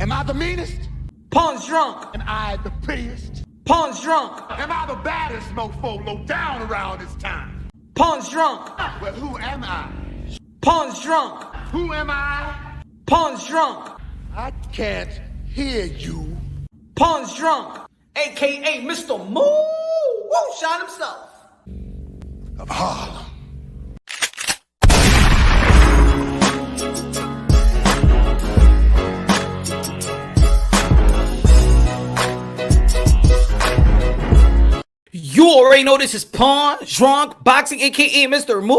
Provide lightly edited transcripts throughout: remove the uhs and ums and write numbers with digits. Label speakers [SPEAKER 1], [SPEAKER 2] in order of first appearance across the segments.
[SPEAKER 1] Am I the meanest?
[SPEAKER 2] Pawn's drunk.
[SPEAKER 1] Am I the prettiest?
[SPEAKER 2] Pawn's drunk.
[SPEAKER 1] Am I the baddest mofo low down around this time?
[SPEAKER 2] Pawn's drunk.
[SPEAKER 1] Well, who am I?
[SPEAKER 2] Pawn's drunk.
[SPEAKER 1] Who am I?
[SPEAKER 2] Pawn's drunk.
[SPEAKER 1] I can't hear you.
[SPEAKER 2] Pawn's drunk. AKA Mr. Moo Woo Shot himself.
[SPEAKER 1] Of Harlem.
[SPEAKER 2] You already know this is Pawn Drunk Boxing, aka Mr. Moo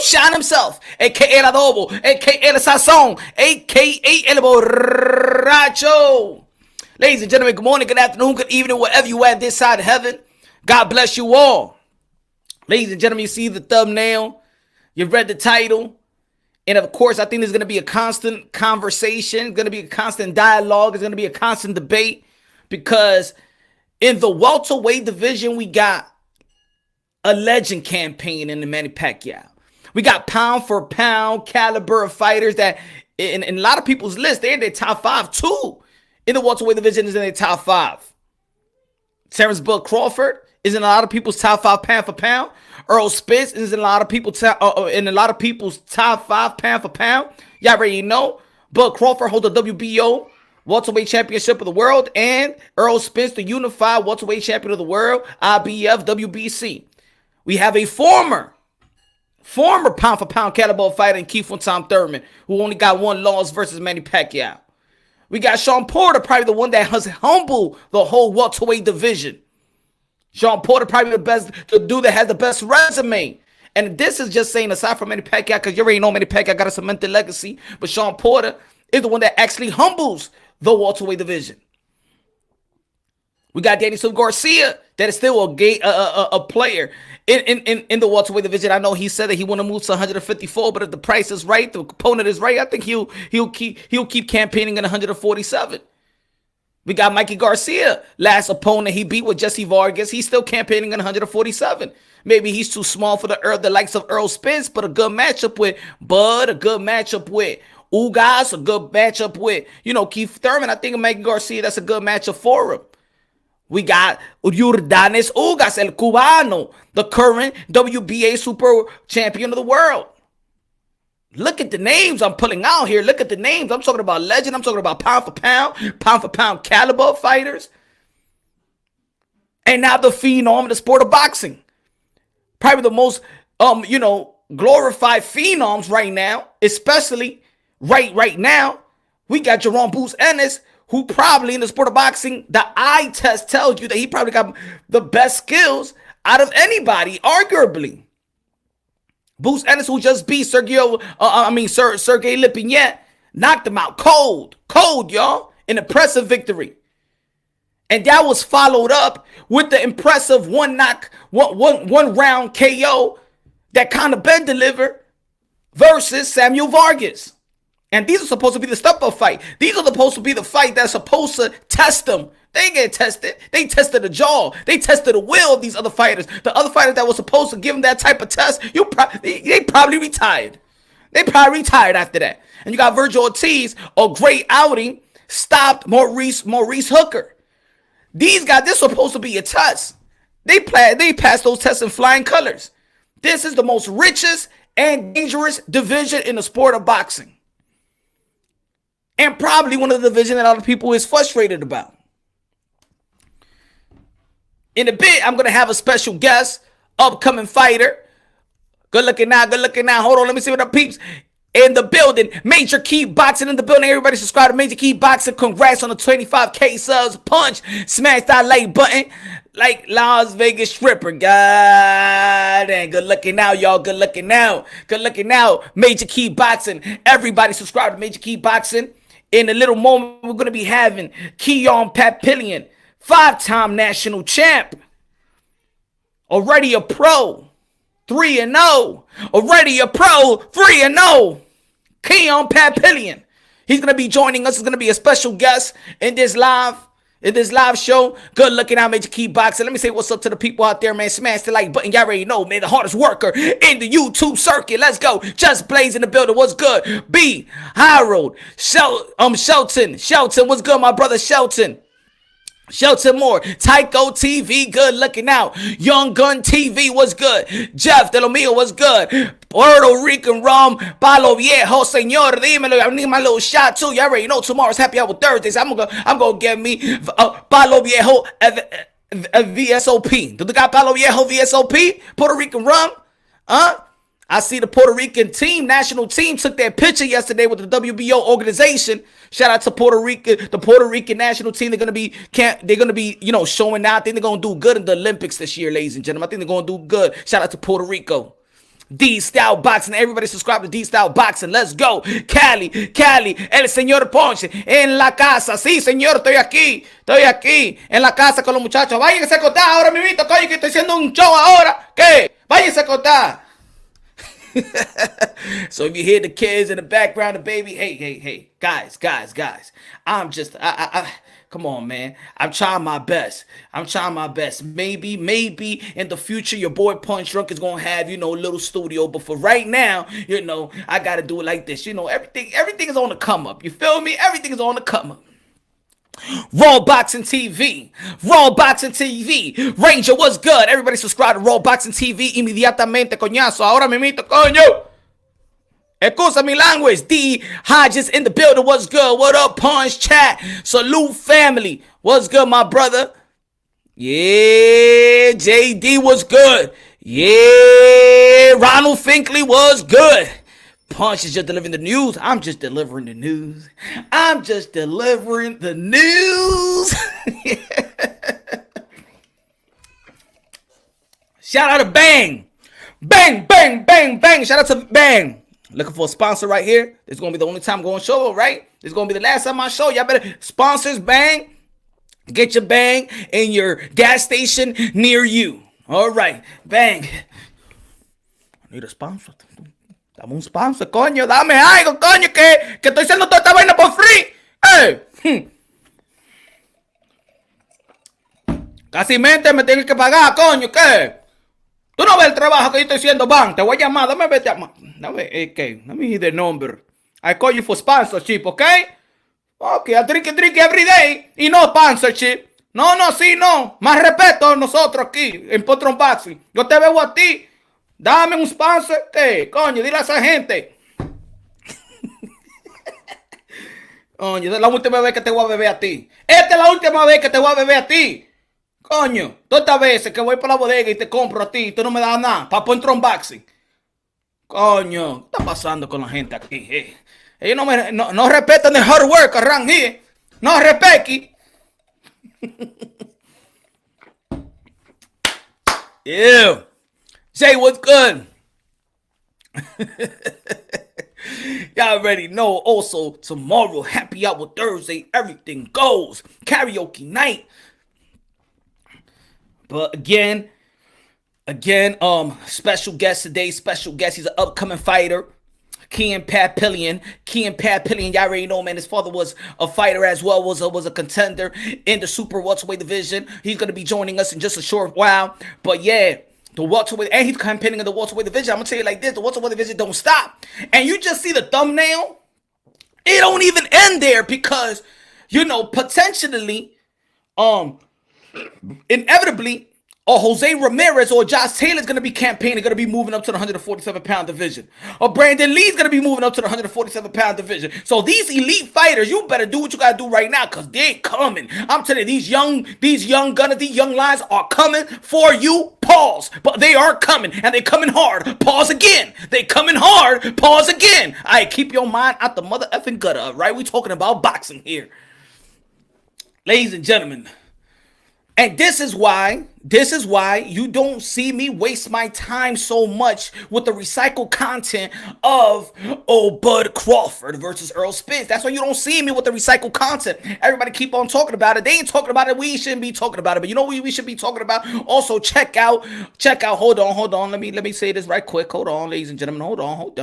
[SPEAKER 2] Shot himself, aka El Adobo, aka El Sazon, aka El Borracho. Ladies and gentlemen, good morning, good afternoon, good evening, wherever you at this side of heaven. God bless you all. Ladies and gentlemen, you see the thumbnail, you read the title, and of course, I think there's going to be a constant conversation, going to be a constant dialogue, it's going to be a constant debate, because in the welterweight division, we got a legend campaign in the Manny Pacquiao. We got pound for pound caliber of fighters that in a lot of people's list, they're in their top 5 too. In the welterweight division is in their top 5. Terrence Bud Crawford is in a lot of people's top 5 pound for pound. Earl Spence is in a lot of people's top 5 pound for pound. Y'all already know. Bud Crawford holds the WBO welterweight championship of the world, and Earl Spence, the unified welterweight champion of the world, IBF, WBC. We have a former pound for pound caliber fighter in Keith Tom Thurman, who only got 1 loss versus Manny Pacquiao. We got Sean Porter, probably the one that has humbled the whole welterweight division. Sean Porter, probably the dude that has the best resume. And this is just saying, aside from Manny Pacquiao, because you already know Manny Pacquiao got a cemented legacy, but Sean Porter is the one that actually humbles the welterweight division. We got Danny Silva Garcia, that is still a player in the welterweight division. I know he said that he want to move to 154, but if the price is right, the opponent is right, I think he'll keep campaigning in 147. We got Mikey Garcia, last opponent he beat with Jesse Vargas. He's still campaigning in 147. Maybe he's too small for the likes of Earl Spence, but a good matchup with Bud, a good matchup with Ugas, a good matchup with, Keith Thurman. I think Mikey Garcia, that's a good matchup for him. We got Yordanes Ugas, El Cubano, the current WBA super champion of the world. Look at the names I'm pulling out here. Look at the names. I'm talking about legend. I'm talking about pound for pound caliber fighters. And now the phenom in the sport of boxing. Probably the most, glorified phenoms right now, especially right now. We got Jerome Boots Ennis, who probably in the sport of boxing, the eye test tells you that he probably got the best skills out of anybody, arguably. Boots Ennis, who just beat Sergey Lipinets, knocked him out cold, y'all, an impressive victory. And that was followed up with the impressive one round KO that Conor Ben delivered versus Samuel Vargas. And these are supposed to be the step-up fight. These are supposed to be the fight that's supposed to test them. They ain't get tested. They tested the jaw. They tested the will of these other fighters. The other fighters that were supposed to give them that type of test, they probably retired. They probably retired after that. And you got Virgil Ortiz, a great outing, stopped Maurice Hooker. These guys, this is supposed to be a test. They passed those tests in flying colors. This is the most richest and dangerous division in the sport of boxing. And probably one of the divisions that a lot of people is frustrated about. In a bit, I'm going to have a special guest, upcoming fighter. Good looking now. Hold on, let me see what the peeps in the building. Major Key Boxing in the building. Everybody subscribe to Major Key Boxing. Congrats on the 25K subs. Punch. Smash that like button. Like Las Vegas stripper. God dang. Good looking now, y'all. Good looking now. Major Key Boxing. Everybody subscribe to Major Key Boxing. In a little moment, we're going to be having Keon Pat Pillion, 5-time national champ. Already a pro, 3-0. Already a pro, 3-0. Keon Pat Pillion. He's going to be joining us. He's going to be a special guest in this live. in this live show. Good looking out, Major Key Boxing. Let me say what's up to the people out there, man. Smash the like button. Y'all already know, man. The hardest worker in the YouTube circuit. Let's go. Just Blaze in the building. What's good? B. Harold. Shelton. Shelton. What's good, my brother Shelton? Shelton Moore, Tycho TV, good looking out. Young Gun TV, what's good? Jeff De Lo Mio, what's good? Puerto Rican Rum, Palo Viejo, Senor, dímelo. I need my little shot too. You already know tomorrow's Happy Hour Thursdays. I'm gonna get me Palo Viejo VSOP. Do they got Palo Viejo VSOP? Puerto Rican Rum? Huh? I see the Puerto Rican team, national team, took their picture yesterday with the WBO organization. Shout out to Puerto Rican, the Puerto Rican national team. They're gonna be, showing out. I think they're gonna do good in the Olympics this year, ladies and gentlemen. I think they're gonna do good. Shout out to Puerto Rico. D-Style Boxing. Everybody subscribe to D-Style Boxing. Let's go. Cali, el señor Ponce en la casa. Sí, señor, estoy aquí en la casa con los muchachos. Váyanse a contar ahora mismo, coño, que estoy haciendo un show ahora. ¿Qué? Váyanse a contar. So if you hear the kids in the background, the baby, hey, guys, I'm just, come on, man. I'm trying my best. Maybe in the future, your boy Punch Drunk is gonna have, a little studio. But for right now, I gotta do it like this. Everything is on the come up. You feel me? Everything is on the come up. Raw Boxing TV. Ranger, what's good? Everybody subscribe to Raw Boxing TV inmediatamente, coñazo. Ahora mimito, coño. Excusa mi language. D. Hodges in the building. What's good? What up, Punch Chat? Salute family. What's good, my brother? Yeah, JD was good. Yeah, Ronald Finkley was good. Punch is just delivering the news. I'm just delivering the news. Shout out to Bang. Shout out to Bang. Looking for a sponsor right here. This is going to be the only time I'm going to show, right? This is going to be the last time I show. Y'all better sponsors Bang. Get your Bang in your gas station near you. All right. Bang. I need a sponsor. Dame un sponsor, coño. Dame algo, coño, que estoy haciendo toda esta vaina por free. Hey. Casi mente me tienes que pagar, coño, ¿qué? Tú no ves el trabajo que yo estoy haciendo, Van. Te voy a llamar. Dame let me hear the number. I call you for sponsorship, okay? Okay, I drink every day. Y no sponsorship. No. Más respeto a nosotros aquí en Potron Boxing. Yo te veo a ti. Dame un sponsor. ¿Qué? Coño, dile a esa gente. Coño, esta es la última vez que te voy a beber a ti. Esta es la última vez que te voy a beber a ti. Coño, todas estas veces que voy para la bodega y te compro a ti, tú no me das nada. Para poner Boxing. Coño, ¿qué está pasando con la gente aquí? Ellos no respetan el hard work around here. No respetan. Yeah. Jay, what's good? Y'all already know. Also, tomorrow, Happy Hour Thursday, everything goes. Karaoke night. But again, special guest today. Special guest. He's an upcoming fighter. Keon Pat Pillion. Y'all already know, man. His father was a fighter as well. Was a contender in the super welterweight division. He's gonna be joining us in just a short while. But yeah. The welterweight, and he's campaigning in the welterweight division. I'm gonna tell you like this: the welterweight division don't stop. And you just see the thumbnail; it don't even end there because, potentially, inevitably, or Jose Ramirez or Josh Taylor is gonna be campaigning, gonna be moving up to the 147-pound division, or Brandon Lee's gonna be moving up to the 147-pound division. So these elite fighters, you better do what you gotta do right now, cause they coming. I'm telling you, these young gunners, these young lions are coming for you. Pause, but they are coming, and they coming hard. Pause again. They coming hard. Pause again. All right, keep your mind out the mother effing gutter. Right, we talking about boxing here, ladies and gentlemen. And this is why you don't see me waste my time so much with the recycled content of Bud Crawford versus Earl Spence. That's why you don't see me with the recycled content. Everybody keep on talking about it. They ain't talking about it. We shouldn't be talking about it. But you know what we should be talking about? Also, check out. Hold on. Let me say this right quick. Hold on, ladies and gentlemen. Hold on.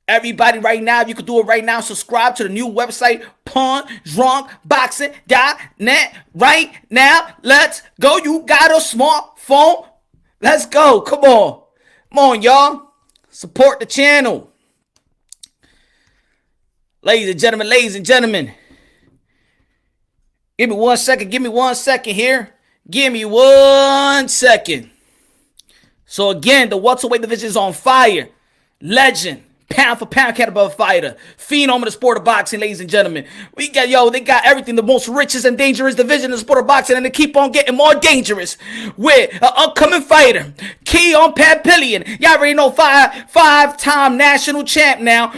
[SPEAKER 2] Everybody right now, you can do it right now. Subscribe to the new website, PunDrunkBoxing.net. Right now, let's go. You got a smartphone? Let's go. Come on. Come on, y'all. Support the channel. Ladies and gentlemen. Give me 1 second. Here. Give me 1 second. So again, the welterweight division is on fire. Legend. Pound for pound caliber fighter. Phenom of the sport of boxing, ladies and gentlemen. They got everything. The most richest and dangerous division in the sport of boxing, and they keep on getting more dangerous with an upcoming fighter, Keon Pat Pillion. Y'all already know five-time national champ now.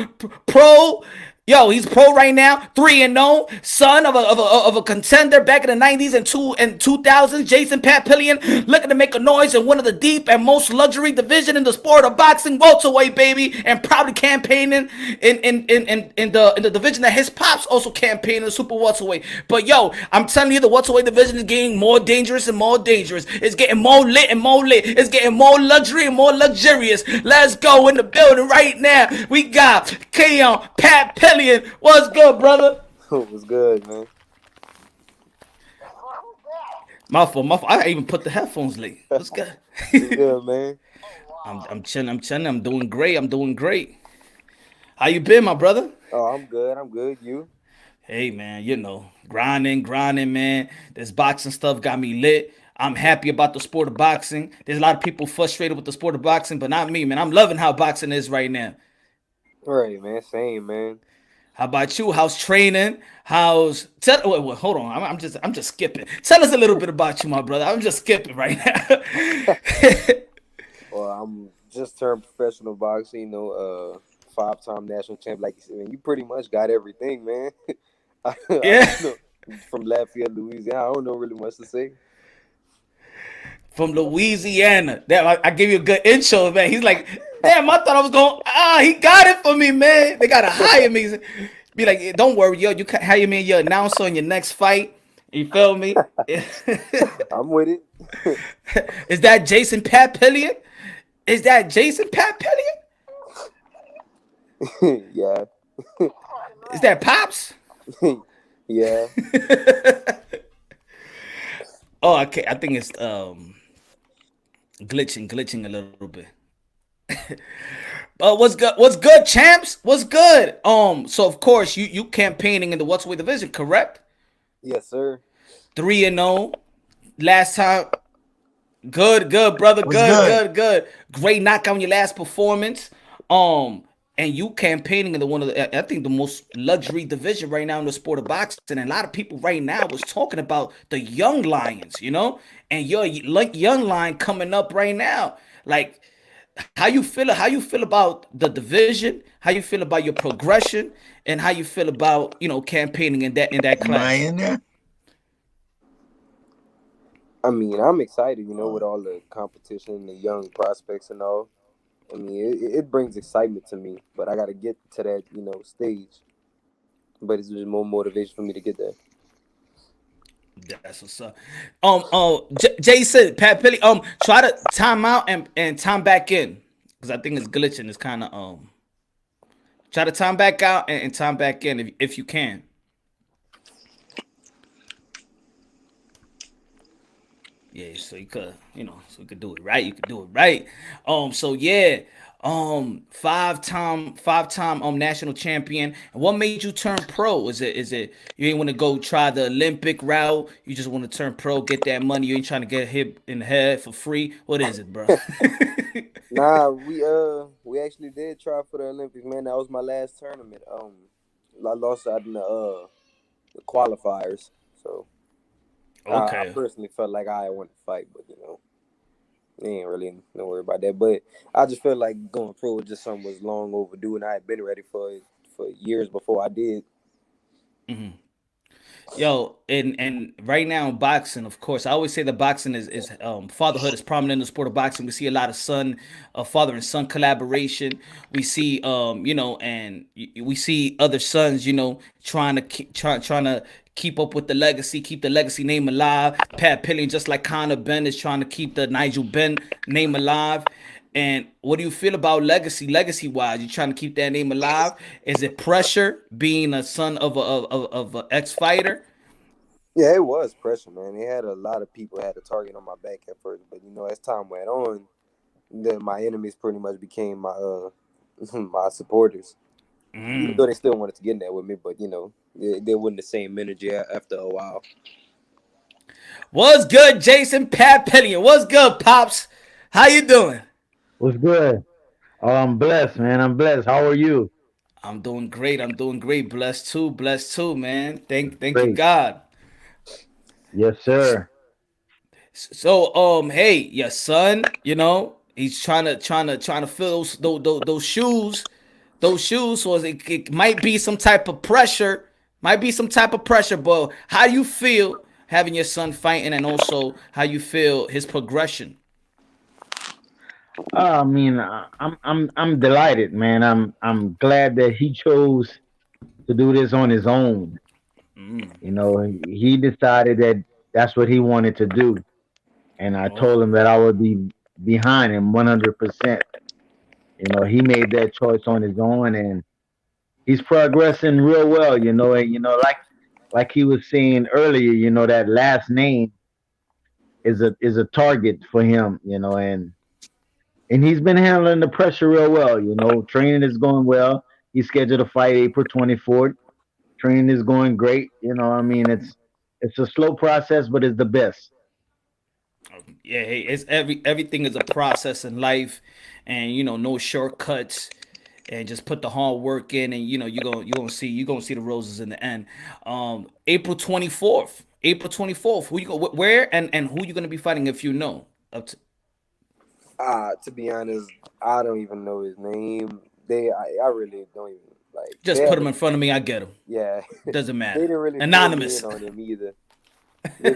[SPEAKER 2] Pro. He's pro right now, 3-0, son of a contender back in the 90s and 2000s. Jason Pat Pillion looking to make a noise in one of the deep and most luxury division in the sport of boxing, welterweight, baby, and probably campaigning in the division that his pops also campaigned in, the super welterweight. But I'm telling you, the welterweight division is getting more dangerous and more dangerous. It's getting more lit and more lit. It's getting more luxury and more luxurious. Let's go in the building right now. We got Keon Pat Pillion. What's good, brother?
[SPEAKER 3] What's good, man?
[SPEAKER 2] My fault. I even put the headphones late. What's good?
[SPEAKER 3] What's good, man?
[SPEAKER 2] I'm chilling. I'm doing great. How you been, my brother?
[SPEAKER 3] Oh, I'm good. You?
[SPEAKER 2] Hey, man, grinding, man. This boxing stuff got me lit. I'm happy about the sport of boxing. There's a lot of people frustrated with the sport of boxing, but not me, man. I'm loving how boxing is right now.
[SPEAKER 3] All right, man. Same, man.
[SPEAKER 2] How about you? How's training? Hold on. I'm just skipping. Tell us a little bit about you, my brother. I'm just skipping right now.
[SPEAKER 3] Well, I'm just turned professional boxing, 5-time national champ. Like you said, man, you pretty much got everything, man.
[SPEAKER 2] Yeah.
[SPEAKER 3] From Lafayette, Louisiana. I don't know really much to say.
[SPEAKER 2] From Louisiana. Damn, I gave you a good intro, man. He's like, damn, I thought I was going, he got it for me, man. They got to hire me. Be like, don't worry, you can hire me your announcer on your next fight. You feel me?
[SPEAKER 3] I'm with it.
[SPEAKER 2] Is that Jason Pat Pillion? Yeah. Is that Pops?
[SPEAKER 3] Yeah.
[SPEAKER 2] Oh, okay. I think it's glitching a little bit. But what's good, champs? What's good? So of course you campaigning in the welterweight division, correct?
[SPEAKER 3] Yes, sir.
[SPEAKER 2] 3-0 last time. Good, brother. Good. Great knockout on your last performance. And you campaigning in one of the, I think, the most luxury division right now in the sport of boxing. And a lot of people right now was talking about the young lions, and your young lion coming up right now. Like, how you feel about the division? How you feel about your progression? And how you feel about, campaigning in that class?
[SPEAKER 4] Am I in there?
[SPEAKER 3] I mean, I'm excited, with all the competition, the young prospects and all. I mean, it brings excitement to me, but I got to get to that, stage. But it's just more motivation for me to get there.
[SPEAKER 2] That's what's up. Jason, Pat Pillion, try to time out and time back in, because I think it's glitching. It's kind of try to time back out and time back in if you can. Yeah, so you could, so you could do it right. You could do it right. So yeah, five-time national champion. And what made you turn pro? Is it you ain't want to go try the Olympic route? You just want to turn pro, get that money. You ain't trying to get hit in the head for free. What is it, bro?
[SPEAKER 3] Nah, we actually did try for the Olympics, man. That was my last tournament. I lost out in the qualifiers, so.
[SPEAKER 2] Okay.
[SPEAKER 3] I personally felt like I wanted to fight, but ain't really no worry about that. But I just felt like going pro was just something was long overdue, and I had been ready for it for years before I did.
[SPEAKER 2] Mm-hmm. Yo, and right now in boxing, of course, I always say that boxing is fatherhood is prominent in the sport of boxing. We see a lot of father and son collaboration. We see and we see other sons, trying to keep up with the legacy, keep the legacy name alive. Pat Pillion, just like Conor Ben, is trying to keep the Nigel Ben name alive. And what do you feel about legacy? Legacy wise, you trying to keep that name alive? Is it pressure being a son of a ex fighter?
[SPEAKER 3] Yeah, it was pressure, man. It had a lot of people had a target on my back at first, but as time went on, my enemies pretty much became my my supporters. Even though they still wanted to get in there with me, but they wasn't the same energy after a while.
[SPEAKER 2] What's good, Jason Pat Pillion? What's good, pops? How you doing?
[SPEAKER 4] What's good? Oh, I'm blessed, man. I'm blessed. How are you?
[SPEAKER 2] I'm doing great. I'm doing great. Blessed too, man. Thank you,
[SPEAKER 4] Great.
[SPEAKER 2] God.
[SPEAKER 4] Yes, sir.
[SPEAKER 2] So, hey, your son, he's trying to fill those shoes, So it might be some type of pressure, But how do you feel having your son fighting, and also how you feel his progression?
[SPEAKER 4] I mean, I'm delighted, man. I'm glad that he chose to do this on his own. He decided that that's what he wanted to do, and I
[SPEAKER 2] Oh,
[SPEAKER 4] told him that I would be behind him 100%. He made that choice on his own, and he's progressing real well. And like he was saying earlier, that last name is a target for him, and he's been handling the pressure real well. Training is going well. He's scheduled to fight April 24th. Training is going great. I mean, it's a slow process, but it's the best.
[SPEAKER 2] yeah, hey, it's everything is a process in life, and no shortcuts, and just put the hard work in, and you're gonna see the roses in the end. April 24th. Who you go where and who you gonna be fighting if you know up to.
[SPEAKER 3] To be honest, I don't even know his name. I really don't even like. They
[SPEAKER 2] Just put him
[SPEAKER 3] haven't.
[SPEAKER 2] in front of me. I get him.
[SPEAKER 3] Yeah,
[SPEAKER 2] Doesn't
[SPEAKER 3] they
[SPEAKER 2] matter.
[SPEAKER 3] didn't really fill me in
[SPEAKER 2] Anonymous.
[SPEAKER 3] on him either. They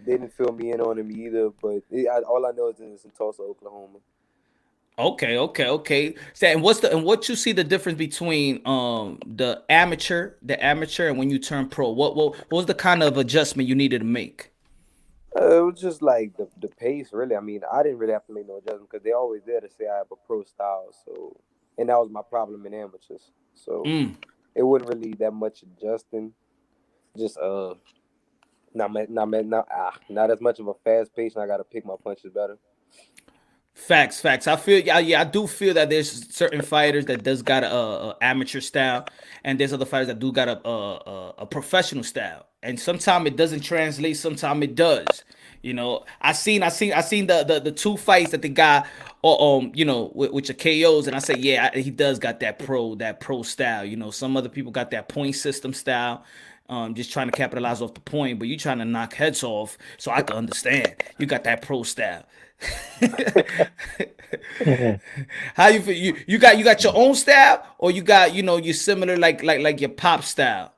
[SPEAKER 3] didn't fill me in on him either. But all I know is that it's in Tulsa, Oklahoma.
[SPEAKER 2] Okay. So, and what you see the difference between the amateur, and when you turn pro? What was the kind of adjustment you needed to make?
[SPEAKER 3] It was just like the pace, really. I mean, I didn't really have to make no adjustment because they always there to say I have a pro style. So, and that was my problem in amateurs. So it wasn't really that much adjusting. Just not as much of a fast pace, and I got to pick my punches better.
[SPEAKER 2] Facts. I feel, yeah, I do feel that there's certain fighters that does got a amateur style, and there's other fighters that do got a professional style, and sometimes it doesn't translate, sometimes it does. I seen the two fights that they got, with your KOs, and I say, yeah, he does got that pro style. Some other people got that point system style. Just trying to capitalize off the point, but you trying to knock heads off, so I can understand. You got that pro style. How you feel? You got your own style, or you got you similar like your pop style.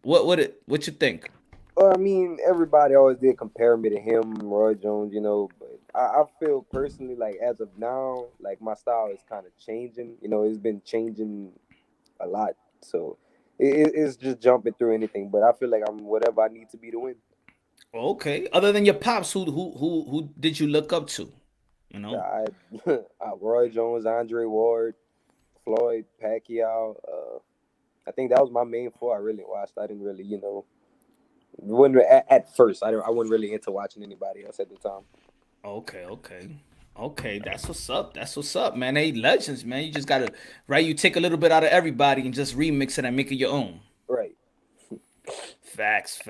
[SPEAKER 2] What you think?
[SPEAKER 3] Well, I mean, everybody always did compare me to him, Roy Jones, but I feel personally like as of now, like my style is kind of changing. It's been changing a lot, so it's just jumping through anything. But I feel like I'm whatever I need to be to win.
[SPEAKER 2] Okay. Other than your pops, who did you look up to? You know.
[SPEAKER 3] I, Roy Jones, Andre Ward, Floyd, Pacquiao. I think that was my main four I really watched. I didn't really, wasn't at first. I wasn't really into watching anybody else at the time.
[SPEAKER 2] Okay. That's what's up. Man. They legends, man. You just gotta, right. You take a little bit out of everybody and just remix it and make it your own.
[SPEAKER 3] Right.
[SPEAKER 2] Facts.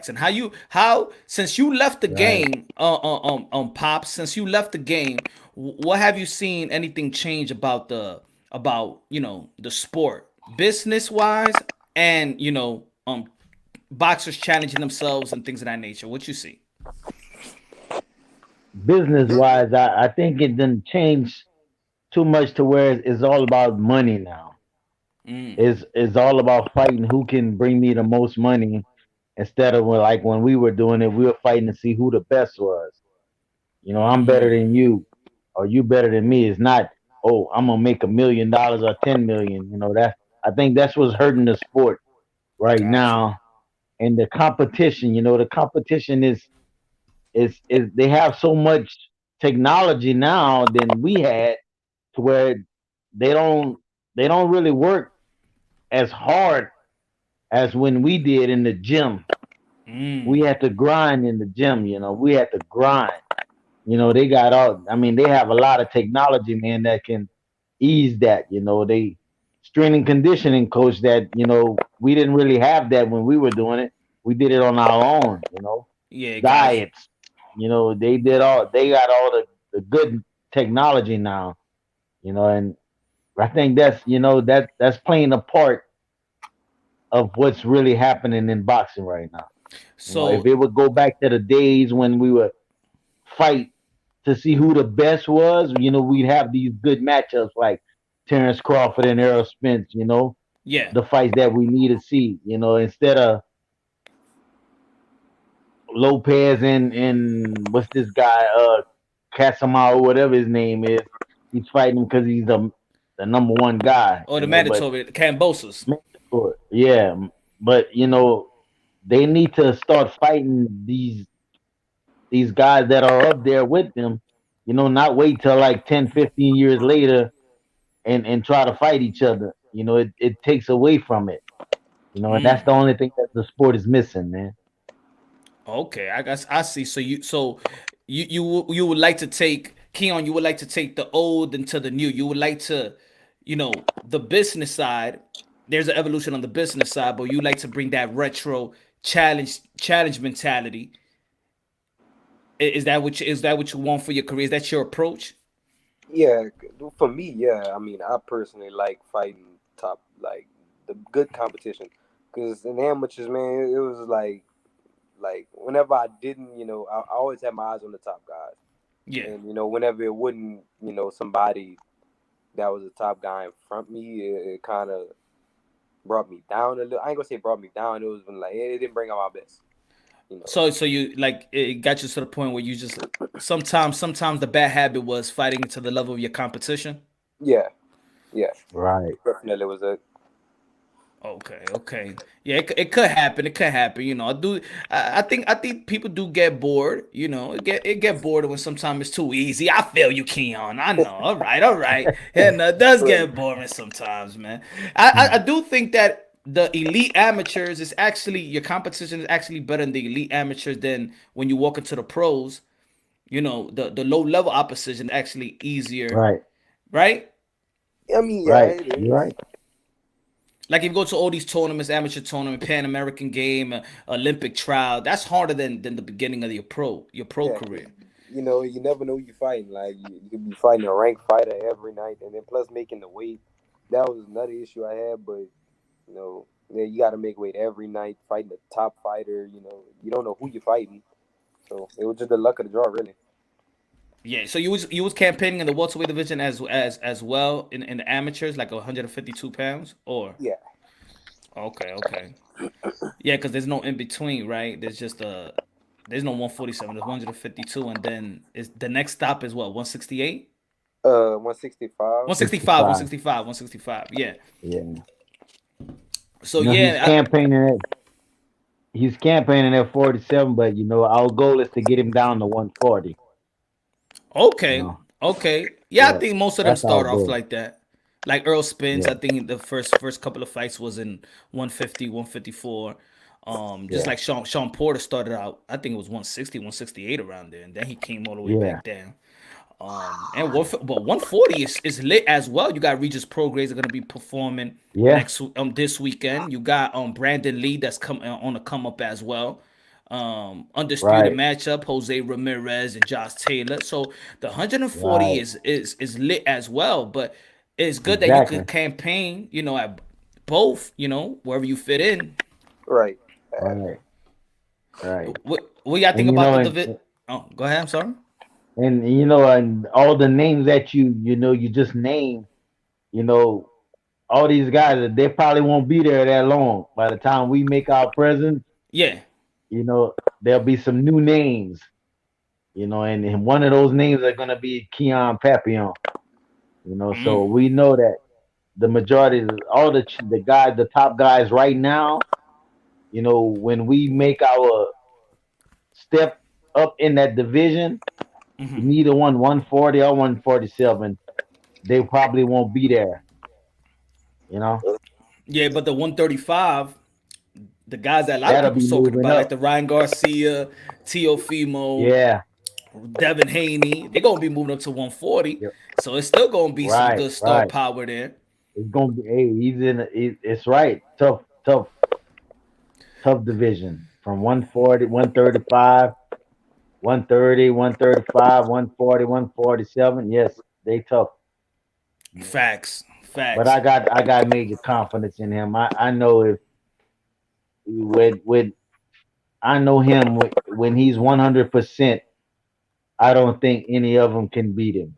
[SPEAKER 2] And how since you left the
[SPEAKER 4] Right.
[SPEAKER 2] game, Pop, since you left the game, what have you seen anything change about the sport, business wise, and boxers challenging themselves and things of that nature? What you see?
[SPEAKER 4] Business wise, I think it didn't change too much to where it's all about money now. It's all about fighting who can bring me the most money instead of like when we were doing it, we were fighting to see who the best was. I'm better than you, or you better than me. It's not, oh, I'm gonna make $1 million or 10 million. That I think that's what's hurting the sport right
[SPEAKER 2] Got you.
[SPEAKER 4] now. And the competition, the competition is they have so much. technology now than we had, to where they don't they don't really work as hard as when we did in the gym. We
[SPEAKER 2] Mm.
[SPEAKER 4] had to grind in the gym, you know. We had to grind. You know, they got all. I mean, they have a lot of technology, man, that can ease that. You know, they strength and conditioning coach that, you know, we didn't really have that when we were doing it. We did it on our own. You know,
[SPEAKER 2] Yeah, guys.
[SPEAKER 4] diets. You know, they did all. They got all the good technology now. You know, and I think that's, you know, that's playing a part of what's really happening in boxing right now. You know, if
[SPEAKER 2] So
[SPEAKER 4] it would go back to the days when we would fight to see who the best was, you know, we'd have these good matchups like Terrence Crawford and Errol Spence, you know,
[SPEAKER 2] yeah.
[SPEAKER 4] the fights that we need to see, you know, instead of Lopez and what's this guy, Casamaro, whatever his name is. He's fighting because he's the number one guy,
[SPEAKER 2] Or
[SPEAKER 4] you
[SPEAKER 2] the
[SPEAKER 4] know, but
[SPEAKER 2] mandatory Cambosos.
[SPEAKER 4] yeah, but you know, they need to start fighting these guys that are up there with them, you know, not wait till like 10, 15 years later and try to fight each other. You know, it takes away from it. You know, and that's the only thing that the sport is missing, man.
[SPEAKER 2] Okay, I guess I see. So you would like to take Keon. You would like to take the old into the new. You would like to, the business side. There's an evolution on the business side, but you like to bring that retro challenge mentality. Is that what you want for your career? Is that your approach?
[SPEAKER 3] Yeah, for me, yeah. I mean, I personally like fighting top, like the good competition, because in amateurs, man, it was like whenever I didn't, I always had my eyes on the top guys,
[SPEAKER 2] Yeah.
[SPEAKER 3] and whenever it wouldn't, somebody that was a top guy in front of me, it kind of brought me down a little. I ain't gonna say brought me down. It was when, like, it didn't bring out my best, you know.
[SPEAKER 2] So you like it got you to the point where you just sometimes the bad habit was fighting to the level of your competition.
[SPEAKER 3] Yeah, yeah,
[SPEAKER 4] Right.
[SPEAKER 3] definitely was a
[SPEAKER 2] Okay, okay, yeah, it could happen. It could happen. I think people do get bored. It get bored when sometimes it's too easy. I feel you, Keon. I know. All right. And it does
[SPEAKER 3] right.
[SPEAKER 2] get boring sometimes, man. I do think that the elite amateurs is actually your competition is actually better than the elite amateurs than when you walk into the pros. The low level opposition is actually easier,
[SPEAKER 4] Right.
[SPEAKER 2] right?
[SPEAKER 3] I mean, yeah,
[SPEAKER 4] Right.
[SPEAKER 3] it
[SPEAKER 4] You're
[SPEAKER 3] is.
[SPEAKER 4] right.
[SPEAKER 2] Like if you go to all these tournaments, amateur tournament, Pan American game, Olympic trial, that's harder than the beginning of your pro
[SPEAKER 3] Yeah, 'cause,
[SPEAKER 2] career.
[SPEAKER 3] you never know who you're fighting. Like you could be fighting a ranked fighter every night, and then plus making the weight. That was another issue I had, but yeah, you got to make weight every night, fighting the top fighter. You don't know who you're fighting, so it was just the luck of the draw, really.
[SPEAKER 2] Yeah, so you was campaigning in the welterweight division as well in the amateurs, like 152 pounds, or
[SPEAKER 3] Yeah,
[SPEAKER 2] okay, yeah, because there's no in between, right? There's no 147, there's 152, and then is the next stop is what 168,
[SPEAKER 3] 165.
[SPEAKER 2] 165,
[SPEAKER 4] 65.
[SPEAKER 2] 165, 165. Yeah.
[SPEAKER 4] Yeah.
[SPEAKER 2] So
[SPEAKER 4] You know,
[SPEAKER 2] yeah,
[SPEAKER 4] he's campaigning at 47, but you know, our goal is to get him down to 140. You
[SPEAKER 2] Okay.
[SPEAKER 4] know.
[SPEAKER 2] Okay. Yeah, I
[SPEAKER 4] Yeah.
[SPEAKER 2] think most of them
[SPEAKER 4] That's our
[SPEAKER 2] start off
[SPEAKER 4] goal.
[SPEAKER 2] like that. Like Earl Spence, I
[SPEAKER 4] Yeah.
[SPEAKER 2] think the first couple of fights was in 150, 154. Just
[SPEAKER 4] Yeah.
[SPEAKER 2] like Sean Porter started out, I think it was 160, 168 around there, and then he came all the way
[SPEAKER 4] Yeah.
[SPEAKER 2] back down. But 140 is lit as well. You got Regis Prograis are gonna be performing
[SPEAKER 4] Yeah.
[SPEAKER 2] this weekend. You got Brandon Lee that's on the come up as well. Undisputed
[SPEAKER 4] Right.
[SPEAKER 2] matchup, Jose Ramirez and Josh Taylor. So the 140
[SPEAKER 4] Right.
[SPEAKER 2] is lit as well. But it's good that you
[SPEAKER 4] Exactly.
[SPEAKER 2] could campaign, at both, wherever you fit in.
[SPEAKER 3] Right.
[SPEAKER 4] Right. Right.
[SPEAKER 2] What y'all think
[SPEAKER 4] And you
[SPEAKER 2] about
[SPEAKER 4] know,
[SPEAKER 2] the division? Oh, go ahead. I'm sorry.
[SPEAKER 4] and all the names that you just named, you know, all these guys, they probably won't be there that long. By the time we make our presence,
[SPEAKER 2] Yeah.
[SPEAKER 4] you know, there'll be some new names, you know, and one of those names are gonna be Keon Papillon, you know. So we know that the majority of all the guys, the top guys right now, you know, when we make our step up in that division, Neither 140 or 147, they probably won't be there. You know,
[SPEAKER 2] Yeah, but the 135, the guys that a lot of
[SPEAKER 4] that'll
[SPEAKER 2] people's
[SPEAKER 4] be
[SPEAKER 2] talking
[SPEAKER 4] moving
[SPEAKER 2] about, like
[SPEAKER 4] up.
[SPEAKER 2] the Ryan Garcia, Teofimo,
[SPEAKER 4] Yeah,
[SPEAKER 2] Devin Haney, they're gonna be moving up to 140.
[SPEAKER 4] yeah,
[SPEAKER 2] So it's still gonna be some
[SPEAKER 4] right,
[SPEAKER 2] good star
[SPEAKER 4] right.
[SPEAKER 2] power there.
[SPEAKER 4] It's gonna be. Hey, he's in. It's right. Tough division from 140, 135, 130, 135, 140, 147. Yes, they tough.
[SPEAKER 2] Facts,
[SPEAKER 4] But
[SPEAKER 2] facts.
[SPEAKER 4] I got major confidence in him. I know if with I know him when he's 100%. I don't think any of them can beat him,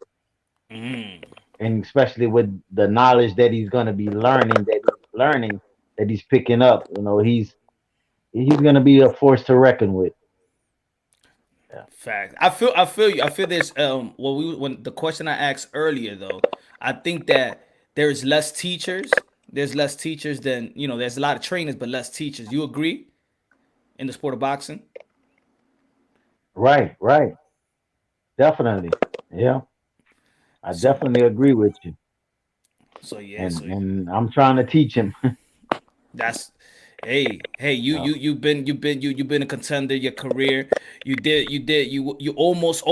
[SPEAKER 4] and especially with the knowledge that he's gonna be learning, that he's picking up. You know, he's gonna be a force to reckon with. Yeah.
[SPEAKER 2] Fact. I feel you. I feel there's when the question I asked earlier though, I think that there's less teachers. There's less teachers than there's a lot of trainers but less teachers. You agree in the sport of boxing?
[SPEAKER 4] Right, right, definitely. Yeah, I
[SPEAKER 2] So
[SPEAKER 4] definitely agree with you,
[SPEAKER 2] so yeah,
[SPEAKER 4] and
[SPEAKER 2] so
[SPEAKER 4] and I'm trying to teach him.
[SPEAKER 2] that's hey you've been a contender your career. You almost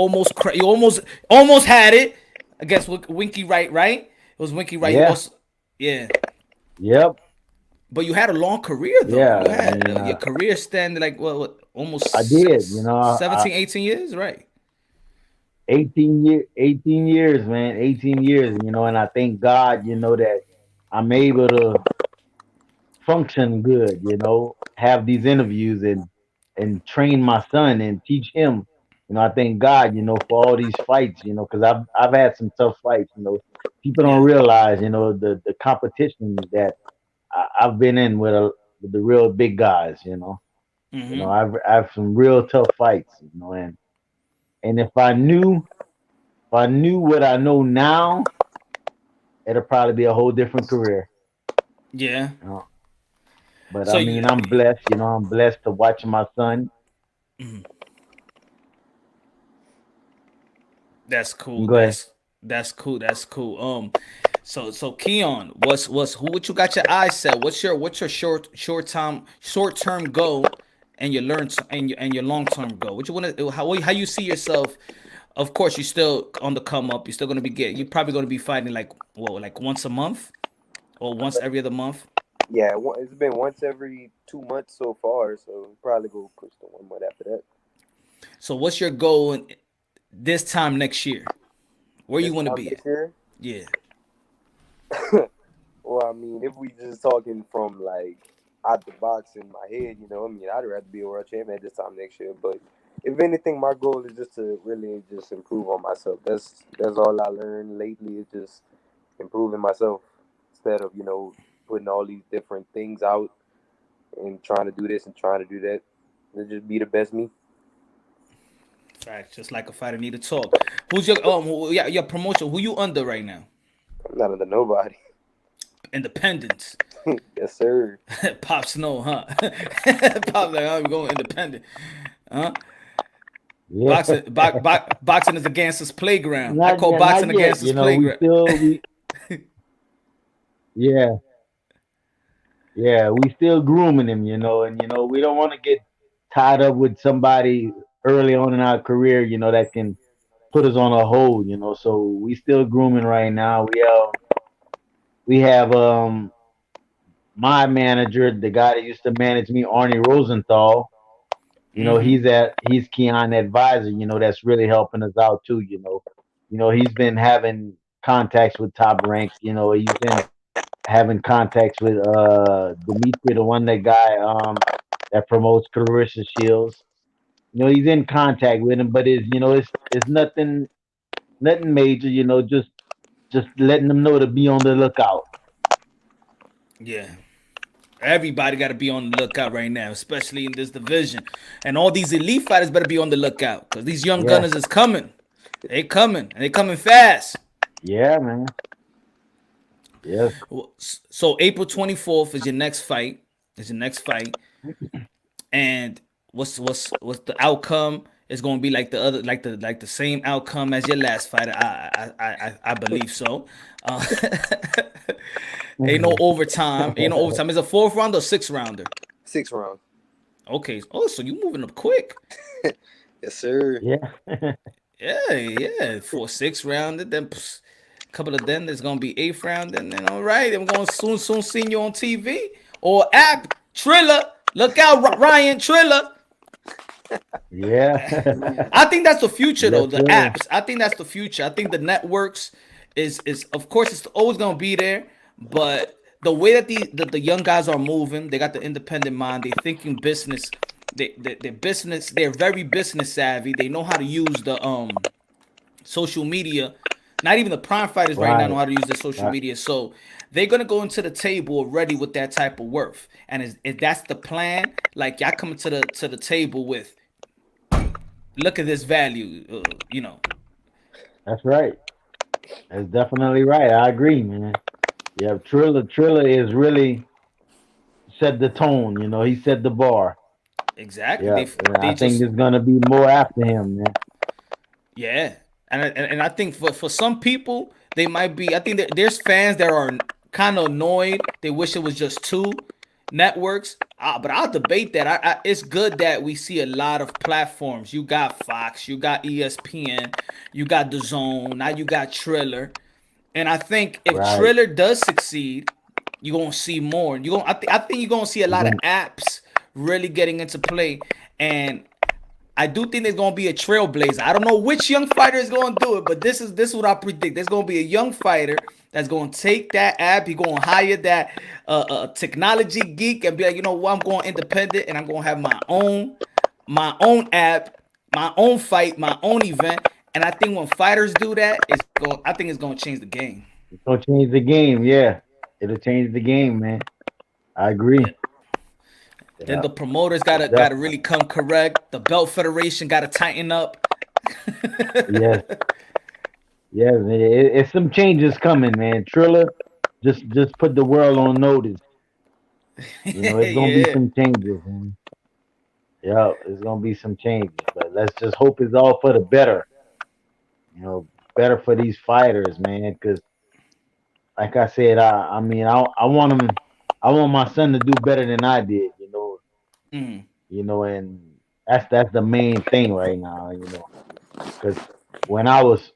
[SPEAKER 2] had it against Winky right? It was Winky right. You
[SPEAKER 4] Yeah,
[SPEAKER 2] also yeah.
[SPEAKER 4] yep,
[SPEAKER 2] But you had a long career though.
[SPEAKER 4] yeah.
[SPEAKER 2] You
[SPEAKER 4] I
[SPEAKER 2] had
[SPEAKER 4] mean,
[SPEAKER 2] your career stand like what almost
[SPEAKER 4] I did. You know,
[SPEAKER 2] 17, 18 years, right?
[SPEAKER 4] 18 years, man, 18 years. You know, and I thank God, that I'm able to function good. You know, have these interviews and train my son and teach him. You know, I thank God, for all these fights. You know, because I've had some tough fights. You know, people don't
[SPEAKER 2] Yeah.
[SPEAKER 4] realize, the competition that I've been in with the real big guys. I've some real tough fights. And if I knew what I know now, it'll probably be a whole different career.
[SPEAKER 2] Yeah.
[SPEAKER 4] You know? But
[SPEAKER 2] So
[SPEAKER 4] I
[SPEAKER 2] you
[SPEAKER 4] mean, I'm blessed. I'm blessed to watch my son.
[SPEAKER 2] that's cool.
[SPEAKER 4] Go ahead.
[SPEAKER 2] That's cool. That's cool. So Keon, what you got your eyes set? What's your short term goal and your and your long term goal? What you want to how you see yourself? Of course, you're still on the come up. You're still gonna be you're probably gonna be fighting like once a month or once every other month.
[SPEAKER 3] Yeah, it's been once every 2 months so far, so we'll probably go push to 1 month after that.
[SPEAKER 2] So what's your goal this time next year? Where you
[SPEAKER 3] This
[SPEAKER 2] want to
[SPEAKER 3] time
[SPEAKER 2] be at?
[SPEAKER 3] next year,
[SPEAKER 2] Yeah.
[SPEAKER 3] well, I mean, if we just talking from like out the box in my head, I mean, I'd rather be a world champion at this time next year. But if anything, my goal is just to really just improve on myself. That's all I learned lately is just improving myself instead of putting all these different things out and trying to do this and trying to do that. And just be the best me.
[SPEAKER 2] Fact. Just like a fighter need to talk. Who's your yeah, your promotion? Who you under right now?
[SPEAKER 3] I'm not under nobody.
[SPEAKER 2] Independence.
[SPEAKER 3] Yes, sir.
[SPEAKER 2] Pop Snow, huh? Pop like, oh, we going independent. Huh?
[SPEAKER 4] Yeah,
[SPEAKER 2] Boxing is a gangster's playground. I
[SPEAKER 4] not
[SPEAKER 2] call
[SPEAKER 4] yet,
[SPEAKER 2] boxing
[SPEAKER 4] not
[SPEAKER 2] a
[SPEAKER 4] yet.
[SPEAKER 2] gangster's
[SPEAKER 4] We
[SPEAKER 2] playground.
[SPEAKER 4] still yeah, yeah, we still grooming him. And we don't want to get tied up with somebody early on in our career. That can put us on a hold. So we still grooming right now. We have my manager, the guy that used to manage me, Arnie Rosenthal. He's Keon advisor. That's really helping us out too. He's been having contacts with Top Rank. He's been having contacts with Demetrius, the one that guy that promotes Clarissa Shields. He's in contact with him, but it's nothing major. Just letting them know to be on the lookout.
[SPEAKER 2] Yeah. Everybody got to be on the lookout right now, especially in this division. And all these elite fighters better be on the lookout because these young
[SPEAKER 4] Yeah,
[SPEAKER 2] gunners is coming. They coming and they coming fast.
[SPEAKER 4] yeah, man. Yes,
[SPEAKER 2] So April 24th is your next fight. And what's the outcome? it's gonna be like the other, like the same outcome as your last fight. I believe so. Uh, ain't no overtime. Ain't no overtime. It's a fourth round or sixth rounder.
[SPEAKER 3] 6 rounds.
[SPEAKER 2] Okay. Oh, so you moving up quick.
[SPEAKER 3] Yes, sir.
[SPEAKER 4] Yeah.
[SPEAKER 2] Yeah. For sixth round, then a couple of them. There's gonna be eighth round, and then all right. I'm gonna soon see you on TV or app Triller. Look out, Ryan Triller.
[SPEAKER 4] Yeah.
[SPEAKER 2] I think that's the future though.
[SPEAKER 4] Yes,
[SPEAKER 2] The
[SPEAKER 4] sir.
[SPEAKER 2] apps. I think that's the future. I think the networks is of course it's always gonna be there, but the way that the young guys are moving, they got the independent mind. They thinking business. They business. They're very business savvy. They know how to use the social media. Not even the prime fighters right now
[SPEAKER 4] Right.
[SPEAKER 2] know how to use the social
[SPEAKER 4] Right.
[SPEAKER 2] media. So they're gonna go into the table already with that type of worth. And if that's the plan, like y'all coming to the table with, look at this value,
[SPEAKER 4] That's right. That's definitely right. I agree, man. Yeah, Triller is really set the tone. You know, he set the bar.
[SPEAKER 2] exactly.
[SPEAKER 4] Yeah, and
[SPEAKER 2] They
[SPEAKER 4] I think
[SPEAKER 2] just
[SPEAKER 4] there's gonna be more after him, man.
[SPEAKER 2] yeah, and I think for some people they might be. I think that there's fans that are kind of annoyed. They wish it was just two networks. But I'll debate that. It's good that we see a lot of platforms. You got Fox, you got ESPN, you got the Zone. Now you got Triller. And I think if
[SPEAKER 4] Right.
[SPEAKER 2] Triller does succeed, you're gonna see more. I think you're gonna see a
[SPEAKER 4] He's
[SPEAKER 2] lot of
[SPEAKER 4] gonna,
[SPEAKER 2] apps really getting into play. And I do think there's gonna be a trailblazer. I don't know which young fighter is gonna do it, but this is what I predict. There's gonna be a young fighter that's gonna take that app. He's gonna hire that technology geek and be like, you know what, I'm going independent and I'm gonna have my own app, my own fight, my own event. And I think when fighters do that, I think it's gonna change the game.
[SPEAKER 4] it's gonna change the game. Yeah, it'll change the game, man. I agree.
[SPEAKER 2] Then
[SPEAKER 4] Yeah,
[SPEAKER 2] the promoters gotta
[SPEAKER 4] definitely.
[SPEAKER 2] really come correct. The belt federation gotta tighten up.
[SPEAKER 4] Yes, yes. It's some changes coming, man. Triller just put the world on notice. You know, it's gonna be
[SPEAKER 2] Yeah.
[SPEAKER 4] some changes, man. Yeah, it's gonna be some changes, but let's just hope it's all for the better. You know, better for these fighters, man. Because, like I said, I mean, I want him, I want my son to do better than I did.
[SPEAKER 2] Mm.
[SPEAKER 4] And that's the main thing right now. Because when I was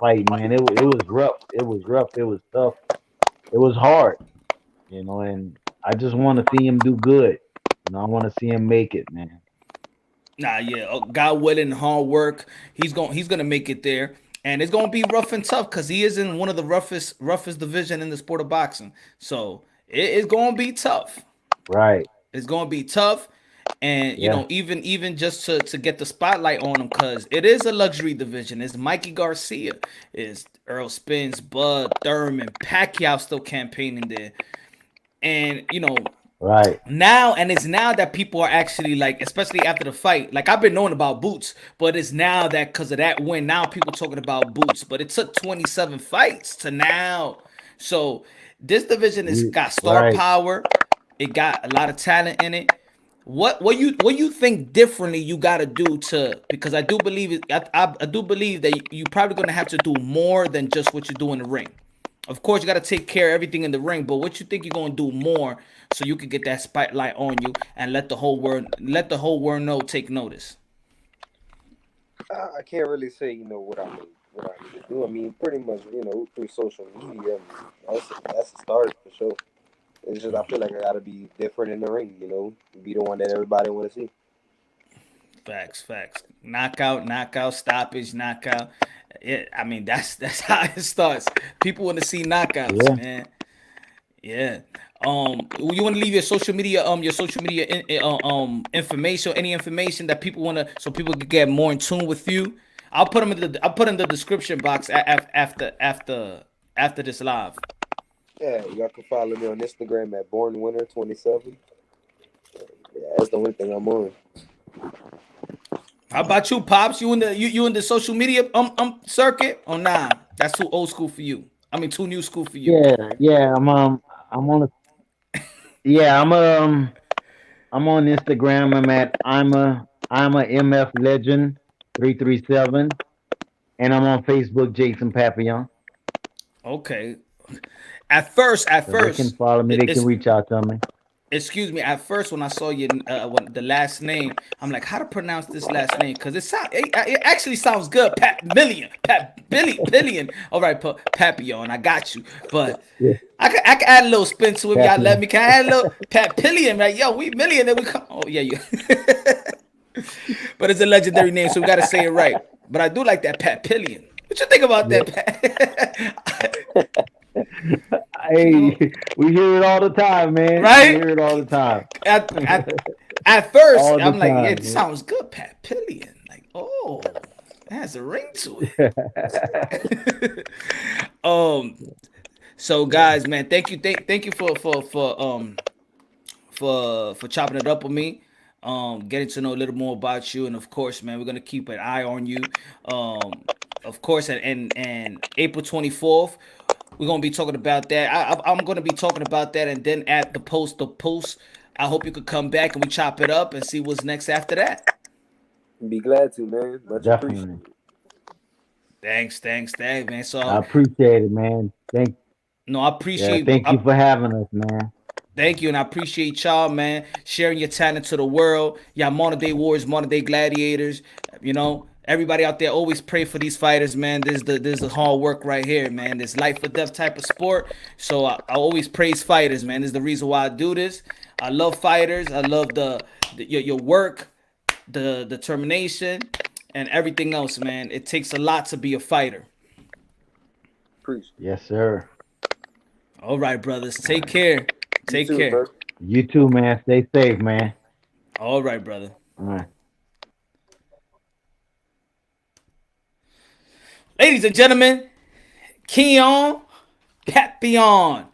[SPEAKER 4] fighting, man, it was rough. It was rough. It was tough. It was hard. And I just want to see him do good. I want to see him make it, man.
[SPEAKER 2] Nah, yeah. God willing, hard work. He's gonna make it there, and it's gonna be rough and tough because he is in one of the roughest division in the sport of boxing. So it's gonna be tough.
[SPEAKER 4] Right.
[SPEAKER 2] It's gonna be tough, and
[SPEAKER 4] Yeah.
[SPEAKER 2] even just to get the spotlight on him because it is a luxury division. It's Mikey Garcia, is Earl Spence, Bud Thurman, Pacquiao still campaigning there, and
[SPEAKER 4] Right.
[SPEAKER 2] now, and it's now that people are actually like, especially after the fight, like I've been knowing about Boots, but it's now that because of that win, now people talking about Boots. But it took 27 fights to now. So this division has got star
[SPEAKER 4] Right.
[SPEAKER 2] power. It got a lot of talent in it. What you think differently you got to do to, because I do believe I do believe that you probably gonna have to do more than just what you do in the ring. Of course, you got to take care of everything in the ring, but what you think you're gonna do more so you can get that spotlight on you and let the whole world know, take notice.
[SPEAKER 3] I can't really say, what I need to do. I mean, pretty much, through social media. That's a start for sure. It's just I feel like I gotta be different in the ring. Be the one that everybody want to see.
[SPEAKER 2] Facts. Knockout, stoppage, knockout. I mean, that's how it starts. People want to see knockouts,
[SPEAKER 4] Yeah.
[SPEAKER 2] man. Yeah. You want to leave your social media information, any information that people want to, so people can get more in tune with you. I'll put in the description box after this live.
[SPEAKER 3] Yeah, y'all can follow me on Instagram at BornWinner27. Yeah, that's the only thing I'm on.
[SPEAKER 2] How about you, pops? You in the social media circuit? Oh nah, that's too old school for you. I mean, too new school for you.
[SPEAKER 4] Yeah. Yeah. I'm on. Yeah. I'm on Instagram. I'm at I'm a I'm a MF Legend 337, and I'm on Facebook, Jason Papillon.
[SPEAKER 2] Okay. At first,
[SPEAKER 4] So they can follow me. They can
[SPEAKER 2] it's
[SPEAKER 4] reach out to me.
[SPEAKER 2] excuse me. At first, when I saw you, when the last name, I'm like, how to pronounce this last name? Because it actually sounds good. Pat Million, Pillion. All right, Papillon, I got you. But
[SPEAKER 4] Yeah,
[SPEAKER 2] I can add a little spin to it. Y'all let
[SPEAKER 4] Papillon.
[SPEAKER 2] me. Can I add a little Pat Pillion? Right? Yo, we million. Then we come. Oh yeah, you. But it's a legendary name, so we got to say it right. But I do like that Pat Pillion. What you think about
[SPEAKER 4] Yeah.
[SPEAKER 2] that, Pat?
[SPEAKER 4] Hey, we hear it all the time, man. We
[SPEAKER 2] Right?
[SPEAKER 4] hear it all the time.
[SPEAKER 2] At first,
[SPEAKER 4] All the
[SPEAKER 2] I'm like, yeah,
[SPEAKER 4] time,
[SPEAKER 2] it
[SPEAKER 4] man.
[SPEAKER 2] sounds good, Pat Pillion. Like, oh, it has a ring to it. So guys, man, thank you for chopping it up with me. Getting to know a little more about you, and of course, man, we're gonna keep an eye on you. Of course, and April 24th, we're gonna be talking about that. I'm gonna be talking about that, and then at the post. I hope you could come back and we chop it up and see what's next after that.
[SPEAKER 3] Be glad to, man. Much
[SPEAKER 4] Definitely.
[SPEAKER 3] appreciated.
[SPEAKER 2] Thanks, man.
[SPEAKER 4] I
[SPEAKER 2] So
[SPEAKER 4] appreciate it, man.
[SPEAKER 2] no, I
[SPEAKER 4] Yeah,
[SPEAKER 2] appreciate.
[SPEAKER 4] thank you for having us, man.
[SPEAKER 2] Thank you, and I appreciate y'all, man, sharing your talent to the world. Y'all modern day warriors, modern day gladiators. You know, everybody out there always pray for these fighters, man. There's the hard work right here, man. This life or death type of sport. So I always praise fighters, man. This is the reason why I do this. I love fighters. I love your work, the determination, and everything else, man. It takes a lot to be a fighter.
[SPEAKER 3] Appreciate it.
[SPEAKER 4] Yes, sir.
[SPEAKER 2] All right, brothers. Take care.
[SPEAKER 3] You
[SPEAKER 2] Take
[SPEAKER 3] too,
[SPEAKER 2] care.
[SPEAKER 3] bro.
[SPEAKER 4] You too, man. Stay safe, man.
[SPEAKER 2] All right, brother.
[SPEAKER 4] All right.
[SPEAKER 2] Ladies and gentlemen, Keon Pat Pillion.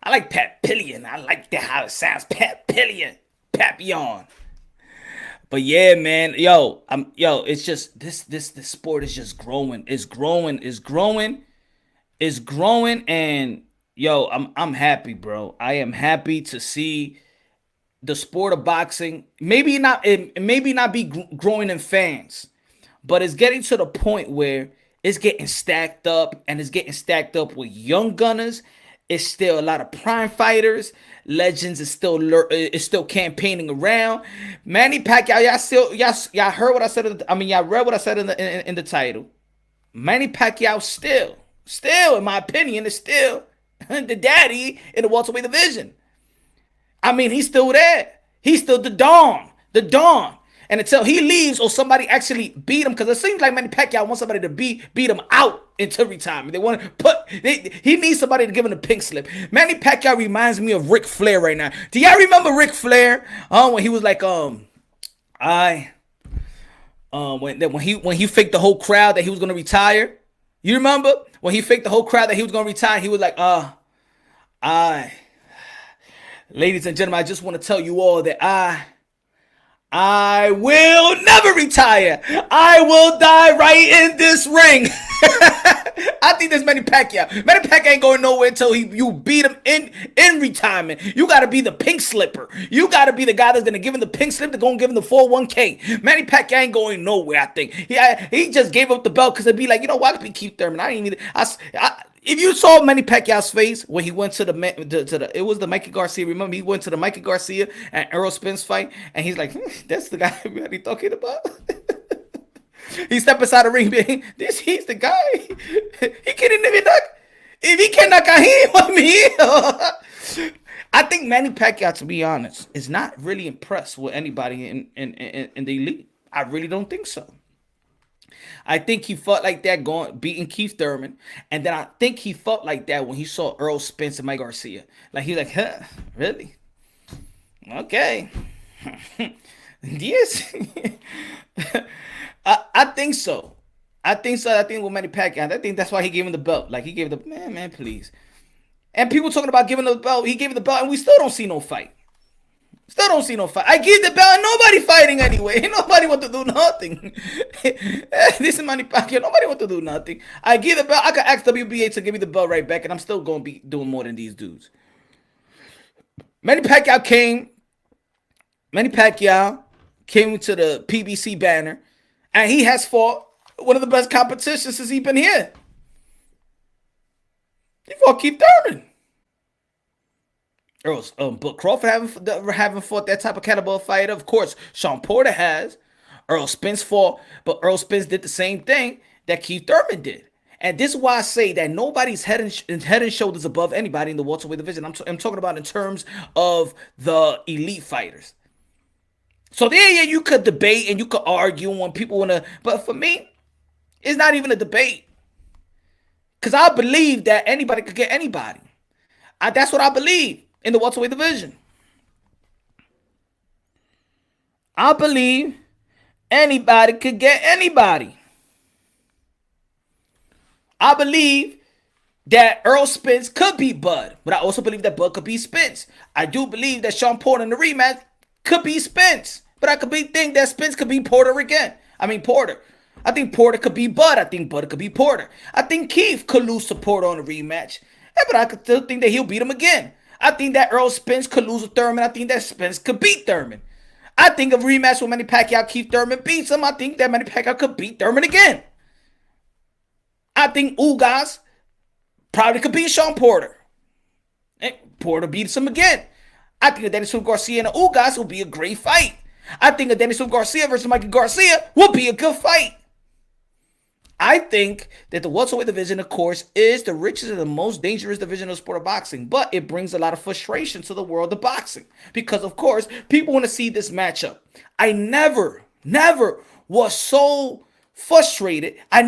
[SPEAKER 2] I like Pat Pillion. I like that how it sounds. Pat Pillion. Papillon. But yeah, man, it's just this sport is just growing. It's growing, and I'm happy, bro. I am happy to see the sport of boxing. Maybe not be growing in fans, but it's getting to the point where it's getting stacked up, and it's getting stacked up with young gunners. It's still a lot of prime fighters. Legends is still campaigning around. Manny Pacquiao, y'all heard what I said. Y'all read what I said in the title. Manny Pacquiao still, in my opinion, is still the daddy in the welterweight division. He's still there. He's still the Dawn. The Dawn. And until he leaves or somebody actually beat him, because it seems like Manny Pacquiao wants somebody to beat him out into retirement. He needs somebody to give him the pink slip. Manny Pacquiao reminds me of Ric Flair right now. Do y'all remember Ric Flair? When he was like, when he faked the whole crowd that he was gonna retire. You remember when he faked the whole crowd that he was gonna retire? He was like, ladies and gentlemen, I just want to tell you all that I will never retire. I will die right in this ring. I think there's Manny Pacquiao. Manny Pacquiao ain't going nowhere until you beat him in retirement. You got to be the pink slipper. You got to be the guy that's going to give him the pink slip, to go and give him the 401k. Manny Pacquiao ain't going nowhere, I think. He just gave up the belt because it'd be like, you know what, I could be Keith Thurman. I ain't even... If you saw Manny Pacquiao's face when he went to it was the Mikey Garcia. Remember, he went to the Mikey Garcia and Errol Spence fight, and he's like, that's the guy we're already talking about. He stepped inside the ring, he's the guy. He can't even knock. If he can't knock out him, I think Manny Pacquiao, to be honest, is not really impressed with anybody in the elite. I really don't think so. I think he felt like that beating Keith Thurman, and then I think he felt like that when he saw Earl Spence and Mike Garcia. Like he's like, huh, really? Okay. Yes. I think so. I think with Manny Pacquiao, I think that's why he gave him the belt. Like he gave the man, please. And people talking about giving the belt, he gave the belt, and we still don't see no fight. Still don't see no fight. I give the belt and nobody fighting anyway. Nobody want to do nothing. This is Manny Pacquiao. Nobody want to do nothing. I give the belt. I could ask WBA to give me the belt right back, and I'm still going to be doing more than these dudes. Manny Pacquiao came to the PBC banner, and he has fought one of the best competitions since he's been here. He fought Keith Thurman. But Crawford haven't fought that type of caliber fighter. Of course, Sean Porter has. Earl Spence fought, but Earl Spence did the same thing that Keith Thurman did. And this is why I say that nobody's head and shoulders above anybody in the welterweight division. I'm talking about in terms of the elite fighters. So yeah, you could debate and you could argue when people want to, but for me, it's not even a debate. Because I believe that anybody could get anybody. That's what I believe in the welterweight division. I believe anybody could get anybody. I believe that Earl Spence could beat Bud, but I also believe that Bud could beat Spence. I do believe that Sean Porter in the rematch could beat Spence, but I could think that Spence could beat Porter again. Porter. I think Porter could beat Bud. I think Bud could beat Porter. I think Keith could lose to Porter on the rematch, but I could still think that he'll beat him again. I think that Earl Spence could lose to Thurman. I think that Spence could beat Thurman. I think a rematch with Manny Pacquiao, Keith Thurman beats him. I think that Manny Pacquiao could beat Thurman again. I think Ugas probably could beat Sean Porter. And Porter beats him again. I think that Dennis Garcia and Ugas will be a great fight. I think that Dennis Garcia versus Mikey Garcia will be a good fight. I think that the welterweight division, of course, is the richest and the most dangerous division of the sport of boxing. But it brings a lot of frustration to the world of boxing. Because, of course, people want to see this matchup. I never was so frustrated. I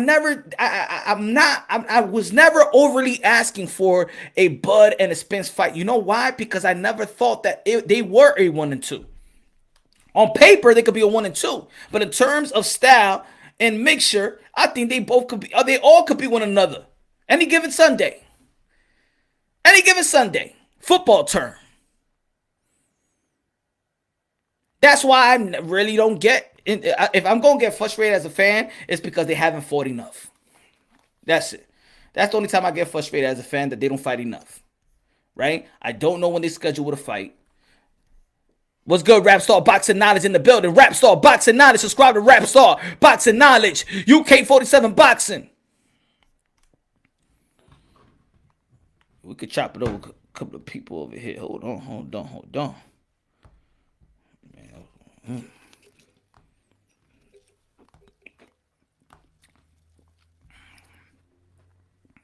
[SPEAKER 2] was never overly asking for a Bud and a Spence fight. You know why? Because I never thought that they were a 1 and 2. On paper, they could be a 1 and 2. But in terms of style and mixture, I think they all could be one another. Any given Sunday. Football term. That's why I really don't get, if I'm going to get frustrated as a fan, it's because they haven't fought enough. That's it. That's the only time I get frustrated as a fan, that they don't fight enough. Right? I don't know when they schedule with a fight. What's good, Rap Star Boxing Knowledge in the building? Rap Star Boxing Knowledge. Subscribe to Rap Star Boxing Knowledge. UK 47 Boxing. We could chop it over a couple of people over here. Hold on. Man.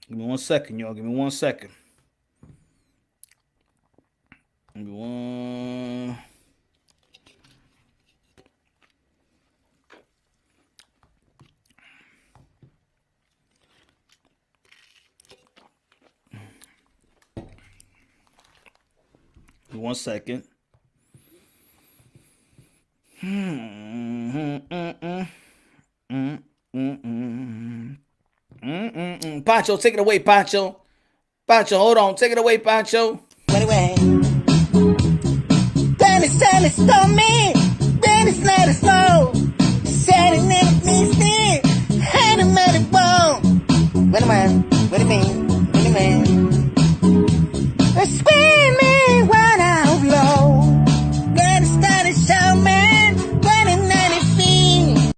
[SPEAKER 2] Give me 1 second, y'all. Give me 1 second. Give me one. Give me 1 second. Pancho, take it away, Pancho. Pancho, hold on. Take it away, Pancho.
[SPEAKER 5] Anyway. Dennis told me. Dennis let us know. Said it never means me. Had a money bone. Wait a minute. Screaming when out low. Dennis started showing when it not feet.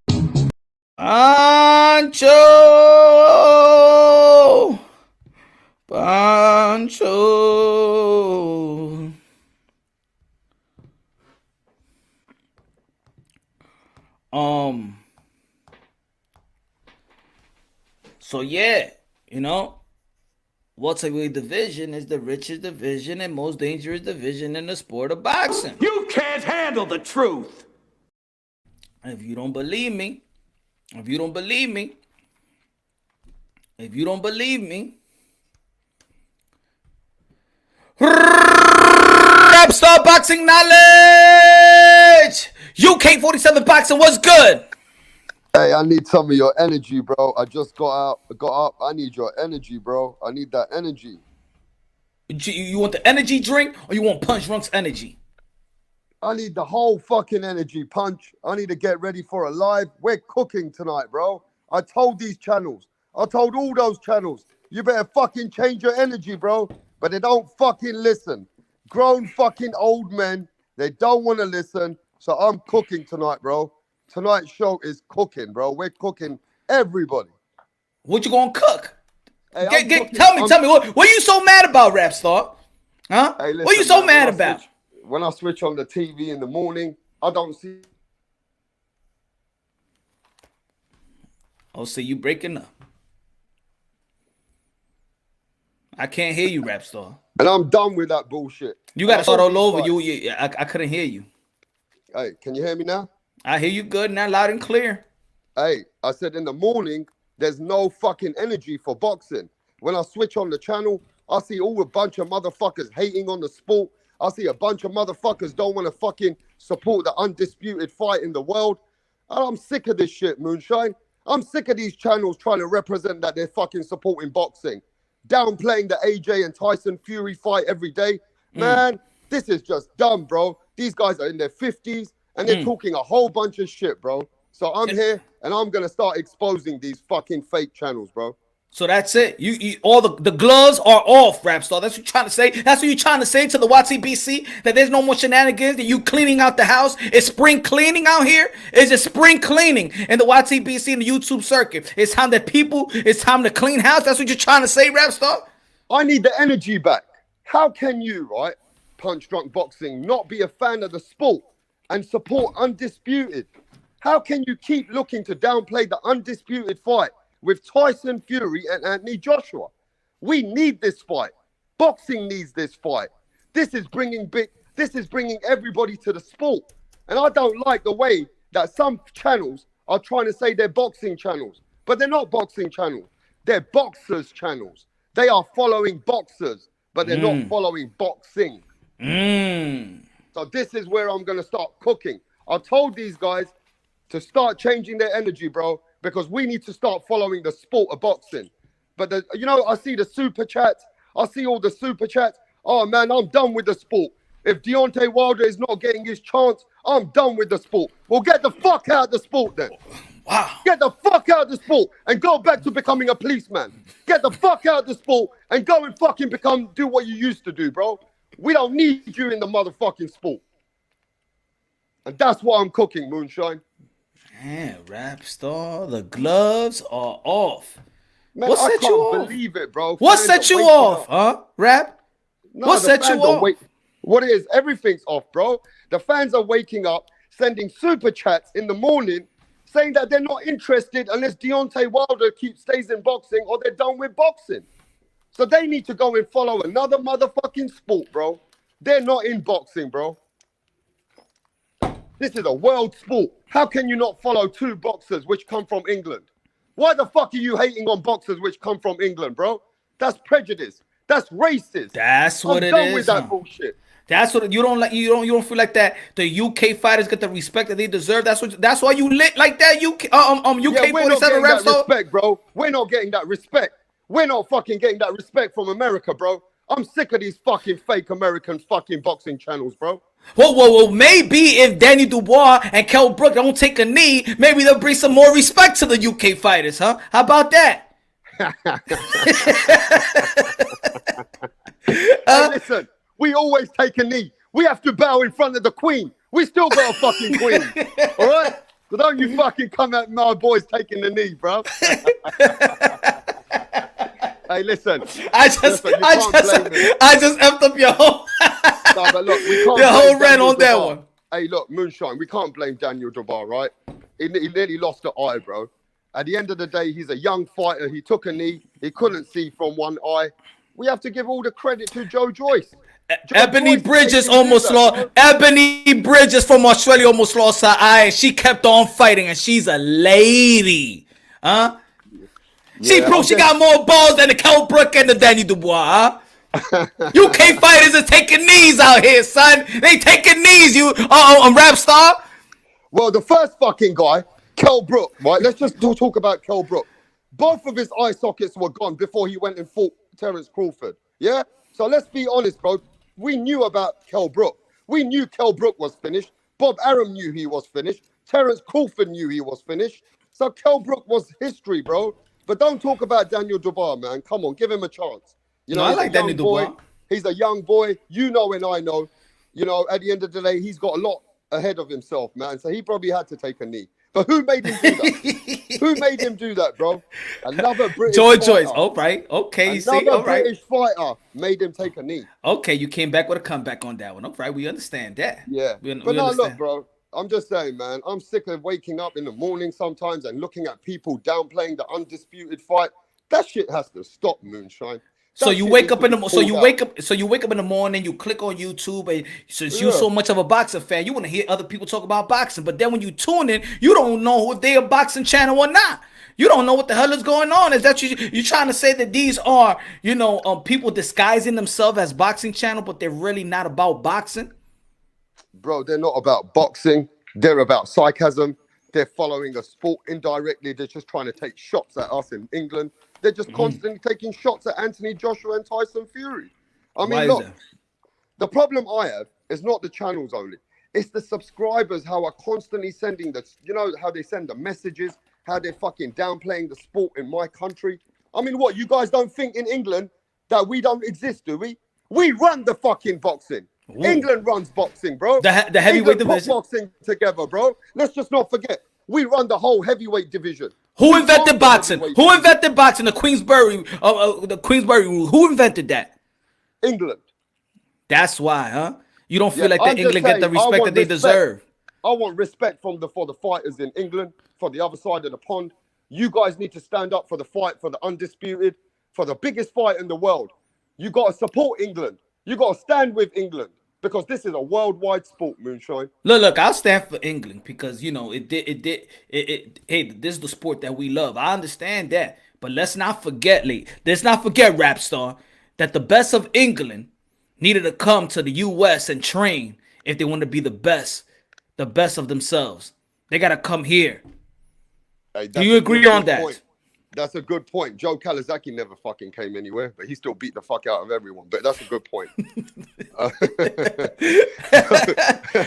[SPEAKER 2] Pancho. So yeah, welterweight division is the richest division and most dangerous division in the sport of boxing.
[SPEAKER 1] You can't handle the truth.
[SPEAKER 2] If you don't believe me, Rap Star Boxing Knowledge! UK 47 Boxing, what's good?
[SPEAKER 6] Hey, I need some of your energy, bro. I just got up. I need your energy, bro. I need that energy.
[SPEAKER 2] You want the energy drink or you want Punch Drunk's energy?
[SPEAKER 6] I need the whole fucking energy, Punch. I need to get ready for a live. We're cooking tonight, bro. I told all those channels, you better fucking change your energy, bro. But they don't fucking listen. Grown fucking old men, they don't want to listen. So I'm cooking tonight, bro. Tonight's show is cooking, bro. We're cooking everybody.
[SPEAKER 2] What you gonna cook?
[SPEAKER 6] Hey,
[SPEAKER 2] Tell me, what are you so mad about, Rap Star? Huh?
[SPEAKER 6] Hey, listen,
[SPEAKER 2] what are you so
[SPEAKER 6] man,
[SPEAKER 2] mad about?
[SPEAKER 6] When I switch on the TV in the morning, I don't see.
[SPEAKER 2] Oh, see, you breaking up. I can't hear you, Rap Star.
[SPEAKER 6] And I'm done with that bullshit.
[SPEAKER 2] You got to start all over. I couldn't hear you.
[SPEAKER 6] Hey, can you hear me now?
[SPEAKER 2] I hear you good now, loud and clear.
[SPEAKER 6] Hey, I said in the morning, there's no fucking energy for boxing. When I switch on the channel, I see all a bunch of motherfuckers hating on the sport. I see a bunch of motherfuckers don't want to fucking support the undisputed fight in the world. And I'm sick of this shit, Moonshine. I'm sick of these channels trying to represent that they're fucking supporting boxing. Downplaying the AJ and Tyson Fury fight every day. Man, this is just dumb, bro. These guys are in their 50s and they're talking a whole bunch of shit, bro. So I'm here and I'm going to start exposing these fucking fake channels, bro.
[SPEAKER 2] So that's it. You all the gloves are off, Rap Star. That's what you're trying to say. That's what you're trying to say to the YTBC, that there's no more shenanigans, that you cleaning out the house. It's spring cleaning out here. It's just spring cleaning in the YTBC and the YouTube circuit. It's time to clean house. That's what you're trying to say, Rap Star?
[SPEAKER 6] I need the energy back. How can you, right, Punch Drunk Boxing, not be a fan of the sport and support Undisputed? How can you keep looking to downplay the Undisputed fight with Tyson Fury and Anthony Joshua? We need this fight. Boxing needs this fight. This is bringing everybody to the sport. And I don't like the way that some channels are trying to say they're boxing channels, but they're not boxing channels. They're boxers channels. They are following boxers, but they're not following boxing. So this is where I'm going to start cooking. I told these guys to start changing their energy, bro, because we need to start following the sport of boxing. But, I see the super chats. I see all the super chats. Oh, man, I'm done with the sport. If Deontay Wilder is not getting his chance, I'm done with the sport. Well, get the fuck out of the sport then.
[SPEAKER 2] Wow.
[SPEAKER 6] Get the fuck out of the sport and go back to becoming a policeman. Get the fuck out of the sport and go and fucking do what you used to do, bro. We don't need you in the motherfucking sport. And that's why I'm cooking, Moonshine.
[SPEAKER 2] Man, Rap Star, the gloves are off.
[SPEAKER 6] Man,
[SPEAKER 2] What
[SPEAKER 6] I
[SPEAKER 2] set you
[SPEAKER 6] can't
[SPEAKER 2] off?
[SPEAKER 6] believe it, bro.
[SPEAKER 2] What
[SPEAKER 6] Fans
[SPEAKER 2] set
[SPEAKER 6] are
[SPEAKER 2] you
[SPEAKER 6] waking
[SPEAKER 2] off,
[SPEAKER 6] up.
[SPEAKER 2] huh? Rap?
[SPEAKER 6] No,
[SPEAKER 2] What
[SPEAKER 6] the
[SPEAKER 2] set you
[SPEAKER 6] fans are
[SPEAKER 2] off?
[SPEAKER 6] What it is, everything's off, bro. The fans are waking up, sending super chats in the morning, saying that they're not interested unless Deontay Wilder stays in boxing or they're done with boxing. So they need to go and follow another motherfucking sport, bro. They're not in boxing, bro. This is a world sport. How can you not follow two boxers which come from England? Why the fuck are you hating on boxers which come from England, bro? That's prejudice. That's racist.
[SPEAKER 2] That's what
[SPEAKER 6] I'm done with that bullshit.
[SPEAKER 2] That's what you don't feel like that the UK fighters get the respect that they deserve. That's why you lit like that. UK
[SPEAKER 6] Yeah, we're not
[SPEAKER 2] 47
[SPEAKER 6] getting
[SPEAKER 2] Rap
[SPEAKER 6] that
[SPEAKER 2] Star.
[SPEAKER 6] respect, bro. We're not getting that respect. We're not fucking getting that respect from America, bro. I'm sick of these fucking fake American fucking boxing channels, bro.
[SPEAKER 2] Well, maybe if Danny Dubois and Kell Brook don't take a knee, maybe they'll bring some more respect to the UK fighters, huh? How about that?
[SPEAKER 6] Hey, listen, we always take a knee. We have to bow in front of the Queen. We still got a fucking Queen, all right? So don't you fucking come at my boys taking the knee, bro. Hey, listen.
[SPEAKER 2] I just effed up your whole
[SPEAKER 6] No, but look, we can't
[SPEAKER 2] the whole
[SPEAKER 6] blame
[SPEAKER 2] rant
[SPEAKER 6] Daniel
[SPEAKER 2] on that
[SPEAKER 6] Dubois.
[SPEAKER 2] one.
[SPEAKER 6] Hey, look, Moonshine, we can't blame Daniel Dubois, right? He nearly lost the eye, bro. At the end of the day, he's a young fighter. He took a knee. He couldn't see from one eye. We have to give all the credit to Joe Joyce.
[SPEAKER 2] Ebony
[SPEAKER 6] Joyce
[SPEAKER 2] Bridges
[SPEAKER 6] made him do
[SPEAKER 2] almost
[SPEAKER 6] that,
[SPEAKER 2] lost.
[SPEAKER 6] bro.
[SPEAKER 2] Ebony Bridges from Australia almost lost her eye. And she kept on fighting, and she's a lady, huh? She
[SPEAKER 6] Yeah,
[SPEAKER 2] proved she got more balls than the Kell Brook and the Danny Dubois, huh? UK fighters are taking knees out here, son. They taking knees, you Rap Star.
[SPEAKER 6] Well, the first fucking guy, Kell Brook, right? Let's just talk about Kell Brook. Both of his eye sockets were gone before he went and fought Terence Crawford. Yeah? So let's be honest, bro. We knew about Kell Brook. We knew Kell Brook was finished. Bob Arum knew he was finished. Terence Crawford knew he was finished. So Kell Brook was history, bro. But don't talk about Daniel Dubois, man. Come on, give him a chance. You know,
[SPEAKER 2] I like Daniel Dubois.
[SPEAKER 6] He's a young boy. You know and I know. You know, at the end of the day, he's got a lot ahead of himself, man. So he probably had to take a knee. But who made him do that? Who made him do that, bro? Another British
[SPEAKER 2] Joyce.
[SPEAKER 6] fighter.
[SPEAKER 2] All right. Okay. You see.
[SPEAKER 6] Another
[SPEAKER 2] All right.
[SPEAKER 6] British fighter made him take a knee.
[SPEAKER 2] Okay. You came back with a comeback on that one. All right. We understand that.
[SPEAKER 6] Yeah.
[SPEAKER 2] We
[SPEAKER 6] But no,
[SPEAKER 2] understand.
[SPEAKER 6] look, bro. I'm just saying, man. I'm sick of waking up in the morning sometimes and looking at people downplaying the Undisputed fight. That shit has to stop, Moonshine.
[SPEAKER 2] So
[SPEAKER 6] That
[SPEAKER 2] you
[SPEAKER 6] shit
[SPEAKER 2] wake
[SPEAKER 6] needs
[SPEAKER 2] up
[SPEAKER 6] to
[SPEAKER 2] in
[SPEAKER 6] be
[SPEAKER 2] the
[SPEAKER 6] pulled out.
[SPEAKER 2] so you wake up in the morning, you click on YouTube, and since you're
[SPEAKER 6] Yeah.
[SPEAKER 2] so much of a boxing fan, you want to hear other people talk about boxing. But then when you tune in, you don't know if they're a boxing channel or not. You don't know what the hell is going on. Is that you trying to say that these are, people disguising themselves as boxing channel, but they're really not about boxing?
[SPEAKER 6] Bro, they're not about boxing. They're about sarcasm. They're following a sport indirectly. They're just trying to take shots at us in England. They're just constantly taking shots at Anthony Joshua and Tyson Fury. I
[SPEAKER 2] Why
[SPEAKER 6] mean,
[SPEAKER 2] is
[SPEAKER 6] look,
[SPEAKER 2] that?
[SPEAKER 6] the problem I have is not the channels only. It's the subscribers how are constantly sending the, how they send the messages, how they're fucking downplaying the sport in my country. I mean, what, you guys don't think in England that we don't exist, do we? We run the fucking boxing.
[SPEAKER 2] Ooh.
[SPEAKER 6] England runs boxing, bro.
[SPEAKER 2] The heavyweight
[SPEAKER 6] England put
[SPEAKER 2] division.
[SPEAKER 6] boxing together, bro. Let's just not forget. We run the whole heavyweight division.
[SPEAKER 2] Who
[SPEAKER 6] We
[SPEAKER 2] invented
[SPEAKER 6] own the
[SPEAKER 2] boxing?
[SPEAKER 6] heavyweight
[SPEAKER 2] Who
[SPEAKER 6] division.
[SPEAKER 2] invented boxing? The Queensberry rule. Who invented that?
[SPEAKER 6] England.
[SPEAKER 2] That's why, huh? You don't feel
[SPEAKER 6] Yeah,
[SPEAKER 2] like
[SPEAKER 6] I'm
[SPEAKER 2] the
[SPEAKER 6] just
[SPEAKER 2] England get the
[SPEAKER 6] saying, I
[SPEAKER 2] respect
[SPEAKER 6] want
[SPEAKER 2] that they
[SPEAKER 6] respect.
[SPEAKER 2] deserve.
[SPEAKER 6] I want respect for the fighters in England, for the other side of the pond. You guys need to stand up for the fight, for the Undisputed, for the biggest fight in the world. You got to support England. You got to stand with England because this is a worldwide sport, Moonshine.
[SPEAKER 2] Look, I'll stand for England because hey, this is the sport that we love. I understand that. But let's not forget, Rap Star, that the best of England needed to come to the US and train if they want to be the best of themselves. They gotta come here.
[SPEAKER 6] Hey,
[SPEAKER 2] Do you agree on that?
[SPEAKER 6] Point. That's a good point. Joe Kawasaki never fucking came anywhere, but he still beat the fuck out of everyone. But that's a good point.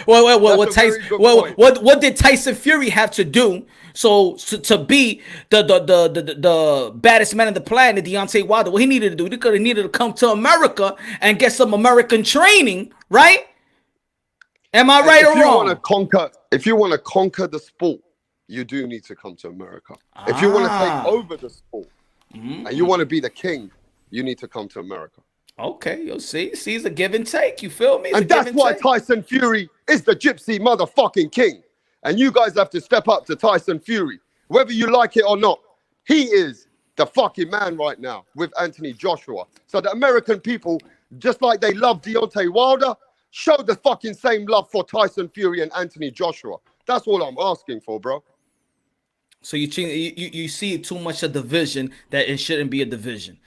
[SPEAKER 2] What did Tyson Fury have to do to be the baddest man on the planet, Deontay Wilder? What he needed to do, he could have needed to come to America and get some American training, right? Am I right or wrong?
[SPEAKER 6] If you want to conquer the sport, you do need to come to America. If you want to take over the sport and you want to be the king, you need to come to America.
[SPEAKER 2] Okay, you'll see. It's a give and take. You feel me?
[SPEAKER 6] And that's why Tyson Fury is the gypsy motherfucking king. And you guys have to step up to Tyson Fury, whether you like it or not. He is the fucking man right now with Anthony Joshua. So the American people, just like they love Deontay Wilder, show the fucking same love for Tyson Fury and Anthony Joshua. That's all I'm asking for, bro.
[SPEAKER 2] So you see too much a division that it shouldn't be a division.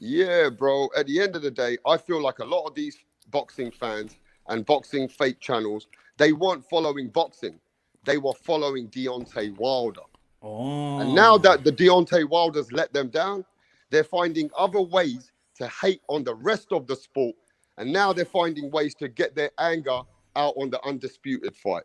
[SPEAKER 6] Yeah, bro. At the end of the day, I feel like a lot of these boxing fans and boxing fake channels, they weren't following boxing. They were following Deontay Wilder.
[SPEAKER 2] Oh.
[SPEAKER 6] And now that the Deontay Wilders let them down, they're finding other ways to hate on the rest of the sport. And now they're finding ways to get their anger out on the Undisputed fight,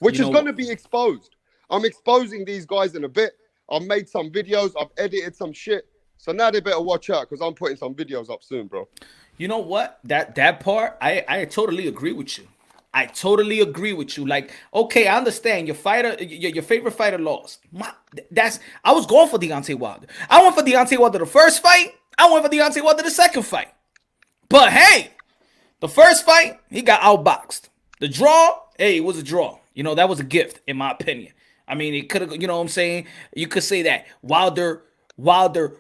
[SPEAKER 6] which is going to be exposed. I'm exposing these guys in a bit. I've made some videos. I've edited some shit. So now they better watch out because I'm putting some videos up soon, bro.
[SPEAKER 2] You know what? That part, I totally agree with you. I totally agree with you. Like, okay, I understand your favorite fighter lost. I was going for Deontay Wilder. I went for Deontay Wilder the first fight. I went for Deontay Wilder the second fight. But hey, the first fight, he got outboxed. The draw, hey, it was a draw. That was a gift, in my opinion. I mean, it could have, you know what I'm saying? You could say that Wilder, if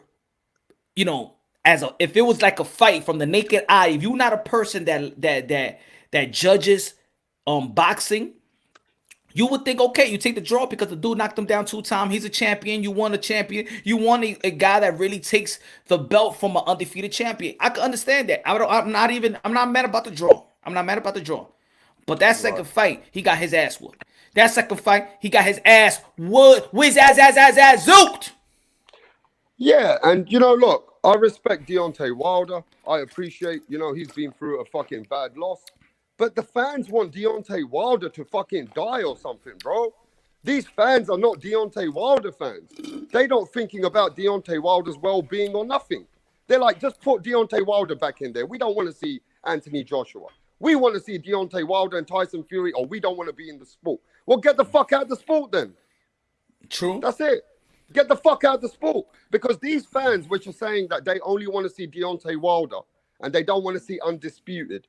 [SPEAKER 2] it was like a fight from the naked eye, if you're not a person that judges boxing, you would think, okay, you take the draw because the dude knocked him down 2 times. He's a champion. You want a champion. You want a guy that really takes the belt from an undefeated champion. I can understand that. I'm not mad about the draw. I'm not mad about the draw. But that second fight, he got his ass whooped. That second fight, he got his ass whooped. Whiz ass zooked.
[SPEAKER 6] Yeah, and look, I respect Deontay Wilder. I appreciate, he's been through a fucking bad loss. But the fans want Deontay Wilder to fucking die or something, bro. These fans are not Deontay Wilder fans. They don't thinking about Deontay Wilder's well-being or nothing. They're like, just put Deontay Wilder back in there. We don't want to see Anthony Joshua. We want to see Deontay Wilder and Tyson Fury, or we don't want to be in the sport. Well, get the fuck out of the sport then.
[SPEAKER 2] True.
[SPEAKER 6] That's it. Get the fuck out of the sport. Because these fans, which are saying that they only want to see Deontay Wilder and they don't want to see Undisputed,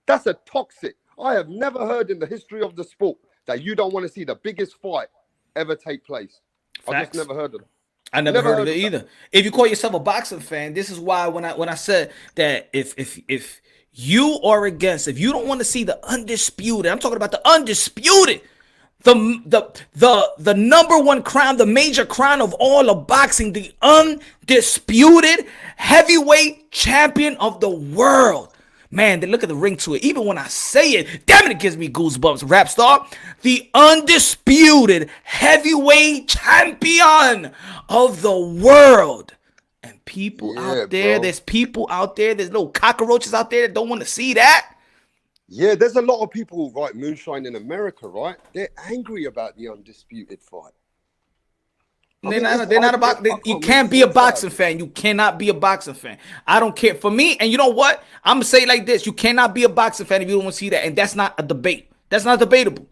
[SPEAKER 6] that's a toxic. I have never heard in the history of the sport that you don't want to see the biggest fight ever take place.
[SPEAKER 2] Facts.
[SPEAKER 6] I just never heard of it.
[SPEAKER 2] I never heard of it either. If you call yourself a boxing fan, this is why when I said that if you are against, if you don't want to see the Undisputed, I'm talking about the Undisputed, the number one crown, the major crown of all of boxing, the Undisputed heavyweight champion of the world. Man, they look at the ring to it. Even when I say it, damn it gives me goosebumps. Rap star, the Undisputed heavyweight champion of the world. And people out there, there's people out there, there's little cockroaches out there that don't want to see that.
[SPEAKER 6] Yeah, there's a lot of people, right, moonshine in America, right? They're angry about the Undisputed fight.
[SPEAKER 2] They're not about. You can't be a boxing fan. You cannot be a boxing fan. I don't care. For me, and you know what? I'm gonna say it like this: you cannot be a boxing fan if you don't want to see that, and that's not a debate. That's not debatable.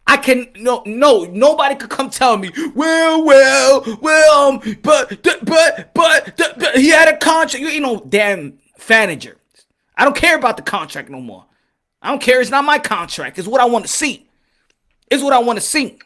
[SPEAKER 2] I can no. Nobody could come tell me. But he had a contract. You know, damn fanager. I don't care about the contract no more. I don't care. It's not my contract. It's what I want to see. It's what I want to see.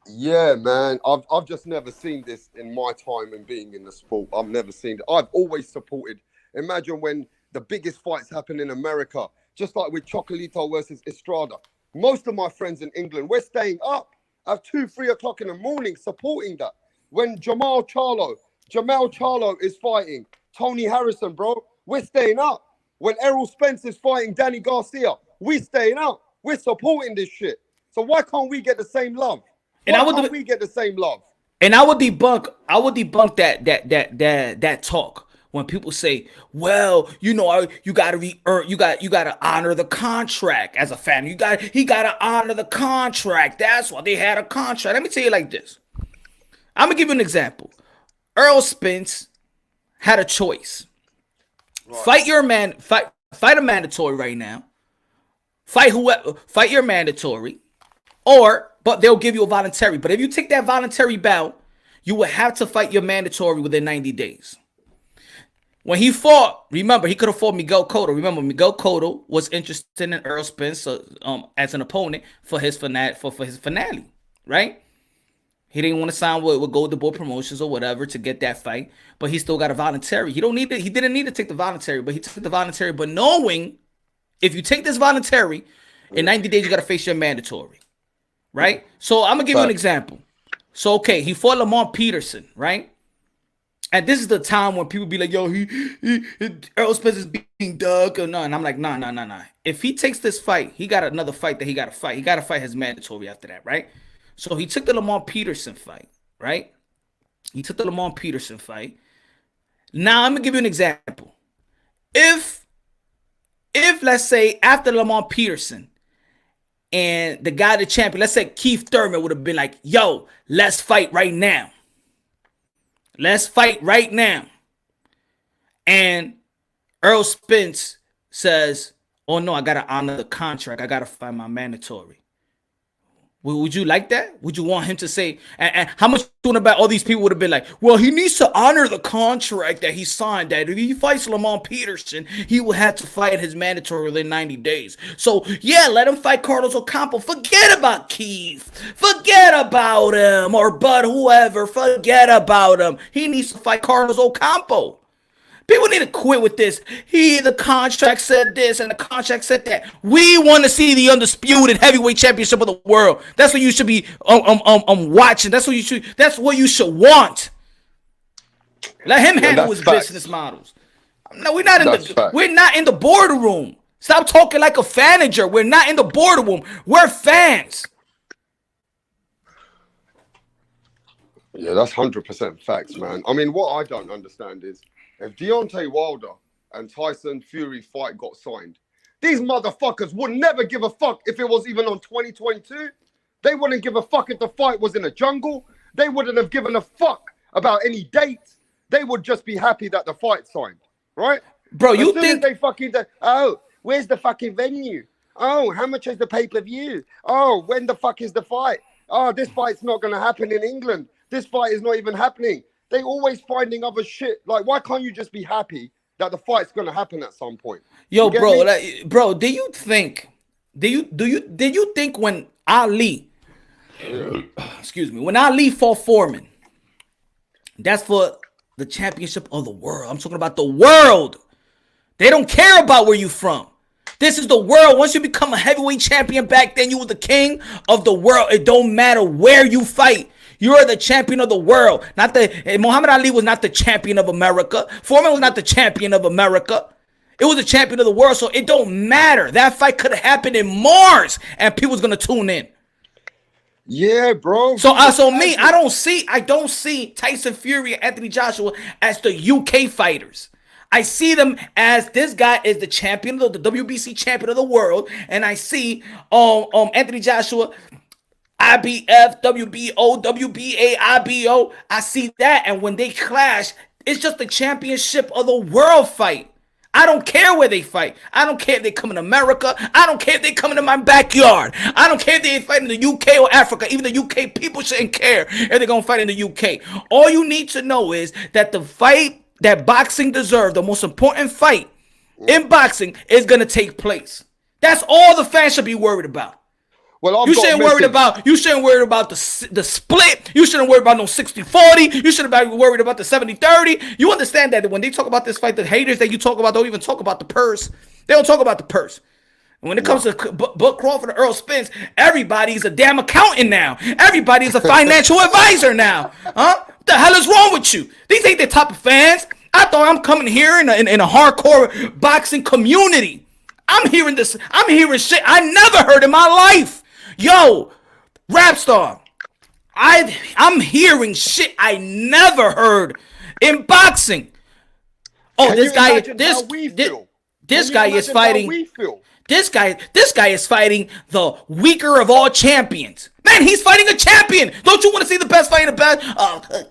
[SPEAKER 6] Yeah, man. I've just never seen this in my time and being in the sport. I've never seen it. I've always supported. Imagine when the biggest fights happen in America, just like with Chocolatito versus Estrada. Most of my friends in England, we're staying up at 2-3 o'clock in the morning supporting that. When Jamal Charlo is fighting Tony Harrison, bro, we're staying up. When Errol Spence is fighting Danny Garcia, we're staying up. We're supporting this shit. So why can't we get the same love? And we get the same love.
[SPEAKER 2] And I would debunk that talk when people say, "Well, you know, you gotta honor the contract as a fan. He gotta honor the contract. That's why they had a contract." Let me tell you like this. I'm gonna give you an example. Errol Spence had a choice. Right. Fight a mandatory right now. Fight your mandatory, but they'll give you a voluntary. But if you take that voluntary bout, you will have to fight your mandatory within 90 days. When he fought, remember, he could have fought Miguel Cotto. Remember, Miguel Cotto was interested in Errol Spence as an opponent for his finale, right? He didn't want to sign with Golden Boy Promotions or whatever to get that fight, but he still got a voluntary. He didn't need to take the voluntary, but he took the voluntary. But knowing if you take this voluntary, in 90 days you got to face your mandatory. Right? So I'm going to give you an example. So, okay, he fought Lamont Peterson, right? And this is the time when people be like, yo, Errol Spence is being dug or no. And I'm like, nah. If he takes this fight, he got another fight that he got to fight. He got to fight his mandatory after that, right? So he took the Lamont Peterson fight, right? Now, I'm going to give you an example. If let's say, after Lamont Peterson, and the guy, the champion, let's say Keith Thurman would have been like, yo, let's fight right now. And Errol Spence says, oh, no, I got to honor the contract. I got to fight my mandatory. Would you like that? Would you want him to say, and how much about all these people would have been like, well, he needs to honor the contract that he signed, that if he fights Lamont Peterson, he will have to fight his mandatory within 90 days. So, yeah, let him fight Carlos Ocampo. Forget about Keith. Forget about him, or Bud, whoever. Forget about him. He needs to fight Carlos Ocampo. People need to quit with this. The contract said this and the contract said that. We want to see the undisputed heavyweight championship of the world. That's what you should be watching. That's what you should want. Let him handle his business models. No, we're not in the boardroom. Stop talking like a fanager. We're not in the boardroom. We're fans.
[SPEAKER 6] Yeah, that's 100% facts, man. I mean, what I don't understand is, if Deontay Wilder and Tyson Fury fight got signed, these motherfuckers would never give a fuck if it was even on 2022. They wouldn't give a fuck if the fight was in a jungle. They wouldn't have given a fuck about any dates. They would just be happy that the fight signed, right?
[SPEAKER 2] Bro, you think
[SPEAKER 6] they fucking oh, Where's the fucking venue? Oh, how much is the pay-per-view? Oh, when the fuck is the fight? Oh, this fight's not going to happen in England. This fight is not even happening. They always finding other shit. Like, why can't you just be happy that the fight's going to happen at some point?
[SPEAKER 2] Yo, bro, do you think when Ali, excuse me, when Ali fought Foreman, that's for the championship of the world. I'm talking about the world. They don't care about where you from. This is the world. Once you become a heavyweight champion, back then you were the king of the world. It don't matter where you fight. You're the champion of the world. Muhammad Ali was not the champion of America. Foreman was not the champion of America. It was the champion of the world, so it don't matter. That fight could have happened in Mars, and people's gonna tune in.
[SPEAKER 6] Yeah, bro.
[SPEAKER 2] So I don't see Tyson Fury and Anthony Joshua as the UK fighters. I see them as this guy is the champion, the WBC champion of the world, and I see Anthony Joshua, IBF, WBO, WBA, IBO. I see that, and when they clash, it's just the championship of the world fight. I don't care where they fight. I don't care if they come in America. I don't care if they come into my backyard. I don't care if they fight in the UK or Africa. Even the UK people shouldn't care if they're going to fight in the UK. All you need to know is that the fight that boxing deserves, the most important fight in boxing, is going to take place. That's all the fans should be worried about.
[SPEAKER 6] Well,
[SPEAKER 2] you shouldn't worry about the split. You shouldn't worry about no 60-40. You shouldn't be worried about the 70-30. You understand that when they talk about this fight, the haters that you talk about don't even talk about the purse. They don't talk about the purse. And when it comes to Buck Crawford and Earl Spence, everybody's a damn accountant now. Everybody's a financial advisor now. Huh? What the hell is wrong with you? These ain't the type of fans. I thought I'm coming here in a hardcore boxing community. I'm hearing this. I'm hearing shit I never heard in my life. Yo, Rapstar, I'm hearing shit I never heard in boxing. Oh, this guy is fighting. This guy is fighting the weaker of all champions. Man, he's fighting a champion. Don't you want to see the best fight in the best?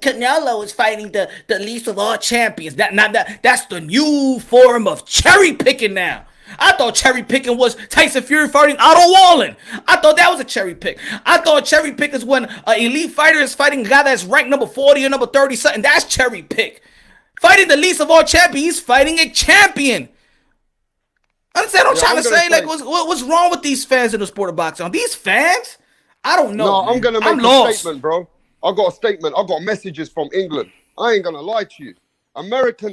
[SPEAKER 2] Canelo is fighting the least of all champions. That's the new form of cherry picking now. I thought cherry picking was Tyson Fury fighting Otto Wallin. I thought that was a cherry pick. I thought cherry pick is when an elite fighter is fighting a guy that's ranked number 40 or number 30 something. That's cherry pick. Fighting the least of all champions, he's fighting a champion. Understand what I'm trying to say? Like, what's wrong with these fans in the sport of boxing? These fans? I don't know.
[SPEAKER 6] No, man. I'm going to make a statement, bro. I got a statement. I got messages from England. I ain't going to lie to you.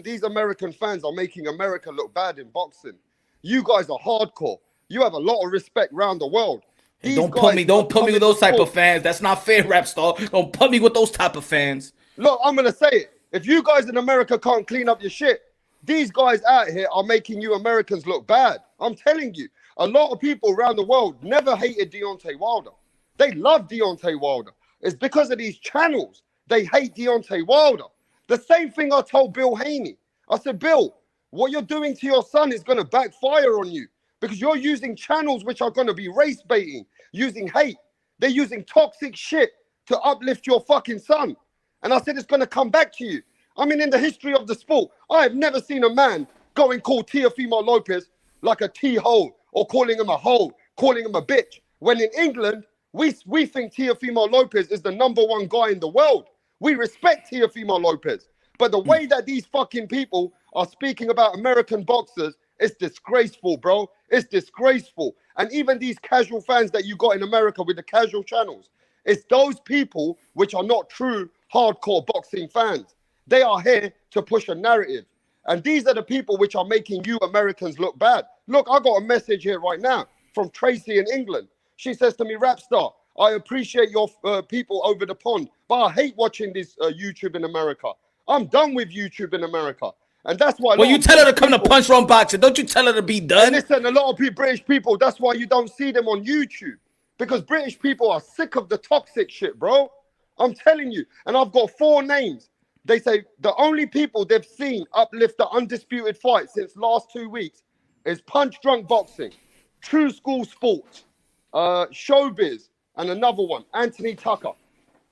[SPEAKER 6] These American fans are making America look bad in boxing. You guys are hardcore. You have a lot of respect around the world.
[SPEAKER 2] Hey, don't put me with those type of fans. That's not fair, Rapstar. Don't put me with those type of fans.
[SPEAKER 6] Look, I'm going to say it. If you guys in America can't clean up your shit, these guys out here are making you Americans look bad. I'm telling you, a lot of people around the world never hated Deontay Wilder. They love Deontay Wilder. It's because of these channels. They hate Deontay Wilder. The same thing I told Bill Haney. I said, Bill, what you're doing to your son is going to backfire on you because you're using channels which are going to be race baiting, using hate. They're using toxic shit to uplift your fucking son. And I said, it's going to come back to you. I mean, in the history of the sport, I have never seen a man go and call Teofimo Lopez like a T-hole or calling him a hole, calling him a bitch. When in England, we think Teofimo Lopez is the number one guy in the world. We respect Teofimo Lopez. But the way that these fucking people are speaking about American boxers is disgraceful, bro. It's disgraceful. And even these casual fans that you got in America with the casual channels, it's those people which are not true hardcore boxing fans. They are here to push a narrative. And these are the people which are making you Americans look bad. Look, I got a message here right now from Tracy in England. She says to me, Rapstar, I appreciate your people over the pond, but I hate watching this YouTube in America. I'm done with YouTube in America. And that's why...
[SPEAKER 2] Well, you tell her to come to Punch Drunk Boxing. Don't you tell her to be done?
[SPEAKER 6] And listen, a lot of British people, that's why you don't see them on YouTube. Because British people are sick of the toxic shit, bro. I'm telling you. And I've got 4 names. They say the only people they've seen uplift the Undisputed fight since last 2 weeks is Punch Drunk Boxing, True School Sports, Showbiz, and another one, Anthony Tucker.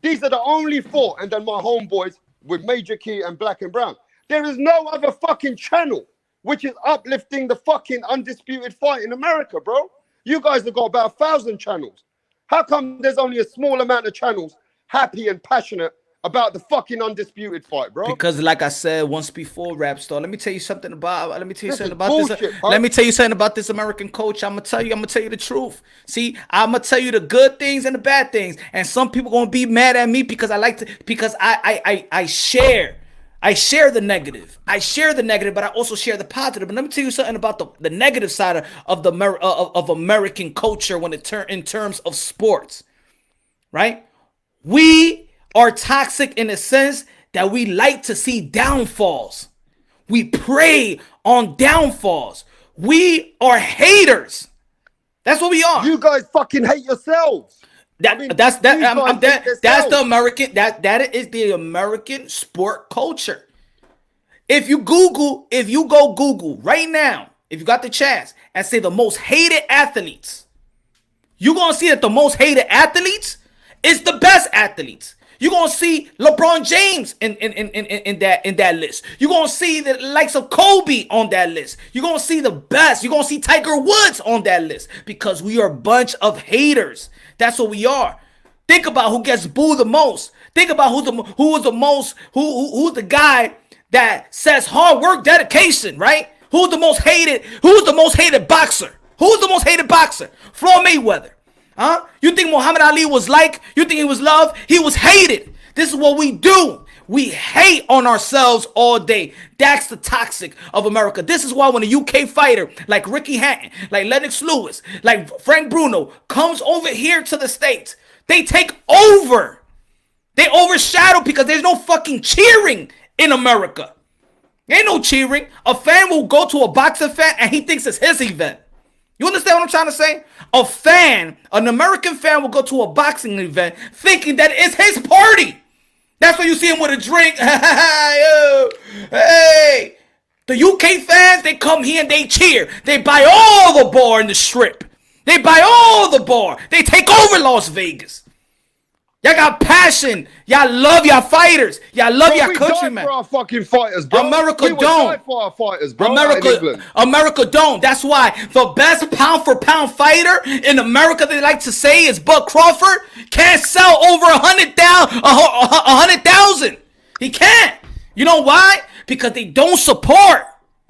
[SPEAKER 6] These are the only 4. And then my homeboys with Major Key and Black and Brown. There is no other fucking channel which is uplifting the fucking undisputed fight in America, bro. You guys have got about 1,000 channels. How come there's only a small amount of channels happy and passionate about the fucking undisputed fight, bro?
[SPEAKER 2] Because, like I said once before, Rap Star, let me tell you something about. Let me tell you
[SPEAKER 6] This
[SPEAKER 2] something
[SPEAKER 6] is
[SPEAKER 2] about
[SPEAKER 6] bullshit,
[SPEAKER 2] this.
[SPEAKER 6] huh?
[SPEAKER 2] Let me tell you something about this American culture. I'm gonna tell you the truth. See, I'm gonna tell you the good things and the bad things. And some people gonna be mad at me because I share. I share the negative. But I also share the positive. And let me tell you something about the negative side of American culture when in terms of sports, right? We are toxic in the sense that we like to see downfalls. We prey on downfalls. We are haters. That's what we are.
[SPEAKER 6] You guys fucking hate yourselves.
[SPEAKER 2] That's the American that is the American sport culture. If you go Google right now, if you got the chance, and say the most hated athletes, you're gonna see that the most hated athletes is the best athletes. You're gonna see LeBron James in that list. You're gonna see the likes of Kobe on that list. You're gonna see the best. You're gonna see Tiger Woods on that list because we are a bunch of haters. That's what we are. Think about who gets booed the most. Think about who's the guy that says hard work, dedication, right? Who's the most hated boxer? Who's the most hated boxer? Floyd Mayweather. Huh? You think Muhammad Ali was liked? You think he was loved? He was hated. This is what we do. We hate on ourselves all day. That's the toxic of America. This is why when a UK fighter like Ricky Hatton, like Lennox Lewis, like Frank Bruno comes over here to the States, they take over. They overshadow because there's no fucking cheering in America. There ain't no cheering. A fan will go to a boxing fan and he thinks it's his event. You understand what I'm trying to say? An American fan will go to a boxing event thinking that it's his party. That's why you see him with a drink. Hey, the UK fans, they come here and they cheer. They buy all the bar in the Strip. They buy all the bar. They take over Las Vegas. Y'all got passion. Y'all love your fighters. Y'all love your countrymen.
[SPEAKER 6] For our fucking fighters, bro.
[SPEAKER 2] America
[SPEAKER 6] we
[SPEAKER 2] don't.
[SPEAKER 6] Die for our fighters, bro.
[SPEAKER 2] America don't. That's why the best pound for pound fighter in America, they like to say, is Bud Crawford. Can't sell over 100,000. He can't. You know why? Because they don't support.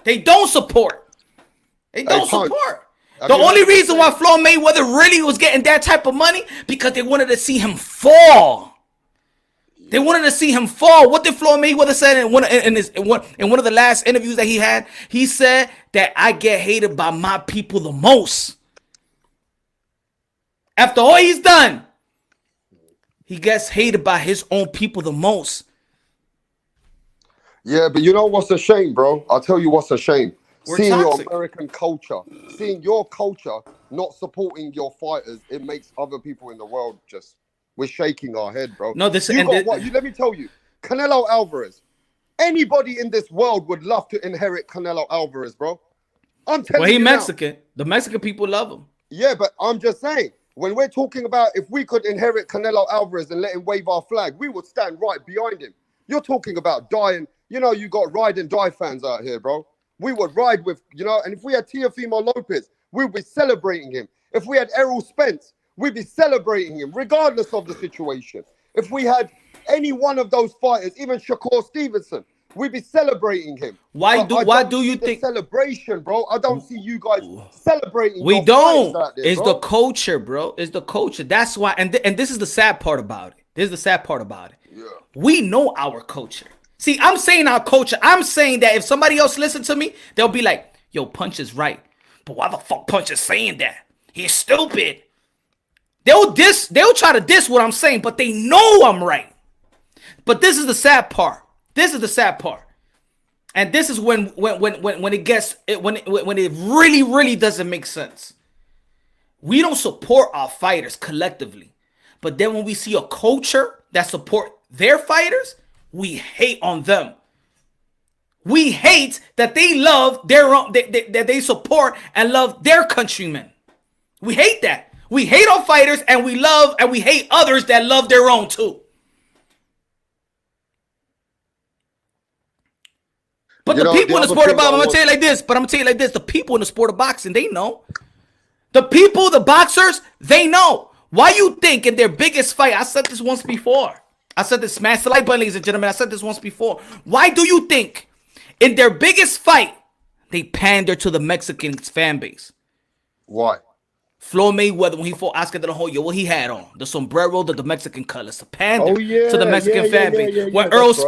[SPEAKER 2] They don't support. The only reason why Floyd Mayweather really was getting that type of money because they wanted to see him fall. They wanted to see him fall. What did Floyd Mayweather say in one of the last interviews that he had? He said that I get hated by my people the most. After all he's done, he gets hated by his own people the most.
[SPEAKER 6] Yeah, but you know what's a shame, bro? I'll tell you what's a shame. Seeing
[SPEAKER 2] toxic.
[SPEAKER 6] Your American culture, seeing your culture not supporting your fighters, it makes other people in the world we're shaking our head, bro.
[SPEAKER 2] No,
[SPEAKER 6] let me tell you, Canelo Alvarez. Anybody in this world would love to inherit Canelo Alvarez, bro. I'm telling you.
[SPEAKER 2] Well, he's Mexican. Now. The Mexican people love him.
[SPEAKER 6] Yeah, but I'm just saying, when we're talking about if we could inherit Canelo Alvarez and let him wave our flag, we would stand right behind him. You're talking about dying. You know, you got ride and die fans out here, bro. We would ride with, and if we had Teofimo Lopez, we'd be celebrating him. If we had Errol Spence, we'd be celebrating him, regardless of the situation. If we had any one of those fighters, even Shakur Stevenson, we'd be celebrating him.
[SPEAKER 2] Why do you think
[SPEAKER 6] celebration, bro? I don't see you guys celebrating.
[SPEAKER 2] We don't.
[SPEAKER 6] There,
[SPEAKER 2] it's the culture, bro. It's the culture. That's why. And this is the sad part about it. Yeah. We know our culture. See, I'm saying our culture. I'm saying that if somebody else listens to me, they'll be like, yo, Punch is right. But why the fuck Punch is saying that? He's stupid. They'll try to diss what I'm saying, but they know I'm right. But this is the sad part. And this is when it really, really doesn't make sense. We don't support our fighters collectively. But then when we see a culture that support their fighters, we hate on them. We hate that they love their own, that they support and love their countrymen. We hate that. We hate our fighters and we hate others that love their own too. But
[SPEAKER 6] You
[SPEAKER 2] the
[SPEAKER 6] know,
[SPEAKER 2] people
[SPEAKER 6] the
[SPEAKER 2] in the
[SPEAKER 6] other
[SPEAKER 2] sport of
[SPEAKER 6] thing
[SPEAKER 2] boxing,
[SPEAKER 6] I
[SPEAKER 2] I'm gonna
[SPEAKER 6] want-
[SPEAKER 2] tell you like this. But I'm gonna tell you like this: the people in the sport of boxing, they know. The people, the boxers, they know. Why you think in their biggest fight? I said this once before. I said this, smash the like button, ladies and gentlemen. I said this once before. Why do you think in their biggest fight they pander to the Mexican fan base?
[SPEAKER 6] Why?
[SPEAKER 2] Floyd Mayweather, when he fought Oscar de la Hoya, what he had on? The sombrero, the Mexican colors, to pander
[SPEAKER 6] Oh, yeah,
[SPEAKER 2] to the Mexican
[SPEAKER 6] yeah,
[SPEAKER 2] fan
[SPEAKER 6] yeah,
[SPEAKER 2] base.
[SPEAKER 6] yeah, yeah,
[SPEAKER 2] When
[SPEAKER 6] that's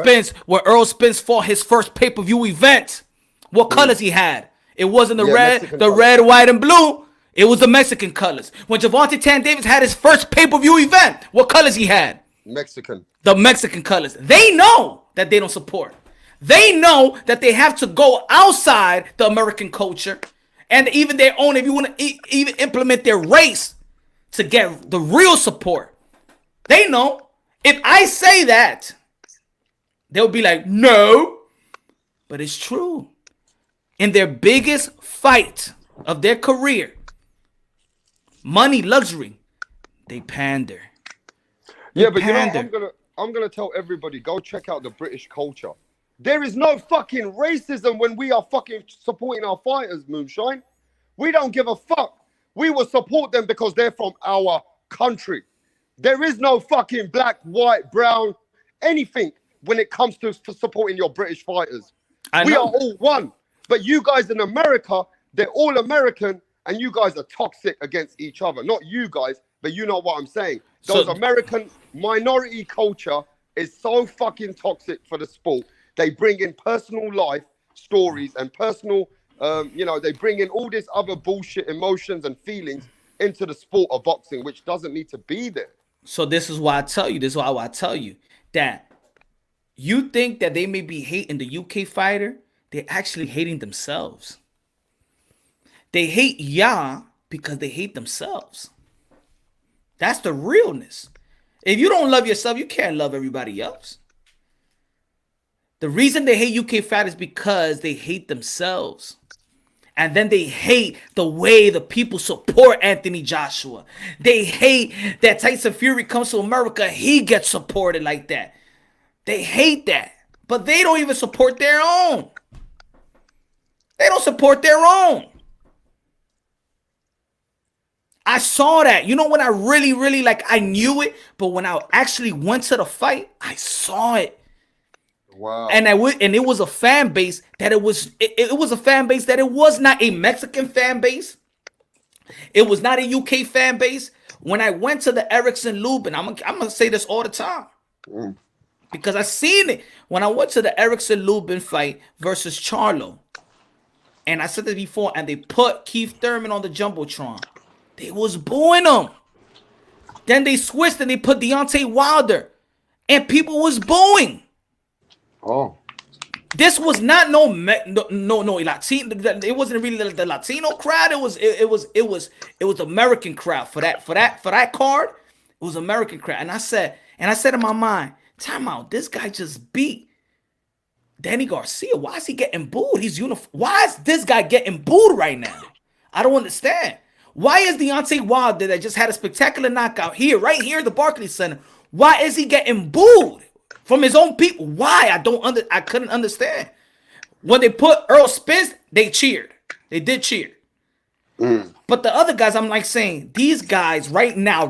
[SPEAKER 2] Earl Spence fought his first pay-per-view event, what colors he had? It wasn't the
[SPEAKER 6] Yeah,
[SPEAKER 2] red,
[SPEAKER 6] Mexican
[SPEAKER 2] the
[SPEAKER 6] colors.
[SPEAKER 2] red, white, and blue. It was the Mexican colors. When Gervonta Tan Davis had his first pay-per-view event, what colors he had?
[SPEAKER 6] Mexican.
[SPEAKER 2] The Mexican colors. They know that they don't support. They know that they have to go outside the American culture and even their own, if you want to even implement their race to get the real support. They know. If I say that, they'll be like, no. But it's true. In their biggest fight of their career, money, luxury, they pander.
[SPEAKER 6] Yeah, but you know,
[SPEAKER 2] pander.
[SPEAKER 6] I'm gonna tell everybody, go check out the British culture. There is no fucking racism when we are fucking supporting our fighters, Moonshine. We don't give a fuck. We will support them because they're from our country. There is no fucking black, white, brown, anything when it comes to supporting your British fighters. We are all one. But you guys in America, they're all American, and you guys are toxic against each other. Not you guys, but you know what I'm saying. Those American minority culture is so fucking toxic for the sport. They bring in personal life stories and personal, they bring in all this other bullshit emotions and feelings into the sport of boxing, which doesn't need to be there.
[SPEAKER 2] So this is why I tell you, that you think that they may be hating the UK fighter, they're actually hating themselves. They hate y'all because they hate themselves. That's the realness. If you don't love yourself, you can't love everybody else. The reason they hate UK fighters is because they hate themselves. And then they hate the way the people support Anthony Joshua. They hate that Tyson Fury comes to America, he gets supported like that. They hate that. But they don't even support their own. They don't support their own. I saw that. You know when I really, I knew it, but when I actually went to the fight, I saw it.
[SPEAKER 6] Wow.
[SPEAKER 2] And it was a fan base that it was a fan base that it was not a Mexican fan base. It was not a UK fan base. When I went to the Erickson Lubin, I'm gonna say this all the time. Because I seen it. When I went to the Erickson Lubin fight versus Charlo, and I said this before, and they put Keith Thurman on the Jumbotron, they was booing him. Then they switched and they put Deontay Wilder, and people was booing.
[SPEAKER 6] Oh,
[SPEAKER 2] this was not no Latino. It wasn't really the Latino crowd. It was American crowd for that card. It was American crowd, and I said in my mind, time out. This guy just beat Danny Garcia. Why is he getting booed? Why is this guy getting booed right now? I don't understand. Why is Deontay Wilder that just had a spectacular knockout right here at the Barclays Center? Why is he getting booed from his own people? Why? I couldn't understand. When they put Earl Spence, they cheered. They did cheer. But the other guys, I'm like saying, these guys right now,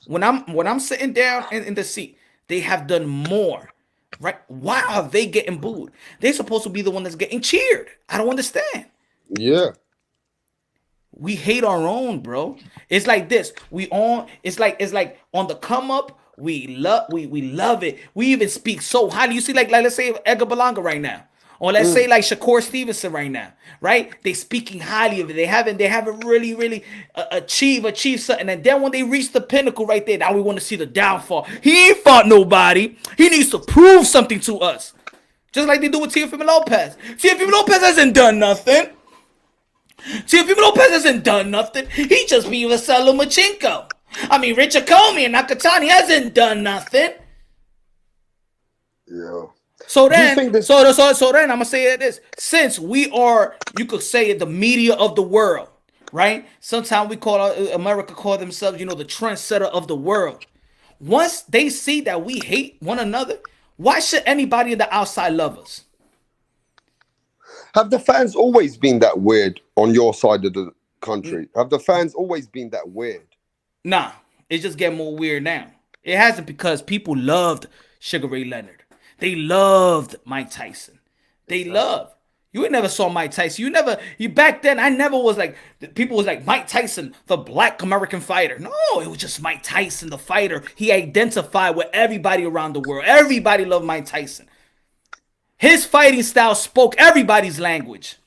[SPEAKER 2] when I'm sitting down in the seat, they have done more. Right? Why are they getting booed? They're supposed to be the one that's getting cheered. I don't understand.
[SPEAKER 6] Yeah.
[SPEAKER 2] We hate our own, bro. It's like this. It's like on the come up. We love it. We even speak so highly. You see, like let's say Edgar Berlanga right now, or let's say like Shakur Stevenson right now, right? They speaking highly of it. They haven't really achieved something. And then when they reach the pinnacle right there, now we want to see the downfall. He ain't fought nobody. He needs to prove something to us, just like they do with Teofimo Lopez. Teofimo Lopez hasn't done nothing. Teofimo Lopez hasn't done nothing. He just beat Vasily Lomachenko. I mean, Richard Comey and Nakatani hasn't done nothing.
[SPEAKER 6] Yeah.
[SPEAKER 2] So then, so then I'm gonna say this: since we are, you could say, the media of the world, right? Sometimes we America call themselves, the trendsetter of the world. Once they see that we hate one another, why should anybody on the outside love us?
[SPEAKER 6] Have the fans always been that weird on your side of the country? Have the fans always been that weird?
[SPEAKER 2] Nah, it's just getting more weird now. It hasn't, because people loved Sugar Ray Leonard. They loved Mike Tyson. They loved. You ain't never saw Mike Tyson. You back then, I never was like, people was like, Mike Tyson, the black American fighter. No, it was just Mike Tyson, the fighter. He identified with everybody around the world. Everybody loved Mike Tyson. His fighting style spoke everybody's language.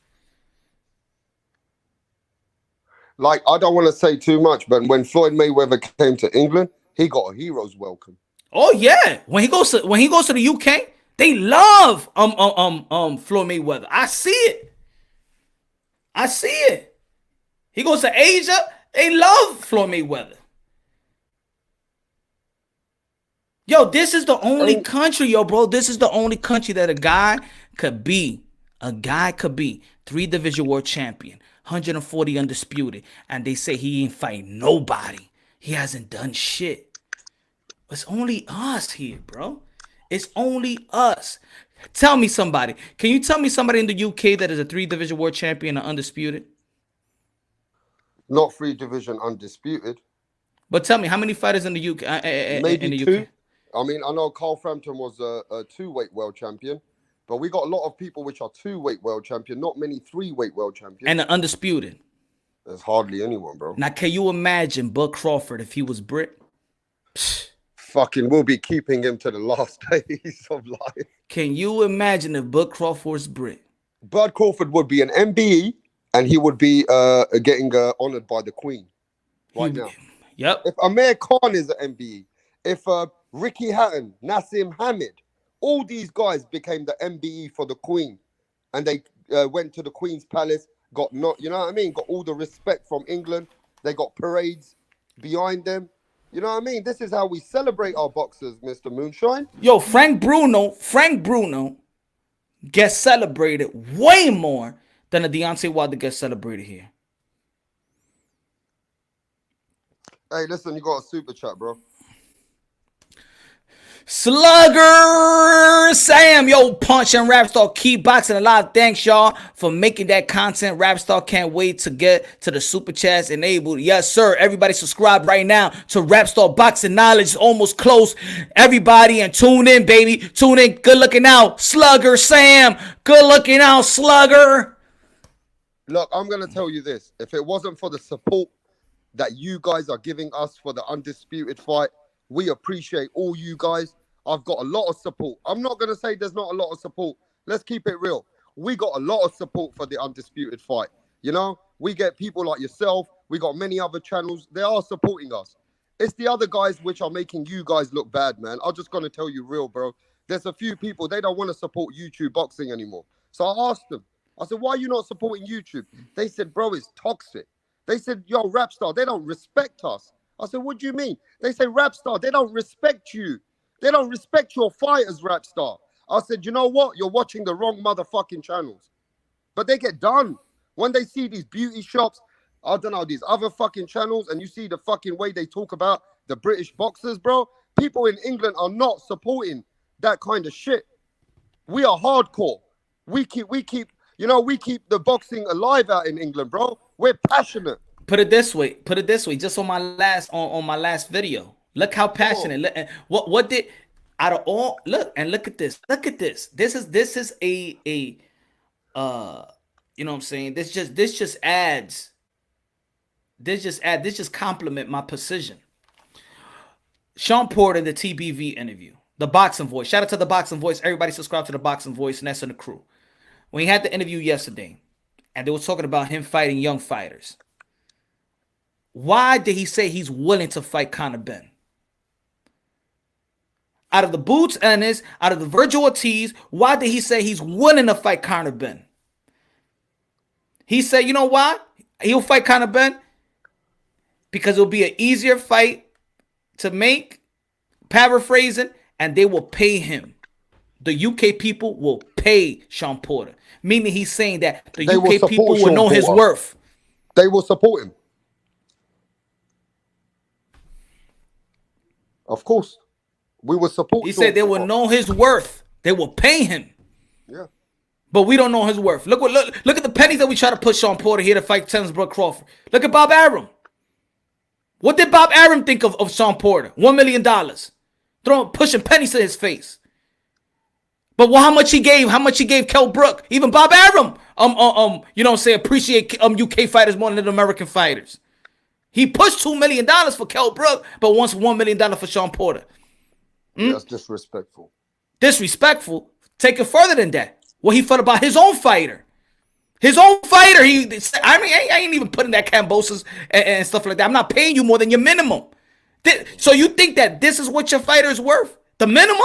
[SPEAKER 6] Like, I don't want to say too much, but when Floyd Mayweather came to England, he got a hero's welcome.
[SPEAKER 2] Oh yeah, when he goes to the UK, they love Floyd Mayweather. I see it. He goes to Asia, they love Floyd Mayweather. Yo, this is the only country, yo, bro. This is the only country that a guy could be 3-division world champion, 140 undisputed, and they say he ain't fighting nobody. He hasn't done shit. It's only us here, bro. It's only us. Tell me somebody. Can you tell me somebody in the UK that is a 3-division world champion and undisputed?
[SPEAKER 6] Not 3-division undisputed.
[SPEAKER 2] But tell me, how many fighters in the UK?
[SPEAKER 6] Maybe
[SPEAKER 2] in the
[SPEAKER 6] two.
[SPEAKER 2] UK?
[SPEAKER 6] I mean, I know Carl Frampton was a 2-weight world champion, but we got a lot of people which are 2-weight world champion, not many 3-weight world champions.
[SPEAKER 2] And the undisputed.
[SPEAKER 6] There's hardly anyone, bro.
[SPEAKER 2] Now, can you imagine Bud Crawford if he was Brit?
[SPEAKER 6] Fucking, we'll be keeping him to the last days of life.
[SPEAKER 2] Can you imagine if Bud Crawford was Brit?
[SPEAKER 6] Bud Crawford would be an MBE, and he would be getting honored by the Queen right now.
[SPEAKER 2] Yep.
[SPEAKER 6] If Amir Khan is an MBE, if Ricky Hatton, Nassim Hamid, all these guys became the MBE for the Queen, and they went to the Queen's Palace, got not, you know what I mean, got all the respect from England. They got parades behind them. You know what I mean? This is how we celebrate our boxers, Mr. Moonshine.
[SPEAKER 2] Yo, Frank Bruno gets celebrated way more than a Deontay Wilder gets celebrated here.
[SPEAKER 6] Hey, listen, you got a super chat, bro.
[SPEAKER 2] Slugger Sam, yo, Punch and Rapstar keep boxing alive. Thanks y'all for making that content. Rapstar can't wait to get to the super chats enabled. Yes, sir. Everybody subscribe right now to Rapstar Boxing Knowledge. It's almost close. Everybody, and tune in, baby. Tune in. Good looking out, Slugger Sam. Good looking out, Slugger.
[SPEAKER 6] Look, I'm gonna tell you this. If it wasn't for the support that you guys are giving us for the Undisputed fight, we appreciate all you guys. I've got a lot of support. I'm not going to say there's not a lot of support. Let's keep it real. We got a lot of support for the Undisputed fight. You know, we get people like yourself. We got many other channels. They are supporting us. It's the other guys which are making you guys look bad, man. I'm just going to tell you real, bro. There's a few people, they don't want to support YouTube boxing anymore. So I asked them. I said, why are you not supporting YouTube? They said, bro, it's toxic. They said, yo, Rapstar, they don't respect us. I said, what do you mean? They say, Rapstar, they don't respect you. They don't respect your fighters, Rapstar. I said, you know what? You're watching the wrong motherfucking channels. But they get done. When they see these beauty shops, I don't know, these other fucking channels, and you see the fucking way they talk about the British boxers, bro, people in England are not supporting that kind of shit. We are hardcore. We keep the boxing alive out in England, bro. We're passionate.
[SPEAKER 2] Put it this way. Just on my last video. Look how passionate. What did out of all? Look at this. This is a you know what I'm saying? This just adds. This just compliment my precision. Sean Porter, the TBV interview, the Boxing Voice. Shout out to the Boxing Voice. Everybody subscribe to the Boxing Voice, and that's in the crew. When he had the interview yesterday, and they were talking about him fighting young fighters. Why did he say he's willing to fight Conor Ben? Out of the Boots Ennis, out of the Virgil Ortiz, why did he say he's willing to fight Conor Ben? He said, you know why? He'll fight Conor Ben because it'll be an easier fight to make, paraphrasing, and they will pay him. The UK people will pay Sean Porter. Meaning he's saying that the UK people will know his worth.
[SPEAKER 6] They will support him. Of course. We will support him.
[SPEAKER 2] He said they will know his worth. They will pay him.
[SPEAKER 6] Yeah.
[SPEAKER 2] But we don't know his worth. Look at the pennies that we try to push Sean Porter here to fight Terence Brooke Crawford. Look at Bob Arum. What did Bob Arum think of Sean Porter? $1 million. Pushing pennies to his face. But how much he gave Kell Brook. Even Bob Arum, appreciate UK fighters more than American fighters. He pushed $2 million for Kell Brook, but wants $1 million for Sean Porter.
[SPEAKER 6] That's disrespectful.
[SPEAKER 2] Disrespectful? Take it further than that. What he felt about his own fighter. His own fighter. I ain't even putting that Cambosos and stuff like that. I'm not paying you more than your minimum. So you think that this is what your fighter is worth? The minimum?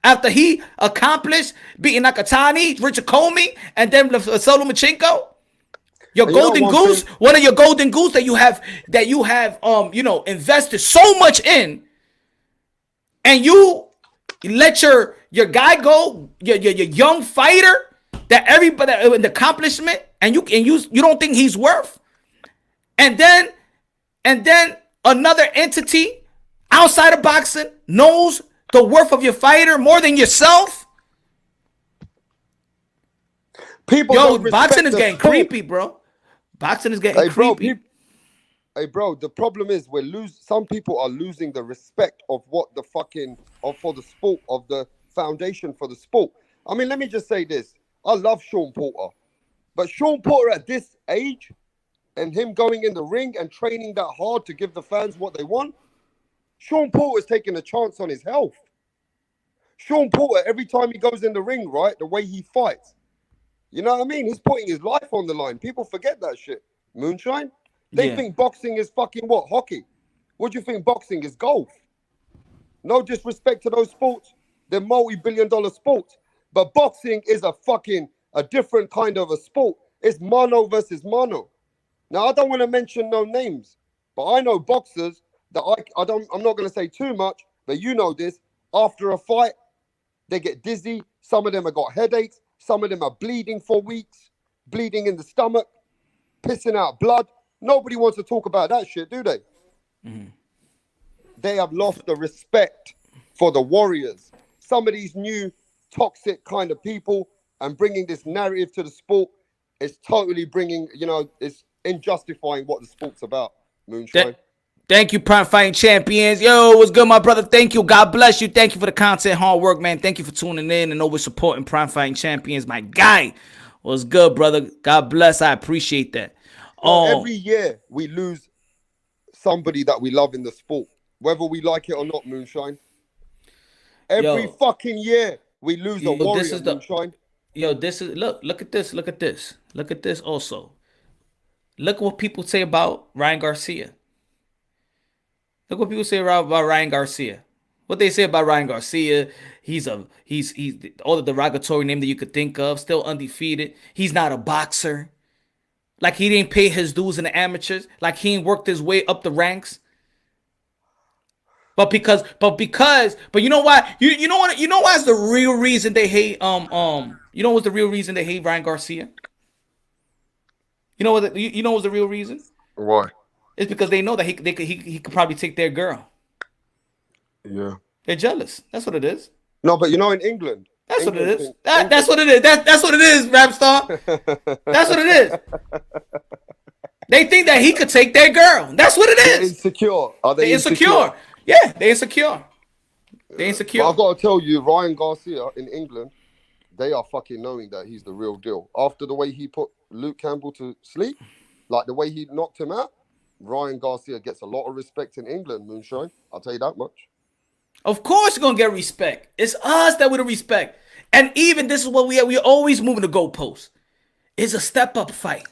[SPEAKER 2] After he accomplished beating Nakatani, Richard Comey, and then Solomachenko? Your golden goose? One of your golden goose that you have invested so much in, and you let your guy go, your young fighter that everybody an accomplishment, and you don't think he's worth, and then another entity outside of boxing knows the worth of your fighter more than yourself. Boxing is getting creepy, bro. Boxing is getting creepy.
[SPEAKER 6] Bro, the problem is some people are losing the respect of what the fucking for the sport, of the foundation for the sport. I mean, let me just say this. I love Sean Porter. But Sean Porter at this age and him going in the ring and training that hard to give the fans what they want, Sean Porter is taking a chance on his health. Sean Porter, every time he goes in the ring, right, the way he fights, you know what I mean? He's putting his life on the line. People forget that shit. Moonshine? They think boxing is fucking what? Hockey. What do you think boxing is? Golf. No disrespect to those sports. They're multi-billion-dollar sports. But boxing is a different kind of a sport. It's mano versus mano. Now, I don't want to mention no names, but I know boxers that I'm not going to say too much, but you know this. After a fight, they get dizzy. Some of them have got headaches. Some of them are bleeding for weeks, bleeding in the stomach, pissing out blood. Nobody wants to talk about that shit, do they? Mm-hmm. They have lost the respect for the warriors. Some of these new toxic kind of people and bringing this narrative to the sport is totally it's injustifying what the sport's about. Moonshine.
[SPEAKER 2] Thank you, Prime Fighting Champions. Yo, what's good, my brother? Thank you. God bless you. Thank you for the content, hard work, man. Thank you for tuning in and always supporting Prime Fighting Champions. My guy. What's good, brother? God bless. I appreciate that.
[SPEAKER 6] Every year we lose somebody that we love in the sport, whether we like it or not, Moonshine. Every fucking year we lose a warrior, Moonshine.
[SPEAKER 2] Look at this. Look at this also. Look what people say about Ryan Garcia. Look what people say about Ryan Garcia. What they say about Ryan Garcia, he's all the derogatory name that you could think of, still undefeated. He's not a boxer. Like he didn't pay his dues in the amateurs. Like he ain't worked his way up the ranks. But you know why? You know why's the real reason they hate you know what's the real reason they hate Ryan Garcia? You know what's the real reason?
[SPEAKER 6] Why?
[SPEAKER 2] It's because they know that he could probably take their girl.
[SPEAKER 6] Yeah.
[SPEAKER 2] They're jealous. That's what it is.
[SPEAKER 6] No, but in England.
[SPEAKER 2] That's what it is. That's what it is. That's what it is, Rapstar. That's what it is. They think that he could take their girl. That's what it is.
[SPEAKER 6] They're insecure. Are they
[SPEAKER 2] insecure? Yeah, they're insecure. They're insecure.
[SPEAKER 6] But I've got to tell you, Ryan Garcia in England, they are fucking knowing that he's the real deal. After the way he put Luke Campbell to sleep, like the way he knocked him out, Ryan Garcia gets a lot of respect in England, Moonshine. I'll tell you that much.
[SPEAKER 2] Of course you're going to get respect. It's us that would respect. And even this is what we're always moving the goalposts. It's a step-up fight.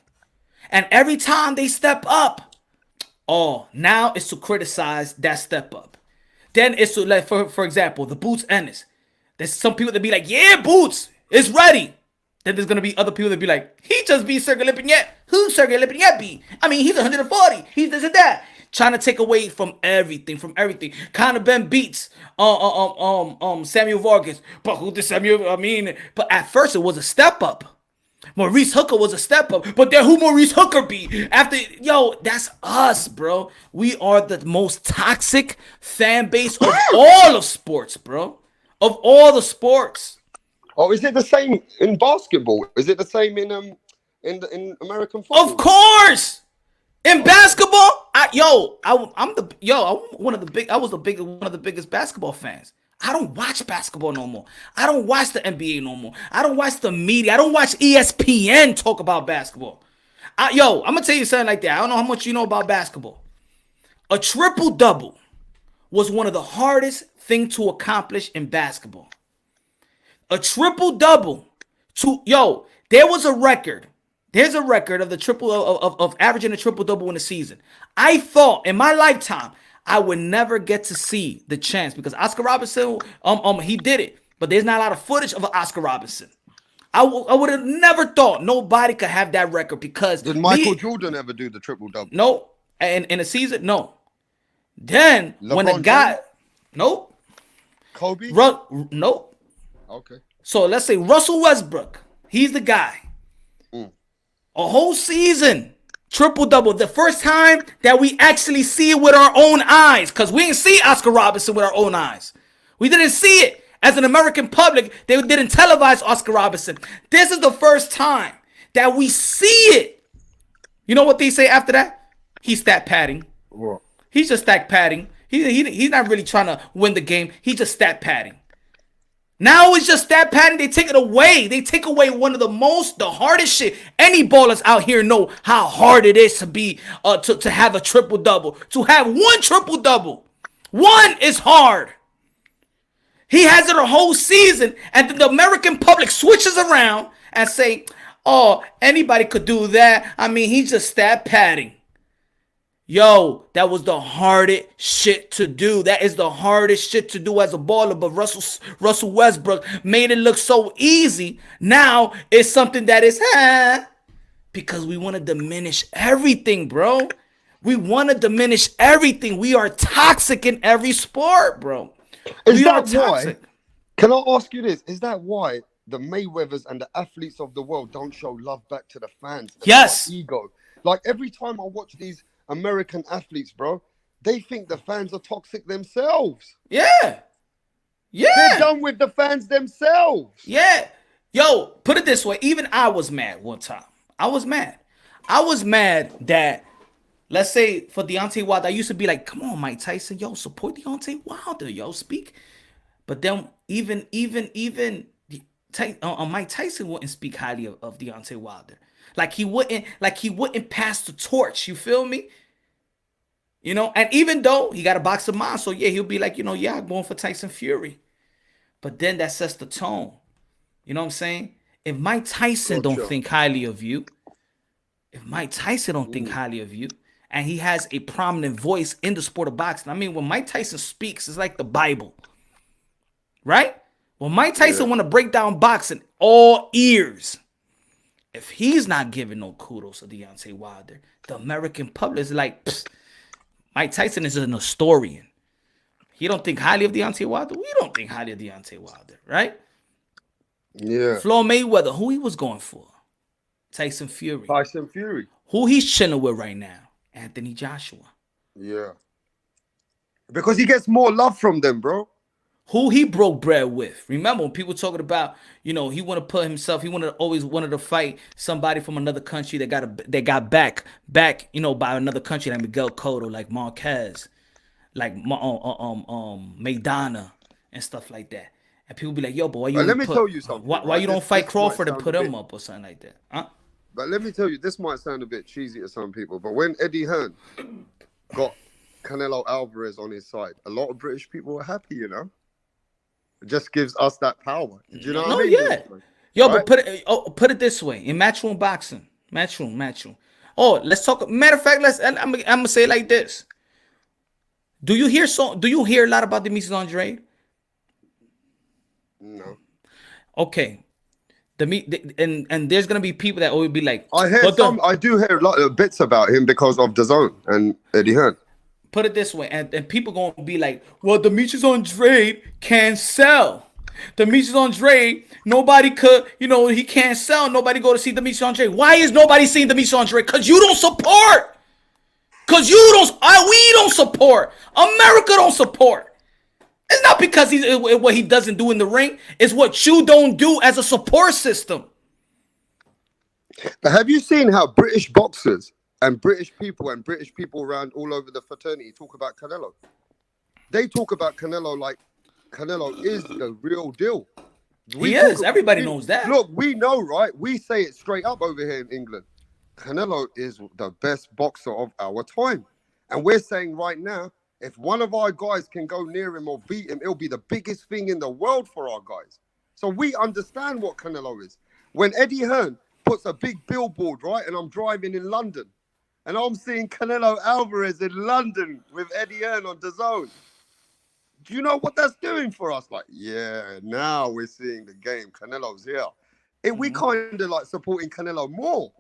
[SPEAKER 2] And every time they step up, now it's to criticize that step-up. Then it's to, like, for example, the Boots Ennis. There's some people that be like, yeah, Boots, it's ready. Then there's going to be other people that be like, he just beat Sergey Lipinets. Who Sergey Lipinets beat? I mean, he's 140. He's this and that. Trying to take away from everything. Conor Ben beats Samuel Vargas. But who did Samuel? But at first it was a step up. Maurice Hooker was a step up. But then who Maurice Hooker beat? That's us, bro. We are the most toxic fan base of all of sports, bro. Of all the sports.
[SPEAKER 6] Oh, is it the same in basketball? Is it the same in American football?
[SPEAKER 2] Of course. In basketball, I was one of the biggest basketball fans. I don't watch basketball no more. I don't watch the NBA no more. I don't watch the media. I don't watch ESPN talk about basketball. I'm gonna tell you something like that. I don't know how much you know about basketball. A triple-double was one of the hardest things to accomplish in basketball. A triple-double there was a record. There's a record of the of averaging a triple-double in a season. I thought in my lifetime I would never get to see the chance because Oscar Robertson, he did it, but there's not a lot of footage of Oscar Robinson. I would have never thought nobody could have that record because
[SPEAKER 6] did Michael Jordan ever do the triple-double?
[SPEAKER 2] No, and in a season, no. Then
[SPEAKER 6] LeBron
[SPEAKER 2] when the guy,
[SPEAKER 6] James?
[SPEAKER 2] Nope.
[SPEAKER 6] Kobe?
[SPEAKER 2] Nope.
[SPEAKER 6] Okay.
[SPEAKER 2] So let's say Russell Westbrook, he's the guy. A whole season, triple-double. The first time that we actually see it with our own eyes, because we didn't see Oscar Robinson with our own eyes. We didn't see it. As an American public, they didn't televise Oscar Robinson. This is the first time that we see it. You know what they say after that? He's stat padding.
[SPEAKER 6] What?
[SPEAKER 2] He's just stat padding. He's not really trying to win the game. He's just stat padding. Now it's just stat padding. They take it away. They take away one of the hardest shit. Any ballers out here know how hard it is to be to have a triple-double. To have one triple-double. One is hard. He has it a whole season, and then the American public switches around and say, oh, anybody could do that. I mean, he's just stat padding. Yo, that was the hardest shit to do. That is the hardest shit to do as a baller. But Russell Westbrook made it look so easy. Now it's something that is, because we want to diminish everything, bro. We want to diminish everything. We are toxic in every sport, bro.
[SPEAKER 6] Is that why? Can I ask you this? Is that why the Mayweathers and the athletes of the world don't show love back to the fans?
[SPEAKER 2] Yes.
[SPEAKER 6] Ego. Like every time I watch these American athletes, bro, they think the fans are toxic themselves.
[SPEAKER 2] Yeah.
[SPEAKER 6] They're done with the fans themselves.
[SPEAKER 2] Yeah. Yo, put it this way. Even I was mad one time. I was mad that, let's say for Deontay Wilder, I used to be like, come on, Mike Tyson, yo, support Deontay Wilder, yo, speak. But then even Mike Tyson wouldn't speak highly of Deontay Wilder. Like he wouldn't pass the torch. You feel me? You know, and even though he got a box of mind, so yeah, he'll be like, I'm going for Tyson Fury. But then that sets the tone. You know what I'm saying? If Mike Tyson don't think highly of you, and he has a prominent voice in the sport of boxing. I mean, when Mike Tyson speaks, it's like the Bible. Right? When Mike Tyson want to break down boxing, all ears. If he's not giving no kudos to Deontay Wilder, the American public is like, Mike Tyson is an historian. He don't think highly of Deontay Wilder. We don't think highly of Deontay Wilder, right?
[SPEAKER 6] Yeah.
[SPEAKER 2] Floyd Mayweather, who he was going for? Tyson Fury. Who he's chilling with right now? Anthony Joshua.
[SPEAKER 6] Yeah. Because he gets more love from them, bro.
[SPEAKER 2] Who he broke bread with. Remember when people talking about, he want to put himself, he always wanted to fight somebody from another country that got back, by another country like Miguel Cotto, like Marquez, like Maidana and stuff like that. And people be like, yo, boy,
[SPEAKER 6] let me tell you something.
[SPEAKER 2] Why you don't fight Crawford and put him up or something like that? Huh?
[SPEAKER 6] But let me tell you, this might sound a bit cheesy to some people, but when Eddie Hearn got Canelo Alvarez on his side, a lot of British people were happy, It just gives us that power. Do you know what I mean?
[SPEAKER 2] Yeah. Yo, right? But put it this way. In matchroom boxing. Matchroom. Oh, let's talk. Matter of fact, I'm gonna say it like this. Do you hear a lot about Demetrius Andrade?
[SPEAKER 6] No.
[SPEAKER 2] Okay. And there's gonna be people that always be like,
[SPEAKER 6] I do hear a lot of bits about him because of DAZN and Eddie Hearn.
[SPEAKER 2] Put it this way, and people gonna be like, well, Demetrius Andrade can't sell. Demetrius Andrade, nobody could, he can't sell. Nobody go to see Demetrius Andrade. Why is nobody seeing Demetrius Andrade? Because you don't support. We don't support. America don't support. It's it's not because he's what he doesn't do in the ring. It's what you don't do as a support system.
[SPEAKER 6] But have you seen how British boxers and British people around all over the fraternity talk about Canelo? They talk about Canelo like Canelo is the real deal.
[SPEAKER 2] Everybody knows that.
[SPEAKER 6] Look, we know, right? We say it straight up over here in England. Canelo is the best boxer of our time. And we're saying right now, if one of our guys can go near him or beat him, it'll be the biggest thing in the world for our guys. So we understand what Canelo is. When Eddie Hearn puts a big billboard, right, and I'm driving in London, and I'm seeing Canelo Alvarez in London with Eddie Hearn on DAZN. Do you know what that's doing for us? Like, yeah, now we're seeing the game. Canelo's here. We kind of like supporting Canelo more.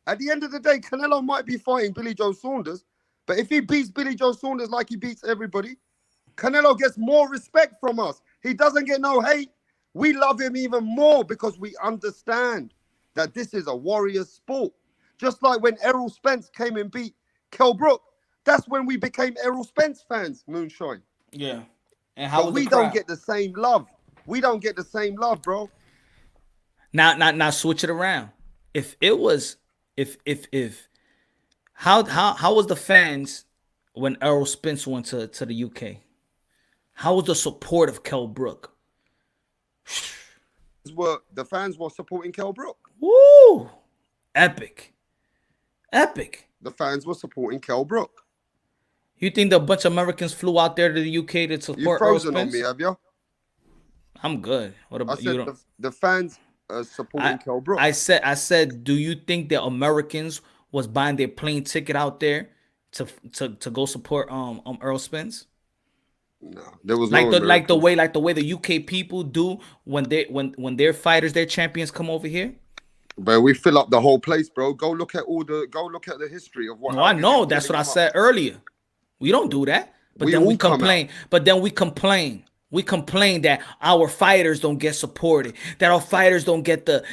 [SPEAKER 6] At the end of the day, Canelo might be fighting Billy Joe Saunders, but if he beats Billy Joe Saunders like he beats everybody, Canelo gets more respect from us. He doesn't get no hate. We love him even more because we understand that this is a warrior sport. Just like when Errol Spence came and beat Kell Brook, that's when we became Errol Spence fans, Moonshine.
[SPEAKER 2] Yeah. And how
[SPEAKER 6] we don't get the same love. We don't get the same love, bro.
[SPEAKER 2] Now switch it around. How was the fans when Errol Spence went to the UK? How was the support of Kell Brook?
[SPEAKER 6] The fans were supporting Kell Brook.
[SPEAKER 2] Woo! Epic.
[SPEAKER 6] The fans were supporting Kell Brook.
[SPEAKER 2] You think a bunch of Americans flew out there to the UK to support
[SPEAKER 6] You've frozen on me, have you?
[SPEAKER 2] I'm good. What about you?
[SPEAKER 6] The fans are supporting Kell Brook.
[SPEAKER 2] I said, do you think the Americans was buying their plane ticket out there to go support Errol Spence?
[SPEAKER 6] No, there was
[SPEAKER 2] like the way the UK people do when their fighters, their champions come over here.
[SPEAKER 6] But we fill up the whole place, bro. Go look at the history of what.
[SPEAKER 2] No, I know. That's what I said earlier. We don't do that. But then we complain. We complain that our fighters don't get supported. That our fighters don't get the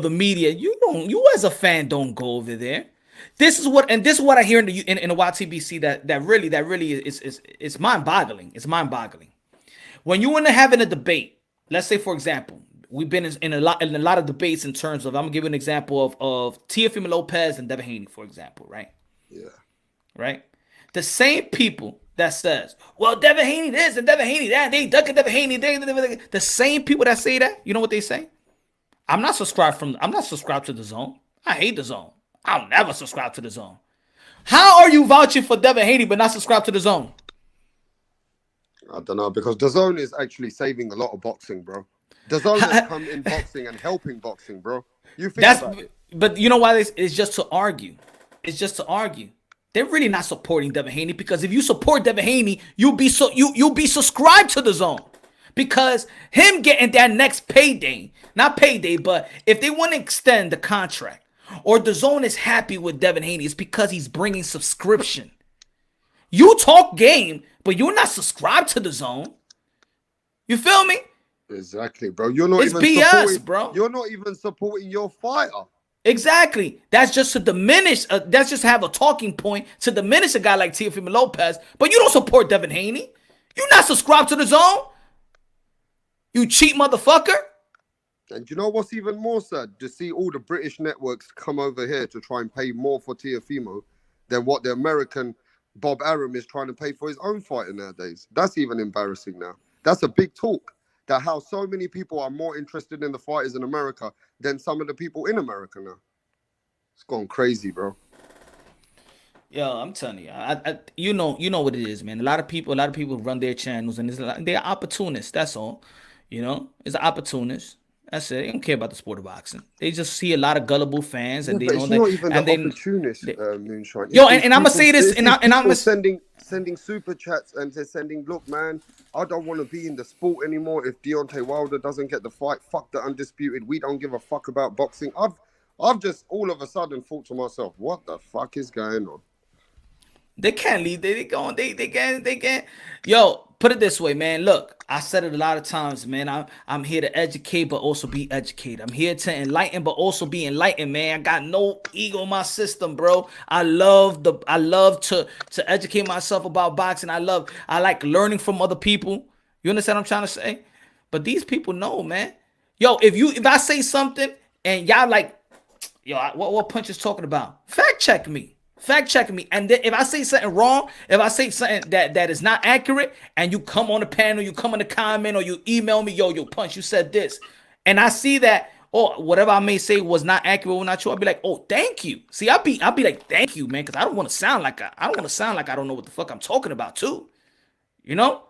[SPEAKER 2] media. You as a fan don't go over there. This is what I hear in the YTBC that really is mind-boggling. It's mind-boggling. When you having a debate, let's say for example, we've been in a lot of debates in terms of, I'm gonna give you an example of Teofimo Lopez and Devin Haney, for example, right?
[SPEAKER 6] Yeah.
[SPEAKER 2] Right? The same people that says, well, Devin Haney this and Devin Haney that, they ducking Devin Haney, the same people that say that, you know what they say? I'm not subscribed to the Zone. I hate the Zone. I'll never subscribe to the Zone. How are you vouching for Devin Haney but not subscribe to the Zone?
[SPEAKER 6] I don't know, because the Zone is actually saving a lot of boxing, bro. The Zone has come in boxing and helping boxing, bro. You think about it.
[SPEAKER 2] But you know why it's just to argue. It's just to argue. They're really not supporting Devin Haney, because if you support Devin Haney, you'll be subscribed to the Zone. Because him getting that next payday, not payday, but if they want to extend the contract, or the Zone is happy with Devin Haney, it's because he's bringing subscription. You talk game, but you're not subscribed to the Zone. You feel me?
[SPEAKER 6] Exactly, bro. You're not
[SPEAKER 2] it's
[SPEAKER 6] even
[SPEAKER 2] BS, bro.
[SPEAKER 6] You're not even supporting your fighter.
[SPEAKER 2] Exactly. That's just to diminish. That's just have a talking point to diminish a guy like Teofimo Lopez. But you don't support Devin Haney. You're not subscribed to the Zone. You cheap motherfucker.
[SPEAKER 6] And you know what's even more sad? To see all the British networks come over here to try and pay more for Teofimo than what the American Bob Arum is trying to pay for his own fighter nowadays. That's even embarrassing now. That's a big talk. That how so many people are more interested in the fighters in America than some of the people in America now. It's gone crazy, bro.
[SPEAKER 2] Yo, I'm telling you, you know what it is, man. A lot of people run their channels and they're opportunists. That's all. You know, it's an opportunist. That's it. They don't care about the sport of boxing. They just see a lot of gullible fans, and they know that.
[SPEAKER 6] Not even the opportunist, Moonshine.
[SPEAKER 2] Yo, and I'm gonna say this, and I'm
[SPEAKER 6] sending super chats and they're sending, look, man, I don't want to be in the sport anymore if Deontay Wilder doesn't get the fight. Fuck the Undisputed. We don't give a fuck about boxing. I've just all of a sudden thought to myself, what the fuck is going on?
[SPEAKER 2] They can't leave. They can't. Yo, put it this way, man. Look, I said it a lot of times, man. I'm here to educate, but also be educated. I'm here to enlighten, but also be enlightened, man. I got no ego in my system, bro. I love to educate myself about boxing. I like learning from other people. You understand what I'm trying to say? But these people know, man. Yo, if I say something and y'all like, yo, what Punch is talking about? Fact check me. Fact check me. And then if I say something wrong, if I say something that is not accurate, and you come on the panel, you come in the comment, or you email me, yo, Punch, you said this. And I see that, or whatever I may say was not accurate or not true, I'll be like, oh, thank you. See, I'll be like, thank you, man, because I don't want to sound like I don't know what the fuck I'm talking about, too. You know?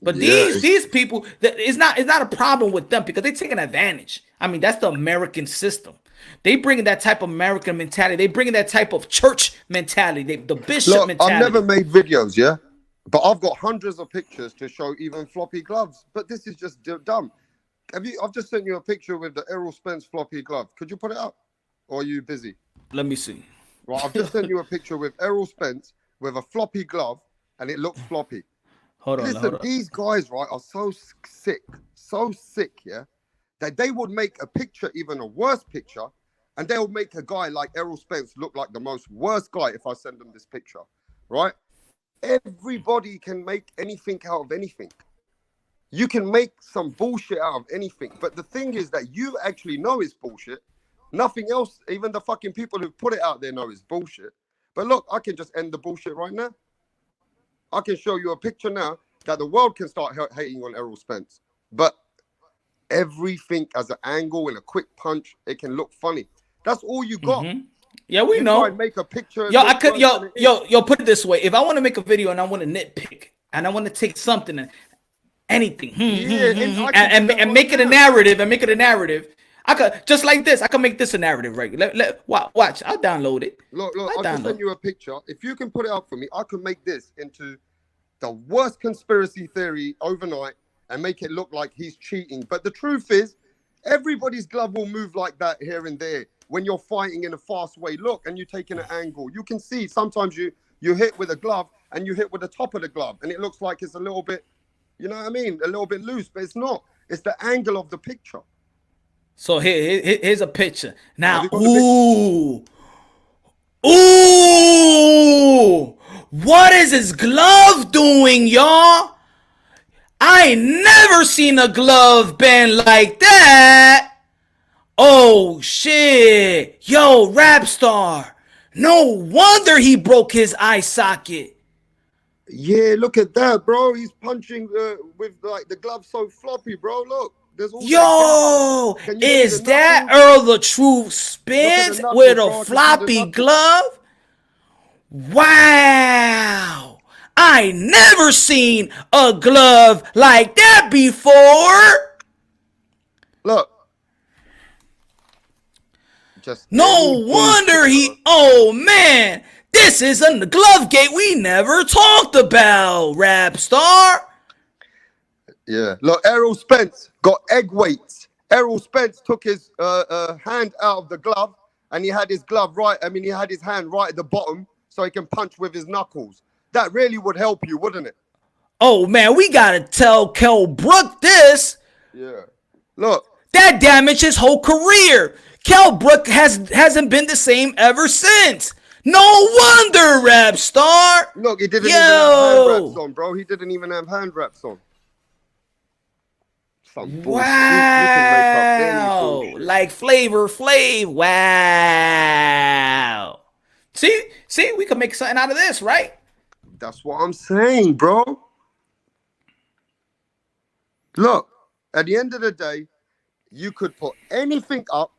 [SPEAKER 2] But these people, it's not a problem with them because they're taking advantage. I mean, that's the American system. They bring that type of American mentality. They bring that type of church mentality. The bishop mentality.
[SPEAKER 6] I've never made videos, yeah, but I've got hundreds of pictures to show even floppy gloves. But this is just dumb. I've just sent you a picture with the Errol Spence floppy glove. Could you put it up, or are you busy?
[SPEAKER 2] Let me see.
[SPEAKER 6] Right, I've just sent you a picture with Errol Spence with a floppy glove, and it looks floppy. Listen, these guys, right, are so sick, yeah, that they would make a picture, even a worse picture, and they'll make a guy like Errol Spence look like the most worst guy if I send them this picture, right? Everybody can make anything out of anything. You can make some bullshit out of anything, but the thing is that you actually know it's bullshit. Nothing else, even the fucking people who put it out there know it's bullshit. But look, I can just end the bullshit right now. I can show you a picture now that the world can start hating on Errol Spence. But everything as an angle and a quick punch, it can look funny. That's all you got.
[SPEAKER 2] Mm-hmm. Yeah, we know.
[SPEAKER 6] Make a picture.
[SPEAKER 2] Yo, put it this way. If I want to make a video and I want to nitpick and I want to take something and anything and make it a narrative, I could just like this. I can make this a narrative, right? Watch. I'll download it.
[SPEAKER 6] Look. I can send you a picture. If you can put it up for me, I can make this into the worst conspiracy theory overnight and make it look like he's cheating. But the truth is, everybody's glove will move like that here and there when you're fighting in a fast way. Look, and you're taking an angle. You can see sometimes you hit with a glove and you hit with the top of the glove, and it looks like it's a little bit, you know what I mean, a little bit loose, but it's not. It's the angle of the picture.
[SPEAKER 2] So here's a picture. Now, what is his glove doing, y'all? I ain't never seen a glove bend like that. Oh, shit. Yo, Rap Star. No wonder he broke his eye socket.
[SPEAKER 6] Yeah, look at that, bro. He's punching with like the glove so floppy, bro. Look.
[SPEAKER 2] Yo, is that Earl the Truth Spence with a floppy glove? Wow. I never seen a glove like that before.
[SPEAKER 6] Look.
[SPEAKER 2] No wonder oh man, this is a glove gate we never talked about, Rap Star.
[SPEAKER 6] Yeah, look, Errol Spence got egg weights. Errol Spence took his hand out of the glove, and he had his glove he had his hand right at the bottom so he can punch with his knuckles. That really would help you, wouldn't it?
[SPEAKER 2] Oh, man, we got to tell Kell Brook this.
[SPEAKER 6] Yeah. Look.
[SPEAKER 2] That damaged his whole career. Kell Brook hasn't been the same ever since. No wonder, Rap Star.
[SPEAKER 6] Look, he didn't even have hand wraps on, bro. He didn't even have hand wraps on.
[SPEAKER 2] Wow, like Flavor Flav. Wow. See, we can make something out of this, right?
[SPEAKER 6] That's what I'm saying, bro. Look, at the end of the day, you could put anything up,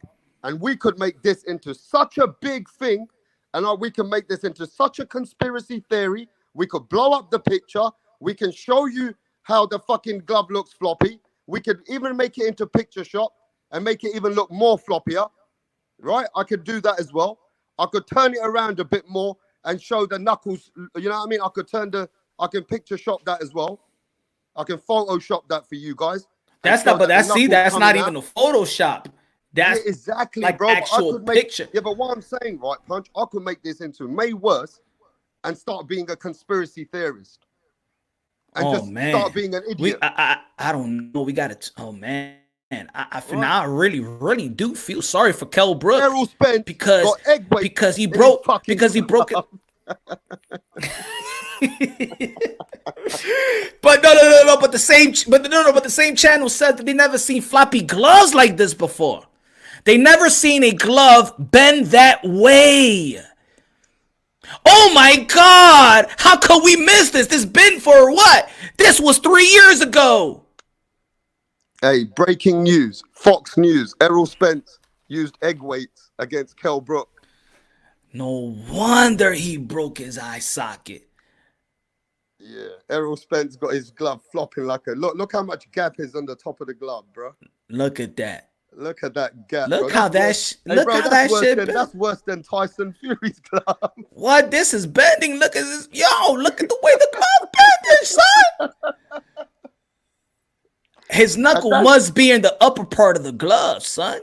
[SPEAKER 6] and we could make this into such a big thing, and we can make this into such a conspiracy theory. We could blow up the picture. We can show you how the fucking glove looks floppy. We could even make it into picture shop and make it even look more floppier, right? I could do that as well. I could turn it around a bit more and show the knuckles. You know what I mean? I can picture shop that as well. I can Photoshop that for you guys.
[SPEAKER 2] That's not even a Photoshop. That's
[SPEAKER 6] exactly,
[SPEAKER 2] like
[SPEAKER 6] bro.
[SPEAKER 2] actual picture.
[SPEAKER 6] Yeah, but what I'm saying, right, Punch, I could make this into way worse and start being a conspiracy theorist. And start being an idiot.
[SPEAKER 2] I don't know. We got to. Oh man, I feel now. I really do feel sorry for Kell Brook.
[SPEAKER 6] Errol Spence
[SPEAKER 2] because he broke it. But no, no. But the same channel said that they never seen floppy gloves like this before. They never seen a glove bend that way. Oh my God! How could we miss this? This been for what? This was 3 years ago.
[SPEAKER 6] Hey, breaking news. Fox News. Errol Spence used egg weights against Kell Brook.
[SPEAKER 2] No wonder he broke his eye socket.
[SPEAKER 6] Yeah, Errol Spence got his glove flopping like a... Look how much gap is on the top of the glove, bro.
[SPEAKER 2] Look at that.
[SPEAKER 6] Look at that gap.
[SPEAKER 2] Look
[SPEAKER 6] bro.
[SPEAKER 2] how that shit.
[SPEAKER 6] That's worse than Tyson Fury's glove.
[SPEAKER 2] What? This is bending. Look at this. Yo, look at the way the glove bending, son. His knuckle must be in the upper part of the glove, son.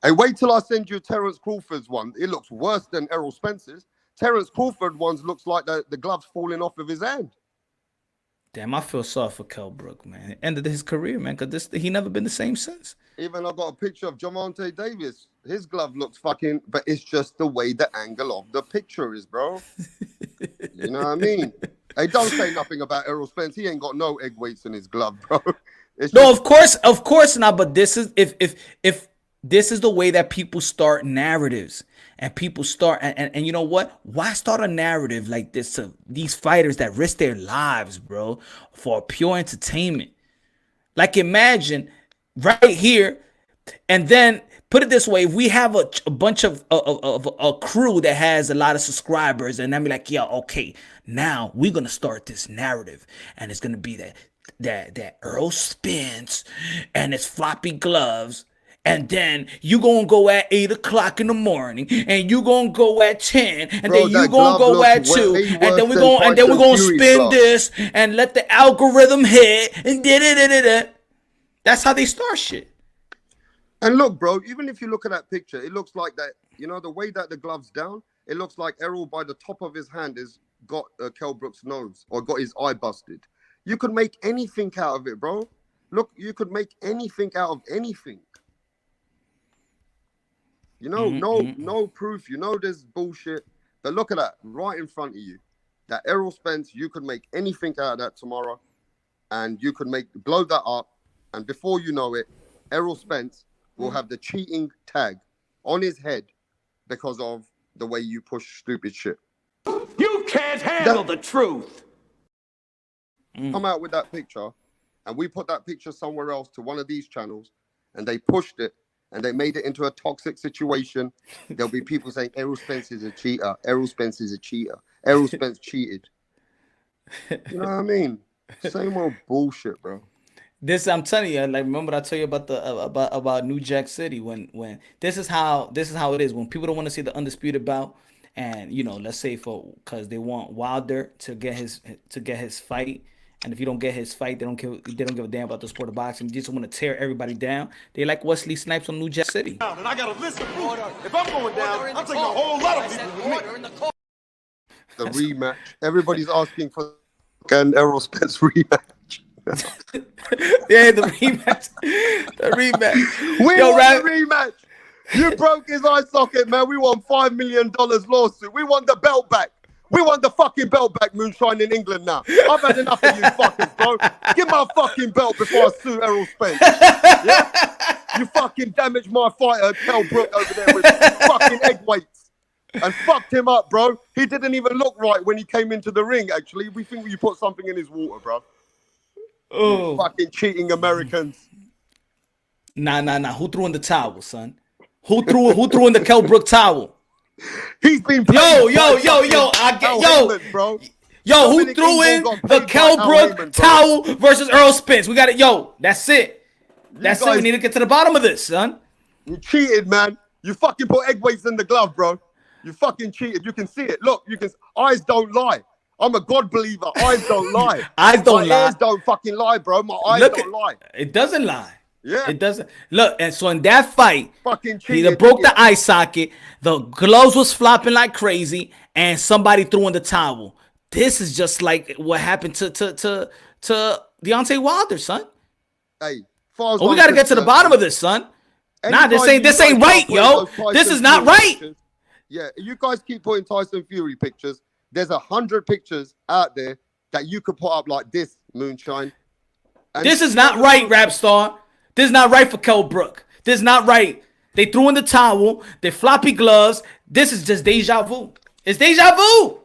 [SPEAKER 6] Hey, wait till I send you Terence Crawford's one. It looks worse than Errol Spence's. Terence Crawford ones looks like the gloves falling off of his hand.
[SPEAKER 2] Damn, I feel sorry for Kell Brook, man. It ended his career, man, because he never been the same since.
[SPEAKER 6] Even I got a picture of Javante Davis. His glove looks fucking, but it's just the way the angle of the picture is, bro. You know what I mean? Hey, don't say nothing about Errol Spence. He ain't got no egg weights in his glove, bro.
[SPEAKER 2] No, of course not. But this is if this is the way that people start narratives, and people start and you know what? Why start a narrative like this to these fighters that risk their lives, bro, for pure entertainment? Like, imagine right here, and then put it this way: if we have a bunch of a crew that has a lot of subscribers, and I'm like, yeah, okay, now we're gonna start this narrative, and it's gonna be that Errol Spence and his floppy gloves. And then you gonna go at 8 o'clock in the morning, and you gonna go at 10, and then you gonna go at 2, and then we're gonna spin this and let the algorithm hit and da. That's how they start shit.
[SPEAKER 6] And look, bro, even if you look at that picture, it looks like that, you know, the way that the glove's down, it looks like Errol by the top of his hand has got Kell Brook's nose or got his eye busted. You could make anything out of it, bro. Look, you could make anything out of anything. You know, no proof. You know there's bullshit. But look at that right in front of you. That Errol Spence, you could make anything out of that tomorrow. And you could blow that up. And before you know it, Errol Spence will have the cheating tag on his head because of the way you push stupid shit.
[SPEAKER 1] You can't handle the truth.
[SPEAKER 6] Come out with that picture, and we put that picture somewhere else to one of these channels, and they pushed it, and they made it into a toxic situation. There'll be people saying Errol Spence is a cheater. Errol Spence is a cheater. Errol Spence cheated. You know what I mean? Same old bullshit, bro.
[SPEAKER 2] This, I'm telling you, like, remember I told you about about New Jack City when this is how it is when people don't want to see the undisputed bout, and you know, let's say because they want Wilder to get his fight. And if you don't get his fight, they don't give a damn about the sport of boxing. They just want to tear everybody down. They like Wesley Snipes on New Jack City.
[SPEAKER 1] And I got a list of proof. If I'm going down, I'm taking a whole lot of people with me.
[SPEAKER 6] The rematch. Everybody's asking for an Errol Spence rematch.
[SPEAKER 2] Yeah, the rematch. The rematch.
[SPEAKER 6] We want the rematch. You broke his eye socket, man. We won $5 million lawsuit. We want the belt back. We want the fucking belt back, Moonshine, in England now. I've had enough of you fuckers, bro. Give my fucking belt before I sue Errol Spence. Yeah? You fucking damaged my fighter, Kell Brook, over there with fucking egg weights. And fucked him up, bro. He didn't even look right when he came into the ring, actually. We think you put something in his water, bro. Oh. You fucking cheating Americans.
[SPEAKER 2] Nah. Who threw in the towel, son? Who threw in the Kell Brook towel?
[SPEAKER 6] He's been
[SPEAKER 2] yo, bro. Yo, who threw in the Kell Brook towel versus Errol Spence? We got it. Yo, that's it. That's it. We need to get to the bottom of this, son.
[SPEAKER 6] You cheated, man. You fucking put egg weights in the glove, bro. You fucking cheated. You can see it. Look, eyes don't lie. I'm a God believer. Eyes don't lie.
[SPEAKER 2] Eyes don't lie.
[SPEAKER 6] My ears don't fucking lie, bro. My eyes don't lie.
[SPEAKER 2] It doesn't lie.
[SPEAKER 6] Yeah.
[SPEAKER 2] It doesn't. Look, and so in that fight,
[SPEAKER 6] fucking
[SPEAKER 2] he broke the eye socket. The gloves was flopping like crazy, and somebody threw in the towel. This is just like what happened to Deontay Wilder, son.
[SPEAKER 6] Hey,
[SPEAKER 2] we got to get to the bottom of this, son. Nah, this ain't right, yo. This is not right.
[SPEAKER 6] Pictures. Yeah, you guys keep putting Tyson Fury pictures. There's 100 pictures out there that you could put up like this Moonshine. And
[SPEAKER 2] This is not right, Rap Star. This is not right for Kell Brook. This is not right. They threw in the towel. They floppy gloves. This is just deja vu. It's deja vu.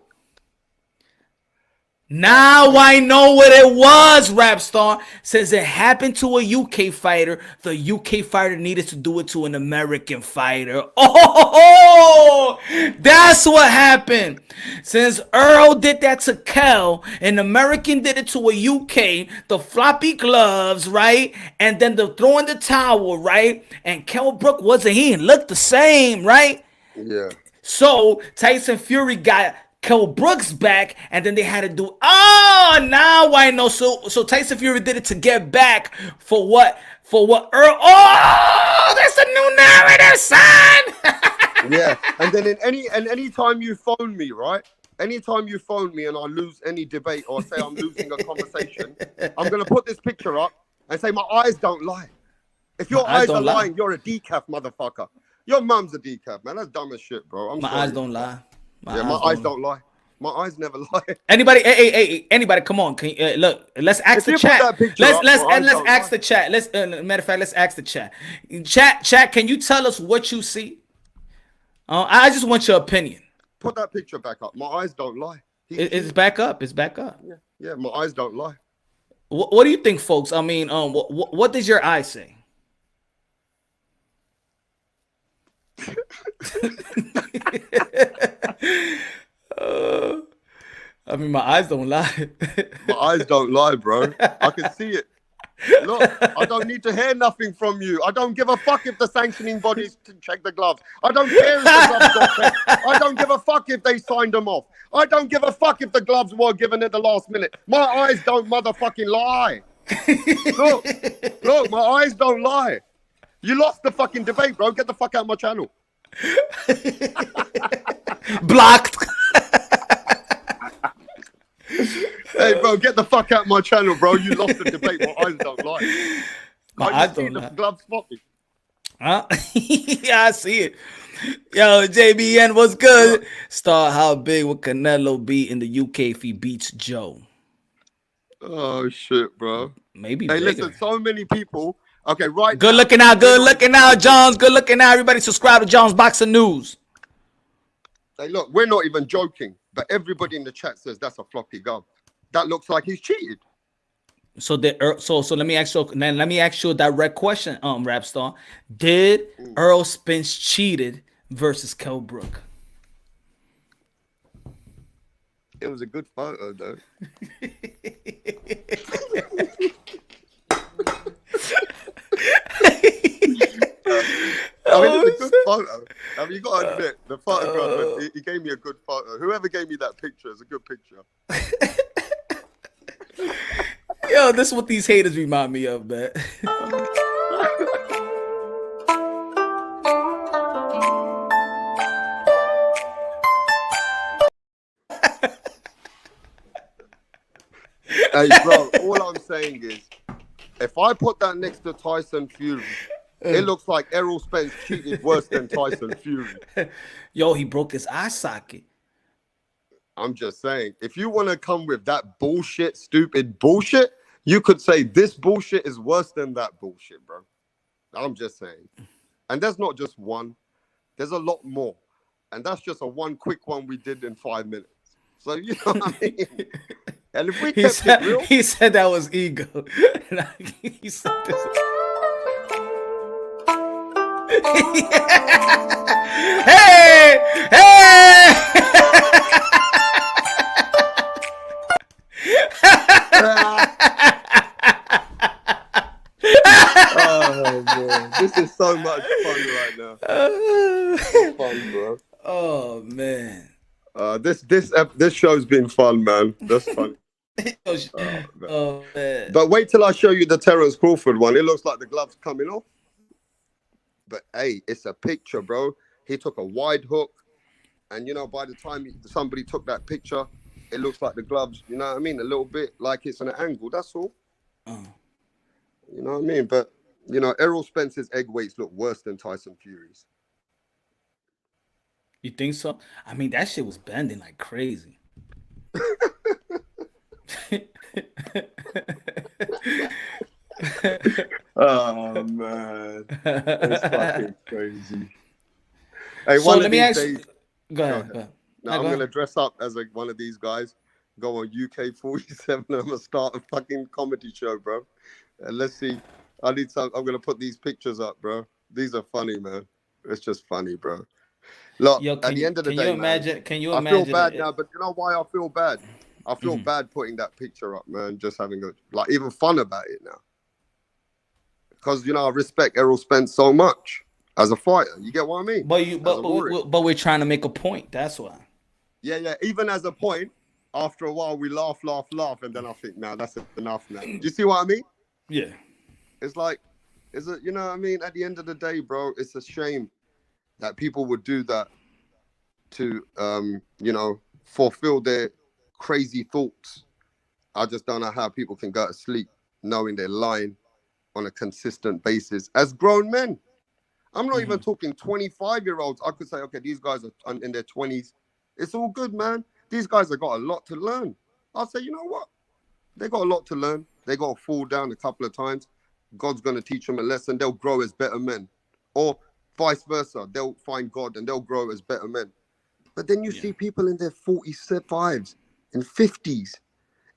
[SPEAKER 2] Now I know what it was, Rap Star. Since it happened to a UK fighter, the UK fighter needed to do it to an American fighter. Oh, that's what happened. Since Earl did that to Kel, an American did it to a UK, the floppy gloves, right? And then the throwing the towel, right? And Kell Brook wasn't he and looked the same, right?
[SPEAKER 6] Yeah.
[SPEAKER 2] So Tyson Fury got Kell Brook's back, and then they had to do. Oh, now I know. So Tyson Fury did it to get back for what? For what? Earl? Oh, that's a new narrative, son.
[SPEAKER 6] Yeah, and then any time you phone me, right? Anytime you phone me and I lose any debate or say I'm losing a conversation, I'm gonna put this picture up and say my eyes don't lie. If your eyes are lying, you're a decaf motherfucker. Your mum's a decaf, man. That's dumb as shit, bro.
[SPEAKER 2] My eyes don't lie.
[SPEAKER 6] My eyes don't lie. My eyes never lie.
[SPEAKER 2] Anybody, hey, anybody, come on. Can you, look, let's ask the chat. Let's ask the chat. Matter of fact, let's ask the chat. Chat, can you tell us what you see? I just want your opinion.
[SPEAKER 6] Put that picture back up. My eyes don't lie.
[SPEAKER 2] It's back up. It's back up.
[SPEAKER 6] Yeah, my eyes don't lie.
[SPEAKER 2] What do you think, folks? I mean, what does your eye say? I mean, my eyes don't lie.
[SPEAKER 6] My eyes don't lie, bro. I can see it. Look, I don't need to hear nothing from you. I don't give a fuck if the sanctioning bodies to check the gloves. I don't care if the gloves got checked. I don't give a fuck if they signed them off. I don't give a fuck if the gloves were given at the last minute. My eyes don't motherfucking lie. Look, my eyes don't lie. You lost the fucking debate, bro. Get the fuck out of my channel.
[SPEAKER 2] Blocked.
[SPEAKER 6] Hey, bro, get the fuck out of my channel, bro. You lost the debate. My eyes don't lie.
[SPEAKER 2] My eyes don't lie.
[SPEAKER 6] The gloves floppy.
[SPEAKER 2] Huh? Yeah, I see it. Yo, JBN, what's good? Star, how big will Canelo be in the UK if he beats Joe?
[SPEAKER 6] Oh, shit, bro.
[SPEAKER 2] Maybe
[SPEAKER 6] Hey,
[SPEAKER 2] bigger.
[SPEAKER 6] listen, so many people. Okay, right.
[SPEAKER 2] Good looking out, Jones. Good looking out. Everybody subscribe to Jones Boxing News.
[SPEAKER 6] Hey, look, we're not even joking, but everybody in the chat says that's a floppy gum. That looks like he's cheated.
[SPEAKER 2] So let me ask you a direct question, Rap Star. Did Earl Spence cheated versus Kell Brook?
[SPEAKER 6] It was a good photo, though. I mean, it's a good photo. I mean, you got to admit, the photographer, he gave me a good photo. Whoever gave me that picture is a good picture.
[SPEAKER 2] Yo, this is what these haters remind me of, man.
[SPEAKER 6] Hey, bro, all I'm saying is, if I put that next to Tyson Fury, it looks like Errol Spence cheated worse than Tyson Fury.
[SPEAKER 2] Yo, he broke his eye socket.
[SPEAKER 6] I'm just saying, if you want to come with that bullshit, stupid bullshit, you could say this bullshit is worse than that bullshit, bro. I'm just saying. And there's not just one. There's a lot more. And that's just a one quick one we did in 5 minutes. So, you know what I mean? And if we kept it real...
[SPEAKER 2] He said that was ego. He said this. Hey!
[SPEAKER 6] Oh, man. This is so much fun right now. It's fun, bro.
[SPEAKER 2] Oh, man.
[SPEAKER 6] This show's been fun, man. That's fun.
[SPEAKER 2] Oh, man.
[SPEAKER 6] But wait till I show you the Terence Crawford one. It looks like the gloves coming off. But hey, it's a picture, bro. He took a wide hook, and you know, by the time somebody took that picture, it looks like the gloves. You know what I mean? A little bit like it's an angle. That's all. You know what I mean? But you know, Errol Spence's egg weights look worse than Tyson Fury's.
[SPEAKER 2] You think so? I mean, that shit was bending like crazy.
[SPEAKER 6] Oh man, it's fucking crazy. Hey,
[SPEAKER 2] So
[SPEAKER 6] one
[SPEAKER 2] let
[SPEAKER 6] of
[SPEAKER 2] me
[SPEAKER 6] these
[SPEAKER 2] ask.
[SPEAKER 6] days,
[SPEAKER 2] Go
[SPEAKER 6] go
[SPEAKER 2] ahead.
[SPEAKER 6] ahead.
[SPEAKER 2] Go ahead.
[SPEAKER 6] Now
[SPEAKER 2] No,
[SPEAKER 6] I'm
[SPEAKER 2] go
[SPEAKER 6] gonna
[SPEAKER 2] ahead.
[SPEAKER 6] dress up as like one of these guys, go on UK 47, and I'm gonna start a fucking comedy show, bro. And let's see. I need some. I'm gonna put these pictures up, bro. These are funny, man. It's just funny, bro. Look,
[SPEAKER 2] Yo,
[SPEAKER 6] at the end of the
[SPEAKER 2] can you
[SPEAKER 6] day, man,
[SPEAKER 2] imagine? Can you
[SPEAKER 6] I feel
[SPEAKER 2] imagine
[SPEAKER 6] bad
[SPEAKER 2] it?
[SPEAKER 6] now, but you know why I feel bad? I feel bad putting that picture up, man. Just having a like even fun about it now, because you know I respect Errol Spence so much as a fighter. You get what I mean?
[SPEAKER 2] But you,
[SPEAKER 6] As a
[SPEAKER 2] but
[SPEAKER 6] warrior.
[SPEAKER 2] but we're trying to make a point. That's why.
[SPEAKER 6] Yeah, yeah. Even as a point, after a while we laugh, and then I think, now that's enough now. Do you see what I mean?
[SPEAKER 2] Yeah.
[SPEAKER 6] It's like, is it? You know what I mean? At the end of the day, bro, it's a shame that people would do that to, you know, fulfill their crazy thoughts. I just don't know how people can go to sleep knowing they're lying on a consistent basis as grown men. I'm not even talking 25-year-olds. I could say, okay, these guys are in their 20s. It's all good, man. These guys have got a lot to learn. I'll say, you know what? They got a lot to learn. They got to fall down a couple of times. God's going to teach them a lesson. They'll grow as better men. Or vice versa. They'll find God and they'll grow as better men. But then you see people in their 45s and 50s.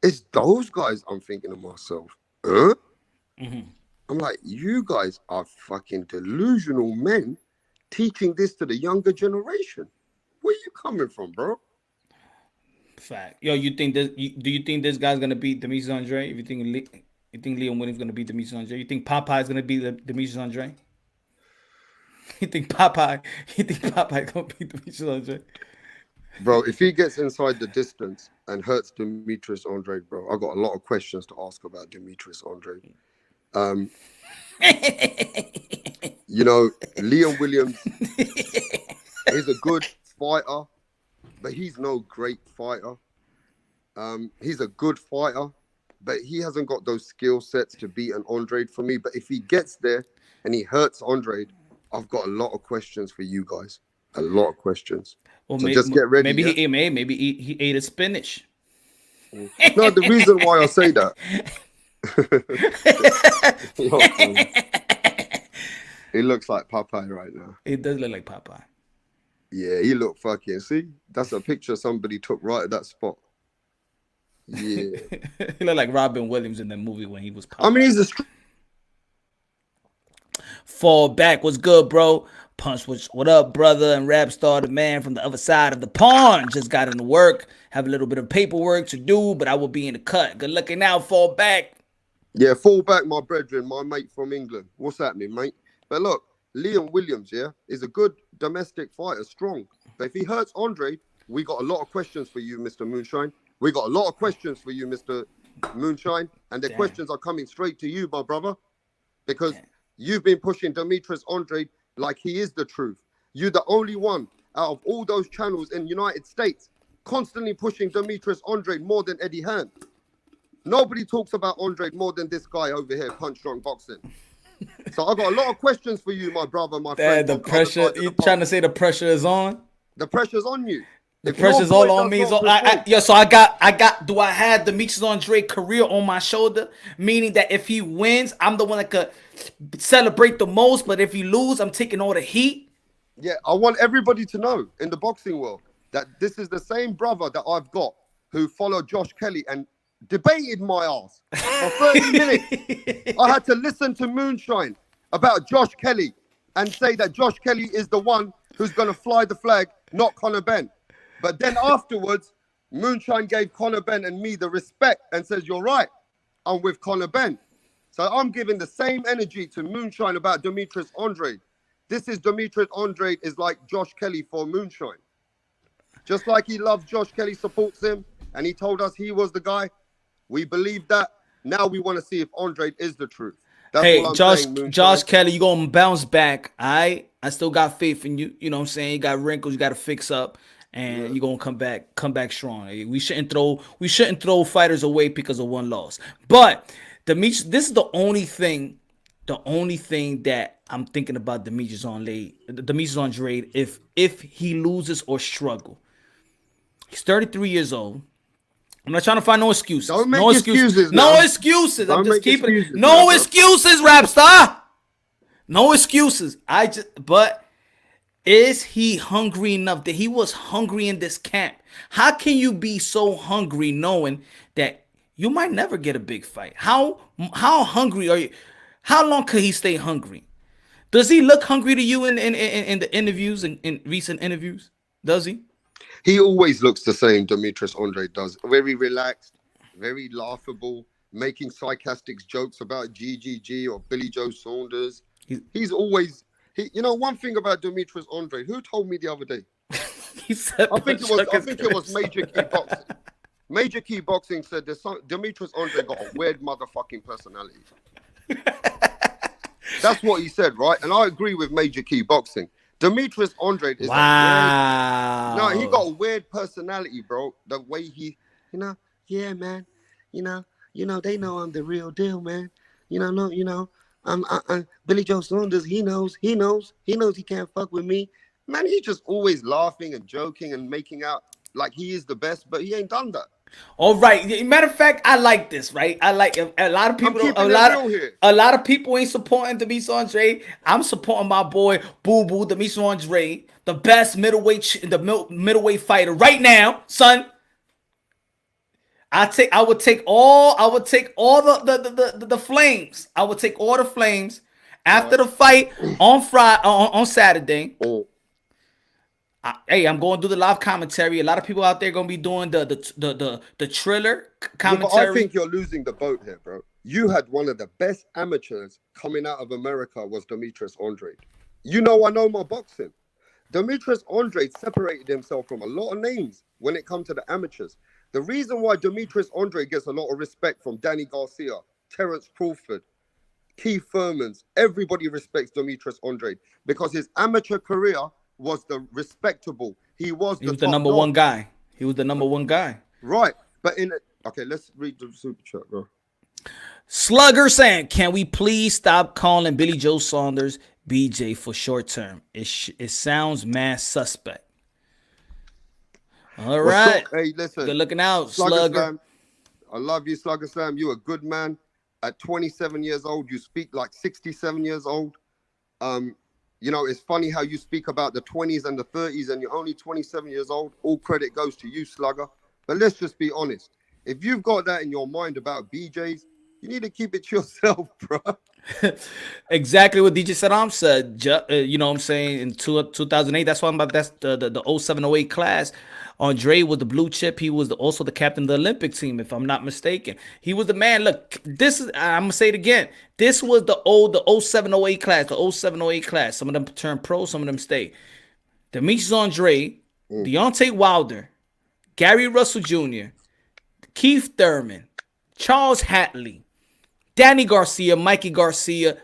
[SPEAKER 6] It's those guys I'm thinking to myself, huh? I'm like, you guys are fucking delusional men teaching this to the younger generation. Where you coming from, bro?
[SPEAKER 2] Fact. Yo, you think this? Do you think this guy's gonna beat Demetrius Andrade? If you think you think Liam Williams gonna beat Demetrius Andrade? You think Popeye's gonna beat Demetrius Andrade? You think Popeye? You think Popeye gonna beat Demetrius Andrade?
[SPEAKER 6] Bro, if he gets inside the distance and hurts Demetrius Andrade, bro, I got a lot of questions to ask about Demetrius Andrade. You know, Liam Williams is a good fighter, but he's no great fighter. He's a good fighter, but he hasn't got those skill sets to beat an Andrade for me. But if he gets there and he hurts Andrade, I've got a lot of questions for you guys. A lot of questions.
[SPEAKER 2] Well,
[SPEAKER 6] So just get ready.
[SPEAKER 2] Maybe he ate a spinach.
[SPEAKER 6] No, the reason why I say that. He looks like Popeye right now.
[SPEAKER 2] It does look like Popeye.
[SPEAKER 6] Yeah, he looked fucking. See, that's a picture somebody took right at that spot. Yeah.
[SPEAKER 2] He looked like Robin Williams in that movie when he was Popeye.
[SPEAKER 6] I mean, he's a
[SPEAKER 2] Fall back. What's good, bro? Punch, what up, brother? And Rap Star, the man from the other side of the pond. Just got into work. Have a little bit of paperwork to do, but I will be in the cut. Good looking out, fall back.
[SPEAKER 6] Yeah, fall back, my brethren, my mate from England. What's happening, mate? But look, Liam Williams, yeah, is a good domestic fighter, strong. But if he hurts Andre, we got a lot of questions for you, Mr. Moonshine. We got a lot of questions for you, Mr. Moonshine. And the questions are coming straight to you, my brother. Because you've been pushing Demetrius Andrade like he is the truth. You're the only one out of all those channels in the United States constantly pushing Demetrius Andrade more than Eddie Hearn. Nobody talks about Andrade more than this guy over here, Punch Drunk Boxing. So I got a lot of questions for you, my brother, my friend.
[SPEAKER 2] The pressure, you trying to say the pressure is on?
[SPEAKER 6] The pressure's on you.
[SPEAKER 2] The pressure's all on me. So I got. Do I have Demetrius Andrade career on my shoulder? Meaning that if he wins, I'm the one that could celebrate the most. But if he lose, I'm taking all the heat.
[SPEAKER 6] Yeah, I want everybody to know in the boxing world that this is the same brother that I've got who followed Josh Kelly and debated my ass for 30 minutes. I had to listen to Moonshine about Josh Kelly and say that Josh Kelly is the one who's going to fly the flag, not Conor Benn. But then afterwards, Moonshine gave Conor Benn and me the respect and says, you're right, I'm with Conor Benn. So I'm giving the same energy to Moonshine about Demetrius Andrade. This is Demetrius Andrade is like Josh Kelly for Moonshine. Just like he loves Josh Kelly, supports him, and he told us he was the guy. We believe that. Now we want to see if Andrade is the truth. That's
[SPEAKER 2] hey,
[SPEAKER 6] what I'm
[SPEAKER 2] Josh,
[SPEAKER 6] saying,
[SPEAKER 2] Josh Kelly, you gonna bounce back. I still got faith in you. You know what I'm saying? You got wrinkles, you got to fix up, and you're gonna come back strong. We shouldn't throw fighters away because of one loss. But this is the only thing that I'm thinking about Demetrius Andrade if he loses or struggle. He's 33 years old. I'm not trying to find no excuses.
[SPEAKER 6] Don't make
[SPEAKER 2] no
[SPEAKER 6] excuses
[SPEAKER 2] No
[SPEAKER 6] now.
[SPEAKER 2] excuses. I'm
[SPEAKER 6] Don't
[SPEAKER 2] just
[SPEAKER 6] make
[SPEAKER 2] keeping it.
[SPEAKER 6] excuses
[SPEAKER 2] No
[SPEAKER 6] now, bro.
[SPEAKER 2] excuses, Rapstar. No excuses. But is he hungry enough? That he was hungry in this camp. How can you be so hungry knowing that you might never get a big fight? How hungry are you? How long could he stay hungry? Does he look hungry to you in the interviews, in recent interviews? Does he?
[SPEAKER 6] He always looks the same, Demetrius Andrade does. Very relaxed, very laughable, making sarcastic jokes about GGG or Billy Joe Saunders. He's always, you know, one thing about Demetrius Andrade, who told me the other day?
[SPEAKER 2] He said,
[SPEAKER 6] I think it was Major Key Boxing. Major Key Boxing said Demetrius Andrade got a weird motherfucking personality. That's what he said, right? And I agree with Major Key Boxing. Demetrius Andrade is
[SPEAKER 2] wow.
[SPEAKER 6] He got a weird personality, bro. The way he, yeah, man, they know I'm the real deal, man. I'm Billy Joe Saunders. He knows he can't fuck with me, man. He just always laughing and joking and making out like he is the best, but he ain't done that.
[SPEAKER 2] All right. Matter of fact, I like this, right? I like a lot of people. A lot of people ain't supporting Demetrius Andrade. I'm supporting my boy Boo Boo Demetrius Andrade, the best middleweight fighter right now, son. I would take all the flames. I would take all the flames after the fight on Saturday. Hey, I'm going to do the live commentary. A lot of people out there going to be doing the thriller commentary.
[SPEAKER 6] Yeah, but I think you're losing the boat here, bro. You had one of the best amateurs coming out of America was Demetrius Andrade. I know my boxing. Demetrius Andrade separated himself from a lot of names when it comes to the amateurs. The reason why Demetrius Andrade gets a lot of respect from Danny Garcia, Terence Crawford, Keith Thurmans, everybody respects Demetrius Andrade because his amateur career was the respectable. He was the
[SPEAKER 2] number one guy. He was the number one guy.
[SPEAKER 6] Right. But let's read the super chat, bro.
[SPEAKER 2] Slugger saying, can we please stop calling Billy Joe Saunders BJ for short term? It sounds mad suspect. All right.
[SPEAKER 6] Hey, listen.
[SPEAKER 2] Good looking out, Slugger.
[SPEAKER 6] Slam, I love you, Slugger Slam. You're a good man. At 27 years old, you speak like 67 years old. It's funny how you speak about the 20s and the 30s and you're only 27 years old. All credit goes to you, Slugger. But let's just be honest. If you've got that in your mind about BJs, you need to keep it to yourself, bro.
[SPEAKER 2] Exactly what DJ Saddam said. You know what I'm saying? In 2008, that's why that's the 0708 class. Andre was the blue chip. He was also the captain of the Olympic team, if I'm not mistaken. He was the man. Look, I'm going to say it again. This was the 0708 class, the 0708 class. Some of them turned pro, some of them stayed. Demetrius Andrade, Deontay Wilder, Gary Russell Jr., Keith Thurman, Charles Hatley, Danny Garcia, Mikey Garcia,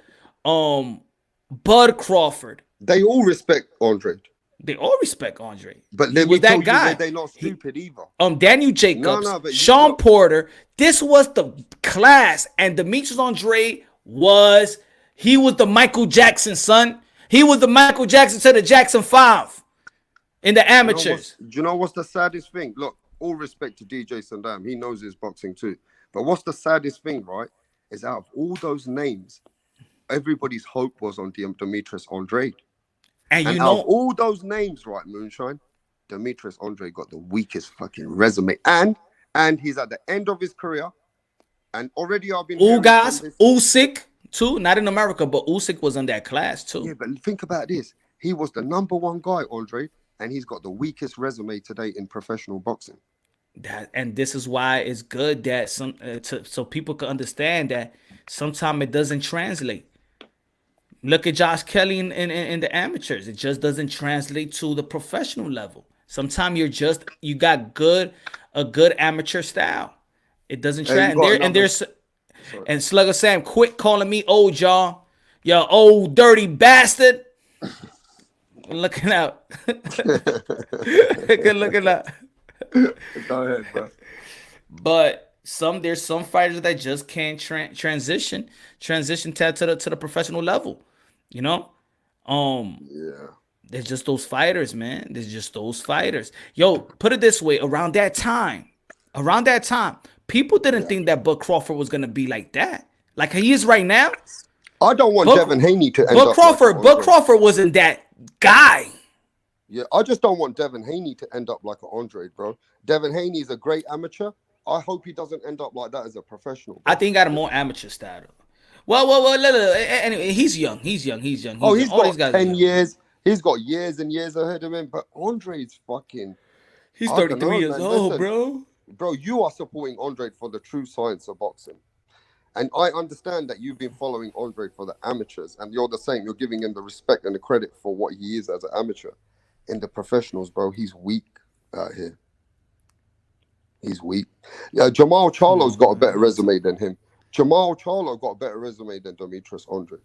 [SPEAKER 2] Bud Crawford.
[SPEAKER 6] They all respect Andrade.
[SPEAKER 2] They all respect Andrade.
[SPEAKER 6] But let me tell you that they're not stupid either.
[SPEAKER 2] Daniel Jacobs, Sean Porter. This was the class, and Demetrius Andrade was the Michael Jackson, son. He was the Michael Jackson to the Jackson 5 in the amateurs.
[SPEAKER 6] Do you know what's the saddest thing? Look, all respect to DJ Sandam. He knows his boxing too. But what's the saddest thing, right? Is out of all those names, everybody's hope was on Demetrius Andrade. And out of all those names, right, Moonshine, Demetrius Andrade got the weakest fucking resume. And he's at the end of his career. And already I've been
[SPEAKER 2] Usyk too, not in America, but Usyk was in that class too.
[SPEAKER 6] Yeah, but think about this. He was the number one guy, Andrade, and he's got the weakest resume today in professional boxing.
[SPEAKER 2] And this is why it's good that so people can understand that sometimes it doesn't translate. Look at Josh Kelly in the amateurs. It just doesn't translate to the professional level. Sometimes you got a good amateur style. It doesn't translate. And Slugger Sam, quit calling me old, y'all. You old dirty bastard. Looking out. Good looking out.
[SPEAKER 6] Go ahead, bro.
[SPEAKER 2] But there's some fighters that just can't transition to the professional level. Yeah. There's just those fighters, man. There's just those fighters. Yo, put it this way. Around that time, Around that time, people didn't think that Bud Crawford was gonna be like that, like he is right now.
[SPEAKER 6] I don't want Devin Haney to end
[SPEAKER 2] Bud
[SPEAKER 6] up
[SPEAKER 2] Crawford.
[SPEAKER 6] like
[SPEAKER 2] Bud Crawford wasn't that guy.
[SPEAKER 6] Yeah, I just don't want Devin Haney to end up like an Andre, bro. Devin Haney is a great amateur. I hope he doesn't end up like that as a professional. Bro.
[SPEAKER 2] I think he got a more amateur style. Well. Anyway, he's young. He's got
[SPEAKER 6] 10 years. He's got years and years ahead of him. But Andre's fucking.
[SPEAKER 2] He's 33 years old, bro.
[SPEAKER 6] Bro, you are supporting Andre for the true science of boxing. And I understand that you've been following Andre for the amateurs. And you're the same. You're giving him the respect and the credit for what he is as an amateur. In the professionals, bro, he's weak out here. He's weak. Yeah, Jamal Charlo's got a better resume than him. Jamal Charlo got a better resume than Demetrius Andrade.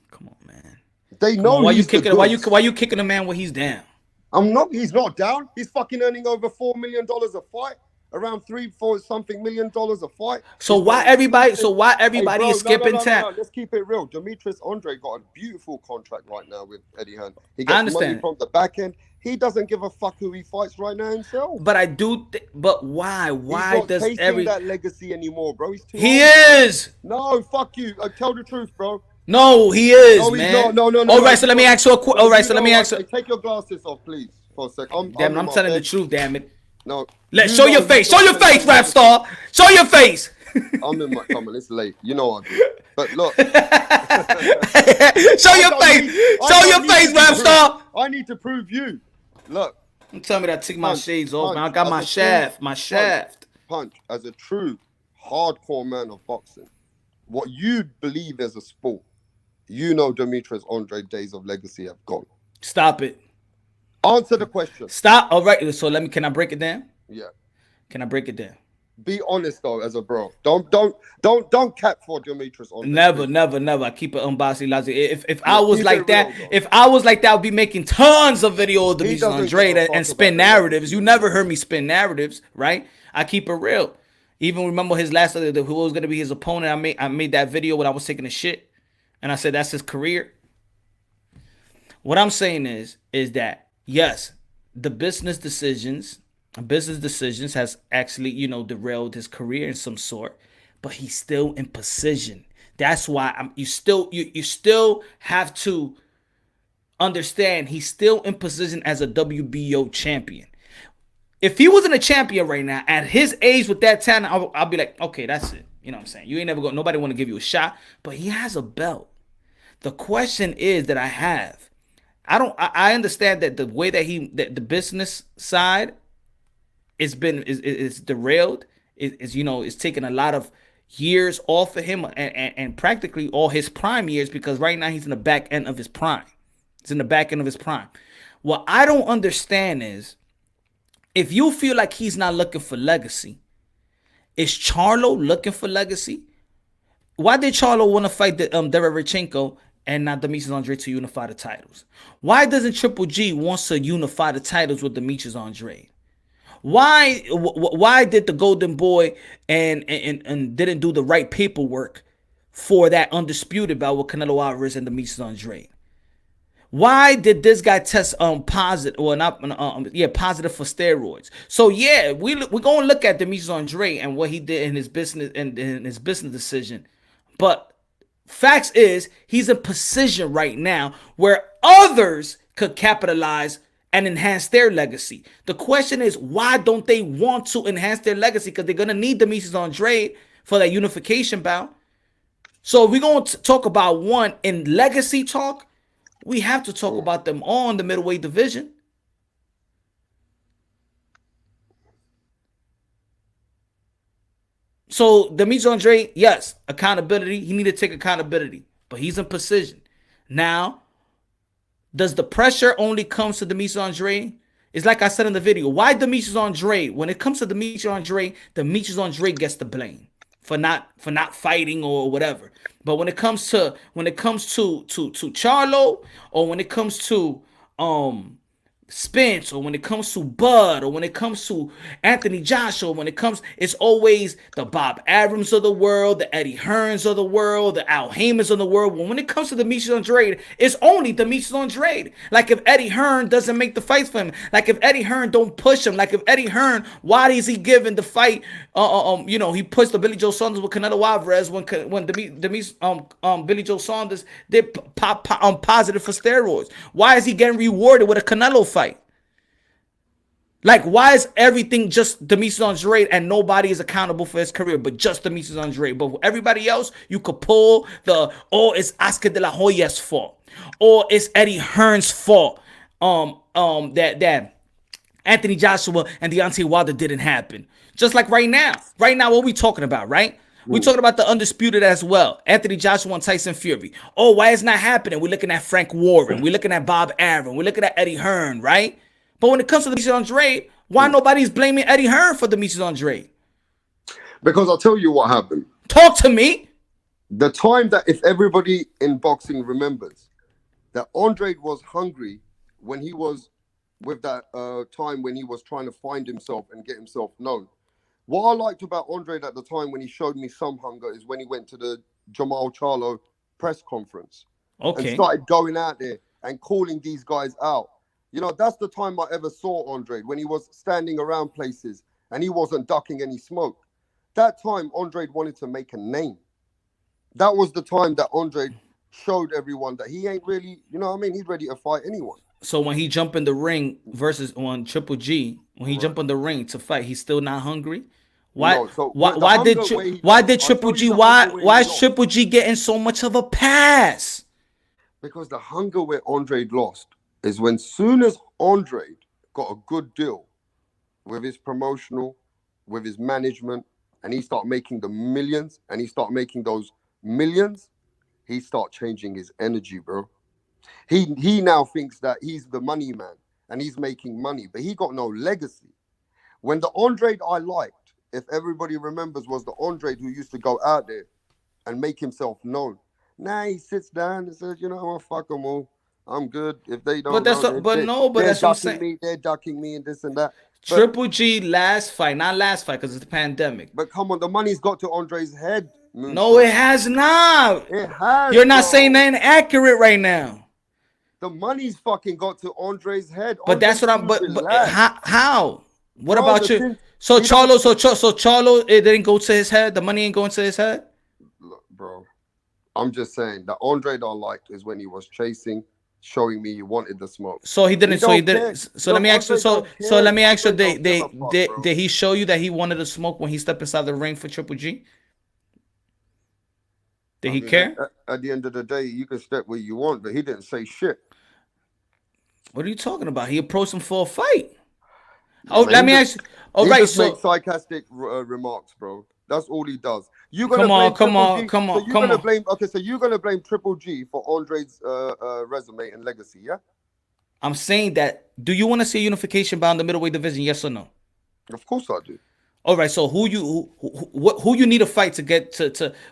[SPEAKER 2] Come on, man.
[SPEAKER 6] They know
[SPEAKER 2] why you kicking? Why you kicking a man when he's down?
[SPEAKER 6] I'm not. He's not down. He's fucking earning over $4 million a fight. Around $3-4 million a fight.
[SPEAKER 2] So why everybody? Is skipping town?
[SPEAKER 6] No. Let's keep it real. Demetrius Andrade got a beautiful contract right now with Eddie Hearn. He
[SPEAKER 2] I
[SPEAKER 6] gets money
[SPEAKER 2] understand.
[SPEAKER 6] from the back end. He doesn't give a fuck who he fights right now himself.
[SPEAKER 2] But I do. But why? Why
[SPEAKER 6] He's not
[SPEAKER 2] does
[SPEAKER 6] taking that legacy anymore, bro? He's too
[SPEAKER 2] He
[SPEAKER 6] old.
[SPEAKER 2] is.
[SPEAKER 6] No, fuck you. Tell the truth, bro.
[SPEAKER 2] No, he is,
[SPEAKER 6] No,
[SPEAKER 2] man.
[SPEAKER 6] he's not. No.
[SPEAKER 2] All right, so let me ask you a question. All right, so let me ask you.
[SPEAKER 6] Take your glasses off, please, for a sec.
[SPEAKER 2] I'm telling the truth, damn it.
[SPEAKER 6] No.
[SPEAKER 2] Show your face. Show your face, rap star. Show your face.
[SPEAKER 6] I'm in my comment. It's late. You know I do. But look.
[SPEAKER 2] Show your face. Show your face, rap star.
[SPEAKER 6] I need to prove you. Look.
[SPEAKER 2] Don't tell me that I take my shades off, man. I got my shaft.
[SPEAKER 6] Punch. As a true hardcore man of boxing, what you believe as a sport, you know Demetrius Andrade days of legacy have gone. Stop it. Answer the question.
[SPEAKER 2] Stop. All right. So can I break it down?
[SPEAKER 6] Yeah.
[SPEAKER 2] Can I break it down?
[SPEAKER 6] Be honest though, as a bro. Don't cap for Demetrius Andrade.
[SPEAKER 2] Never. I keep it unbiased, logic. If I was like that, I'd be making tons of videos of Demetrius Andrade and spin narratives. You never heard me spin narratives, right? I keep it real. Even remember his last who was gonna be his opponent. I made that video when I was taking a shit, and I said that's his career. What I'm saying is that yes, the business decisions has actually, derailed his career in some sort, but he's still in position. That's why you still have to understand he's still in position as a WBO champion. If he wasn't a champion right now, at his age with that talent, I'll be like, okay, that's it. You know what I'm saying? You ain't never nobody want to give you a shot, but he has a belt. The question is that I have, I understand that the way that the business side is derailed, is taking a lot of years off of him and practically all his prime years, because right now he's in the back end of his prime. What I don't understand is, if you feel like he's not looking for legacy, is Charlo looking for legacy? Why did Charlo want to fight Derevchenko and not Demetrius Andrade to unify the titles? Why doesn't Triple G wants to unify the titles with Demetrius Andrade? Why did the Golden Boy and didn't do the right paperwork for that Undisputed bout with Canelo Alvarez and Demetrius Andrade? Why did this guy test positive for steroids? So yeah, we're gonna look at Demetrius Andrade and what he did in his business and in his business decision, but facts is he's in position right now where others could capitalize and enhance their legacy. The question is, why don't they want to enhance their legacy? Because they're gonna need Demetrius Andrade for that unification bout. So if we're gonna talk about one in legacy talk, we have to talk about them all in the middleweight division. So Demetrius Andrade, yes, accountability. He need to take accountability, but he's in position. Now, does the pressure only come to Demetrius Andrade? It's like I said in the video. Why Demetrius Andrade? When it comes to Demetrius Andrade gets the blame for not fighting or whatever. But when it comes to Charlo, or when it comes to Spence, or when it comes to Bud, or when it comes to Anthony Joshua, it's always the Bob Arums of the world, the Eddie Hearns of the world, the Al Haymans of the world. When it comes to Demetrius Andrade, it's only Demetrius Andrade. Like, if Eddie Hearn doesn't make the fights for him, like if Eddie Hearn don't push him, like if Eddie Hearn, why is he giving the fight? He pushed the Billy Joe Saunders with Canelo Alvarez when Billy Joe Saunders did pop positive for steroids. Why is he getting rewarded with a Canelo fight? Like, why is everything just Demetrius Andrade and nobody is accountable for his career, but just Demetrius Andrade? But everybody else, you could pull it's Oscar de la Hoya's fault, or it's Eddie Hearn's fault. That Anthony Joshua and Deontay Wilder didn't happen. Just like right now, what we talking about, right? We're talking about the Undisputed as well. Anthony Joshua and Tyson Fury. Oh, why is not happening? We're looking at Frank Warren. We're looking at Bob Arum. We're looking at Eddie Hearn, right? But when it comes to Demetrius Andrade, why nobody's blaming Eddie Hearn for Demetrius Andrade?
[SPEAKER 6] Because I'll tell you what happened.
[SPEAKER 2] Talk to me.
[SPEAKER 6] The time that, if everybody in boxing remembers, that Andrade was hungry when he was with that time when he was trying to find himself and get himself known. What I liked about Andrade at the time when he showed me some hunger is when he went to the Jamal Charlo press conference.
[SPEAKER 2] Okay.
[SPEAKER 6] And started going out there and calling these guys out. You know, that's the time I ever saw Andrade, when he was standing around places and he wasn't ducking any smoke. That time, Andrade wanted to make a name. That was the time that Andrade showed everyone that he ain't really, you know what I mean? He's ready to fight anyone.
[SPEAKER 2] So when he jumped in the ring versus on Triple G, when he jumped in the ring to fight, he's still not hungry? Why? No, why did Triple G? Why is Triple G getting so much of a pass?
[SPEAKER 6] Because the hunger where Andrade lost is when, soon as Andrade got a good deal with his promotional, with his management, and he start making the millions, and he start making those millions, he start changing his energy, bro. He now thinks that he's the money man and he's making money, but he got no legacy. When the Andrade I liked, if everybody remembers, was the Andrade who used to go out there and make himself known. Now he sits down and says, you know what, fuck them all. I'm good. If they don't,
[SPEAKER 2] that's what I'm saying.
[SPEAKER 6] They're ducking me and this and that. But
[SPEAKER 2] Triple G not last fight because it's the pandemic.
[SPEAKER 6] But come on, the money's got to Andre's head.
[SPEAKER 2] No, it has not.
[SPEAKER 6] It has.
[SPEAKER 2] You're not saying that inaccurate right now.
[SPEAKER 6] The money's fucking got to Andre's head.
[SPEAKER 2] But that's what I'm. But how? What about you? So Charlo, it didn't go to his head. The money ain't going to his head.
[SPEAKER 6] Look, bro, I'm just saying the Andrade I liked is when he was chasing, showing me he wanted the smoke.
[SPEAKER 2] So he didn't. So he didn't. So let me ask you. So let me ask you. Did he show you that he wanted to smoke when he stepped inside the ring for Triple G? Did he care?
[SPEAKER 6] At the end of the day, you can step where you want, but he didn't say shit.
[SPEAKER 2] What are you talking about? He approached him for a fight. Oh, let me ask you. All right,
[SPEAKER 6] so make sarcastic remarks, bro. That's all he does. You're gonna
[SPEAKER 2] come on.
[SPEAKER 6] So you're gonna blame Triple G for Andre's resume and legacy, yeah?
[SPEAKER 2] I'm saying that. Do you want to see a unification bout in the middleweight division? Yes or no?
[SPEAKER 6] Of course I do.
[SPEAKER 2] All right. So who you need to fight to get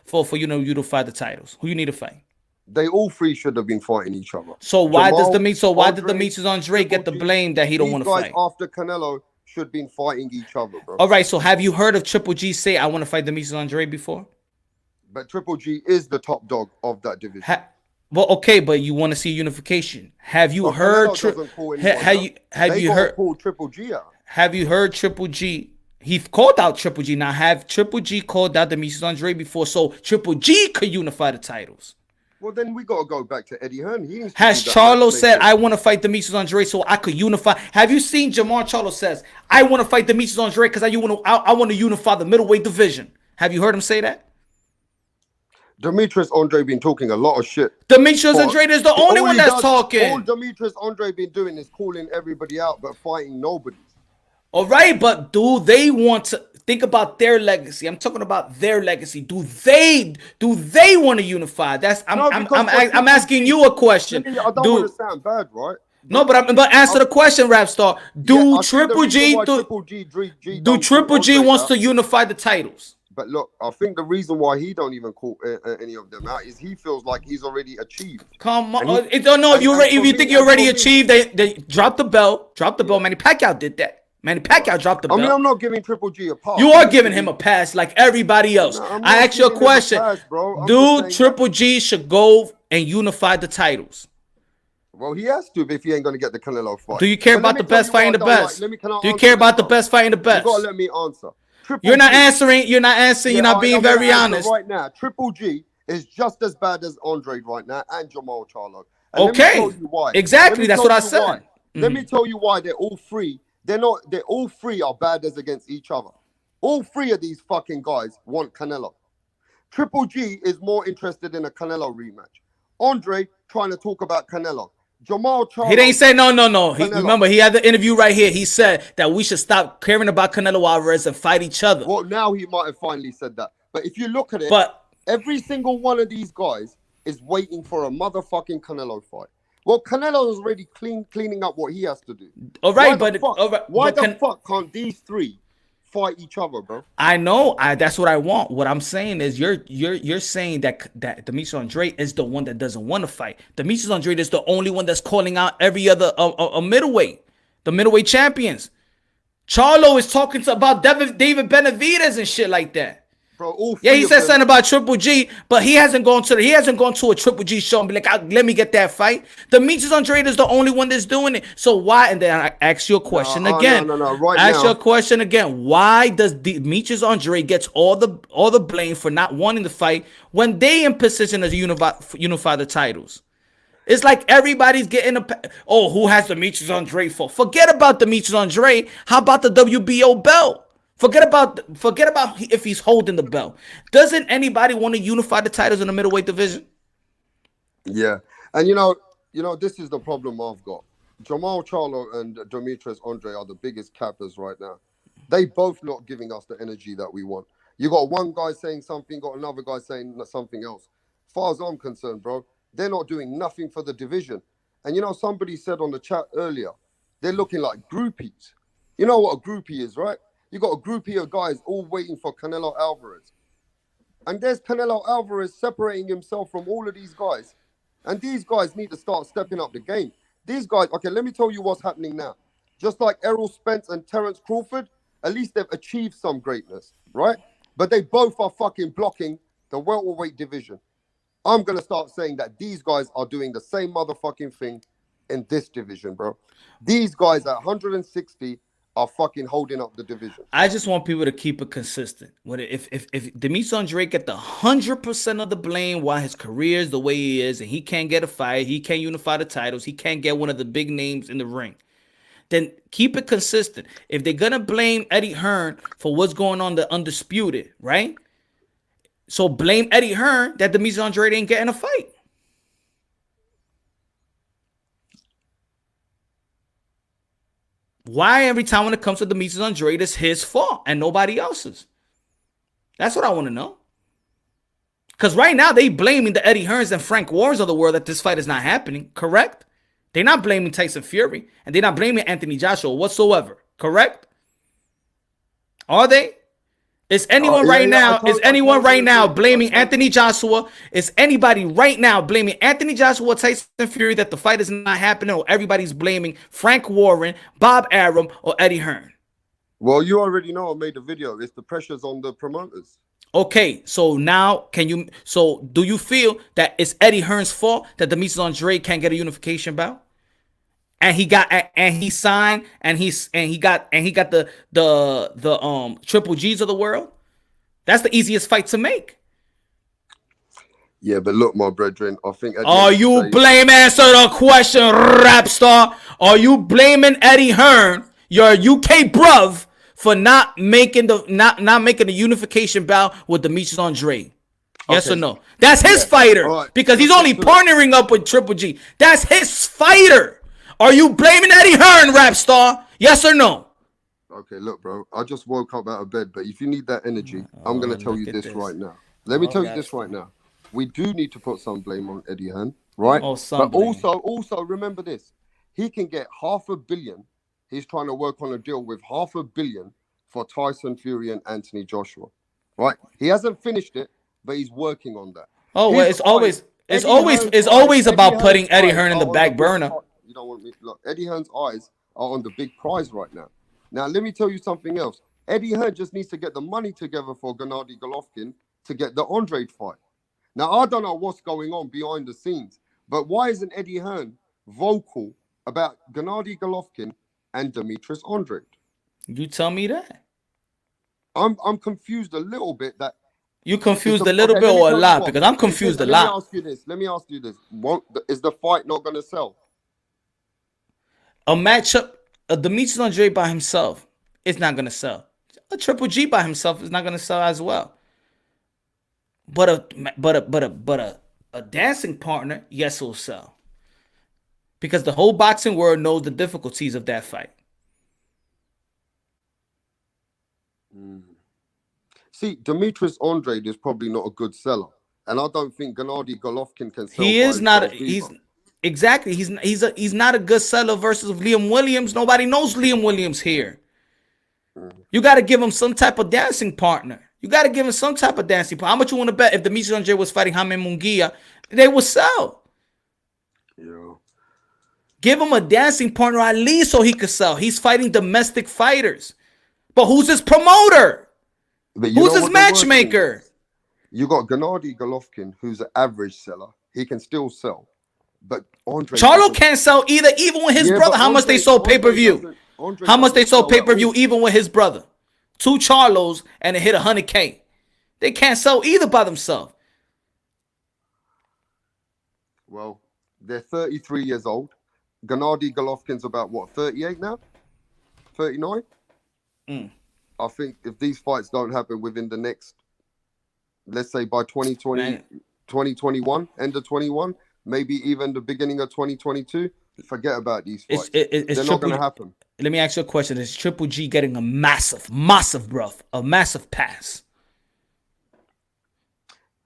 [SPEAKER 2] for you to unify the titles? Who you need to fight?
[SPEAKER 6] They all three should have been fighting each other.
[SPEAKER 2] So why did Demetrius Andrade get the blame that he don't want to fight?
[SPEAKER 6] After Canelo should have been fighting each other, bro.
[SPEAKER 2] All right. So have you heard of Triple G say I want to fight Demetrius Andrade before?
[SPEAKER 6] But Triple G is the top dog of that division.
[SPEAKER 2] Well, okay, but you want to see unification. Have you heard? Have you heard
[SPEAKER 6] Triple G out?
[SPEAKER 2] Have you heard Triple G? He called out Triple G. Now have Triple G called out Demetrius Andrade before, so Triple G could unify the titles?
[SPEAKER 6] Well, then we got to go back to Eddie Hearn.
[SPEAKER 2] Has Charlo said, I want to fight Demetrius Andrade so I could unify? Have you seen Jamal Charlo says, I want to fight Demetrius Andrade because I want to unify the middleweight division? Have you heard him say that?
[SPEAKER 6] Demetrius Andrade been talking a lot of shit.
[SPEAKER 2] Demetrius Andrade is the only one that's talking.
[SPEAKER 6] All Demetrius Andrade been doing is calling everybody out but fighting nobody.
[SPEAKER 2] All right, but do they want to think about their legacy? I'm talking about their legacy. Do they want to unify? I'm asking you a question.
[SPEAKER 6] I don't want to sound bad, right?
[SPEAKER 2] No, but answer the question, Rapstar. Do Triple G wants to unify the titles?
[SPEAKER 6] But look, I think the reason why he don't even call any of them out is he feels like he's already achieved.
[SPEAKER 2] Come on.
[SPEAKER 6] And he-
[SPEAKER 2] No, if
[SPEAKER 6] and
[SPEAKER 2] you
[SPEAKER 6] for
[SPEAKER 2] think
[SPEAKER 6] me-
[SPEAKER 2] you
[SPEAKER 6] and
[SPEAKER 2] already
[SPEAKER 6] for me-
[SPEAKER 2] achieved, they drop the belt. Drop the belt. Manny Pacquiao did that. Manny Pacquiao dropped the
[SPEAKER 6] I
[SPEAKER 2] belt.
[SPEAKER 6] mean, I'm not giving Triple G a pass.
[SPEAKER 2] You are giving him a pass like everybody else.
[SPEAKER 6] No, I'm
[SPEAKER 2] I
[SPEAKER 6] not
[SPEAKER 2] asked you a
[SPEAKER 6] giving him a
[SPEAKER 2] question.
[SPEAKER 6] pass, bro. I'm
[SPEAKER 2] Do
[SPEAKER 6] just saying
[SPEAKER 2] Triple G should go and unify the titles?
[SPEAKER 6] Well, he has to if he ain't going to get the Canelo fight.
[SPEAKER 2] Do you care
[SPEAKER 6] But let
[SPEAKER 2] about
[SPEAKER 6] me
[SPEAKER 2] the
[SPEAKER 6] tell
[SPEAKER 2] best
[SPEAKER 6] you what
[SPEAKER 2] fighting
[SPEAKER 6] I
[SPEAKER 2] the
[SPEAKER 6] don't
[SPEAKER 2] best?
[SPEAKER 6] like. Can I
[SPEAKER 2] Do you
[SPEAKER 6] answer
[SPEAKER 2] care
[SPEAKER 6] this,
[SPEAKER 2] about the
[SPEAKER 6] bro?
[SPEAKER 2] best fighting the
[SPEAKER 6] You
[SPEAKER 2] best?
[SPEAKER 6] got to let me answer.
[SPEAKER 2] You're not
[SPEAKER 6] G-
[SPEAKER 2] answering. You're not answering. You're not
[SPEAKER 6] I'm
[SPEAKER 2] being
[SPEAKER 6] gonna
[SPEAKER 2] very
[SPEAKER 6] answer
[SPEAKER 2] honest.
[SPEAKER 6] right now. Triple G is just as bad as Andrade right now and Jamal Charlo. And let me
[SPEAKER 2] Okay.
[SPEAKER 6] tell you why.
[SPEAKER 2] Exactly. That's what I said.
[SPEAKER 6] Why. Let me tell you why they're all three. They're all three are badders against each other. All three of these fucking guys want Canelo. Triple G is more interested in a Canelo rematch. Andre trying to talk about Canelo. Jamal Charlo.
[SPEAKER 2] He didn't say no.
[SPEAKER 6] Canelo.
[SPEAKER 2] Remember, he had the interview right here. He said that we should stop caring about Canelo Alvarez and fight each other.
[SPEAKER 6] Well, now he might have finally said that. But if you look at it,
[SPEAKER 2] But
[SPEAKER 6] every single one of these guys is waiting for a motherfucking Canelo fight. Well, Canelo is already cleaning up what he has to do.
[SPEAKER 2] all right,
[SPEAKER 6] Why the fuck can't these three fight each other, bro?
[SPEAKER 2] I know. That's what I want. What I'm saying is you're saying that Demetrius Andrade is the one that doesn't want to fight. Demetrius Andrade is the only one that's calling out every other middleweight, the middleweight champions. Charlo is talking about David Benavidez and shit like that.
[SPEAKER 6] Bro,
[SPEAKER 2] he said something about Triple G, but he hasn't gone to a Triple G show and be like, let me get that fight. Demetrius Andrade is the only one that's doing it. So why? And then I ask you a question again.
[SPEAKER 6] No. Right
[SPEAKER 2] ask
[SPEAKER 6] now,
[SPEAKER 2] you a question again. Why does Demetrius Andrade gets all the blame for not wanting to fight when they in position to unify the titles? It's like everybody's getting who has Demetrius Andrade for? Forget about Demetrius Andrade. How about the WBO belt? Forget about if he's holding the belt. Doesn't anybody want to unify the titles in the middleweight division?
[SPEAKER 6] Yeah, and you know, this is the problem I've got. Jamal Charlo and Demetrius Andrade are the biggest cappers right now. They both not giving us the energy that we want. You got one guy saying something, got another guy saying something else. As far as I'm concerned, bro, they're not doing nothing for the division. And you know, somebody said on the chat earlier, they're looking like groupies. You know what a groupie is, right? You got a groupie of guys all waiting for Canelo Alvarez. And there's Canelo Alvarez separating himself from all of these guys. And these guys need to start stepping up the game. These guys, okay, let me tell you what's happening now. Just like Errol Spence and Terence Crawford, at least they've achieved some greatness, right? But they both are fucking blocking the welterweight division. I'm going to start saying that these guys are doing the same motherfucking thing in this division, bro. These guys at 160 are fucking holding up the division.
[SPEAKER 2] I just want people to keep it consistent. If Demetrius Andrade get the 100% of the blame while his career is the way he is and he can't get a fight, he can't unify the titles, he can't get one of the big names in the ring, then keep it consistent. If they're going to blame Eddie Hearn for what's going on the Undisputed, right? So blame Eddie Hearn that Demetrius Andrade ain't getting a fight. Why every time when it comes to Demetrius Andrade, it's his fault and nobody else's? That's what I want to know. Because right now they blaming the Eddie Hearns and Frank Warrens of the world that this fight is not happening, correct? They're not blaming Tyson Fury and they're not blaming Anthony Joshua whatsoever, correct? Are they? Is anyone right now blaming Anthony Joshua? Is anybody right now blaming Anthony Joshua, Tyson Fury that the fight is not happening, or everybody's blaming Frank Warren, Bob Arum, or Eddie Hearn?
[SPEAKER 6] Well, you already know I made the video. It's the pressures on the promoters.
[SPEAKER 2] Okay, so now do you feel that it's Eddie Hearn's fault that Demetrius Andrade can't get a unification bout? And he signed and he got the Triple G's of the world. That's the easiest fight to make.
[SPEAKER 6] Yeah, but look, my brethren, I think.
[SPEAKER 2] Are you answer the question, rap star? Are you blaming Eddie Hearn, your UK bruv, for not making the unification bout with Demetrius Andrade? Yes or no? That's his fighter, right, because he's only partnering up with Triple G. That's his fighter. Are you blaming Eddie Hearn, rap star? Yes or no?
[SPEAKER 6] Okay, look, bro. I just woke up out of bed, but if you need that energy, I'm going to tell you this right now. Let me tell you this right now. We do need to put some blame on Eddie Hearn, right? But also remember this. He can get $500 million. He's trying to work on a deal with $500 million for Tyson Fury and Anthony Joshua. right? He hasn't finished it, but he's working on that.
[SPEAKER 2] Oh, well,
[SPEAKER 6] His eyes-
[SPEAKER 2] it's
[SPEAKER 6] Eddie
[SPEAKER 2] always
[SPEAKER 6] Hearn's
[SPEAKER 2] it's
[SPEAKER 6] eyes-
[SPEAKER 2] always about
[SPEAKER 6] Eddie
[SPEAKER 2] putting
[SPEAKER 6] Hearn's
[SPEAKER 2] Eddie
[SPEAKER 6] eyes
[SPEAKER 2] Hearn in the
[SPEAKER 6] are on
[SPEAKER 2] back
[SPEAKER 6] big
[SPEAKER 2] burner.
[SPEAKER 6] You don't want me look. Eddie Hearn's eyes are on the big prize right now. Now let me tell you something else. Eddie Hearn just needs to get the money together for Gennady Golovkin to get the Andrade fight. Now I don't know what's going on behind the scenes, but why isn't Eddie Hearn vocal about Gennady Golovkin and Demetrius Andrade?
[SPEAKER 2] You tell me that.
[SPEAKER 6] I'm confused a little bit that
[SPEAKER 2] You confused
[SPEAKER 6] the-
[SPEAKER 2] a little
[SPEAKER 6] okay,
[SPEAKER 2] bit
[SPEAKER 6] let me
[SPEAKER 2] or a
[SPEAKER 6] tell you
[SPEAKER 2] lot?
[SPEAKER 6] what.
[SPEAKER 2] Because I'm confused a
[SPEAKER 6] Let me
[SPEAKER 2] lot.
[SPEAKER 6] ask you this. Is the fight not going to sell?
[SPEAKER 2] A matchup, a Demetrius Andrade by himself is not gonna sell. A Triple G by himself is not gonna sell as well. But a dancing partner, yes, will sell. Because the whole boxing world knows the difficulties of that fight.
[SPEAKER 6] See, Demetrius Andrade is probably not a good seller, and I don't think Gennady Golovkin can sell.
[SPEAKER 2] He
[SPEAKER 6] by
[SPEAKER 2] is not.
[SPEAKER 6] himself
[SPEAKER 2] He's
[SPEAKER 6] either.
[SPEAKER 2] exactly. He's not a good seller versus Liam Williams. Nobody knows Liam Williams here. You got to give him some type of dancing partner. You got to give him some type of dancing partner. How much you want to bet if Demetrius Andrade was fighting Jaime Munguia, they would sell.
[SPEAKER 6] Yeah.
[SPEAKER 2] Give him a dancing partner at least so he could sell. He's fighting domestic fighters. But who's his promoter?
[SPEAKER 6] But you
[SPEAKER 2] Who's
[SPEAKER 6] know
[SPEAKER 2] his
[SPEAKER 6] what they're working
[SPEAKER 2] matchmaker?
[SPEAKER 6] with? You got Gennady Golovkin, who's an average seller. He can still sell, but Andrade
[SPEAKER 2] Charlo
[SPEAKER 6] doesn't-
[SPEAKER 2] can't sell either, even with his
[SPEAKER 6] Yeah,
[SPEAKER 2] brother.
[SPEAKER 6] but
[SPEAKER 2] How much they
[SPEAKER 6] Andrade-
[SPEAKER 2] sold
[SPEAKER 6] Andrade
[SPEAKER 2] pay-per-view?
[SPEAKER 6] doesn't- Andrade
[SPEAKER 2] How much they
[SPEAKER 6] doesn't
[SPEAKER 2] sold
[SPEAKER 6] sell at
[SPEAKER 2] pay-per-view
[SPEAKER 6] all.
[SPEAKER 2] even with his brother? 2 Charlos and it hit 100K. They can't sell either by themselves.
[SPEAKER 6] Well, they're 33 years old. Gennady Golovkin's about what, 38 now? 39? I think if these fights don't happen within the next, let's say by 2020,
[SPEAKER 2] Man.
[SPEAKER 6] 2021, end of 21, maybe even the beginning of 2022, forget about these fights.
[SPEAKER 2] It's
[SPEAKER 6] They're not going to happen.
[SPEAKER 2] Let me ask you a question. Is Triple G getting a massive pass?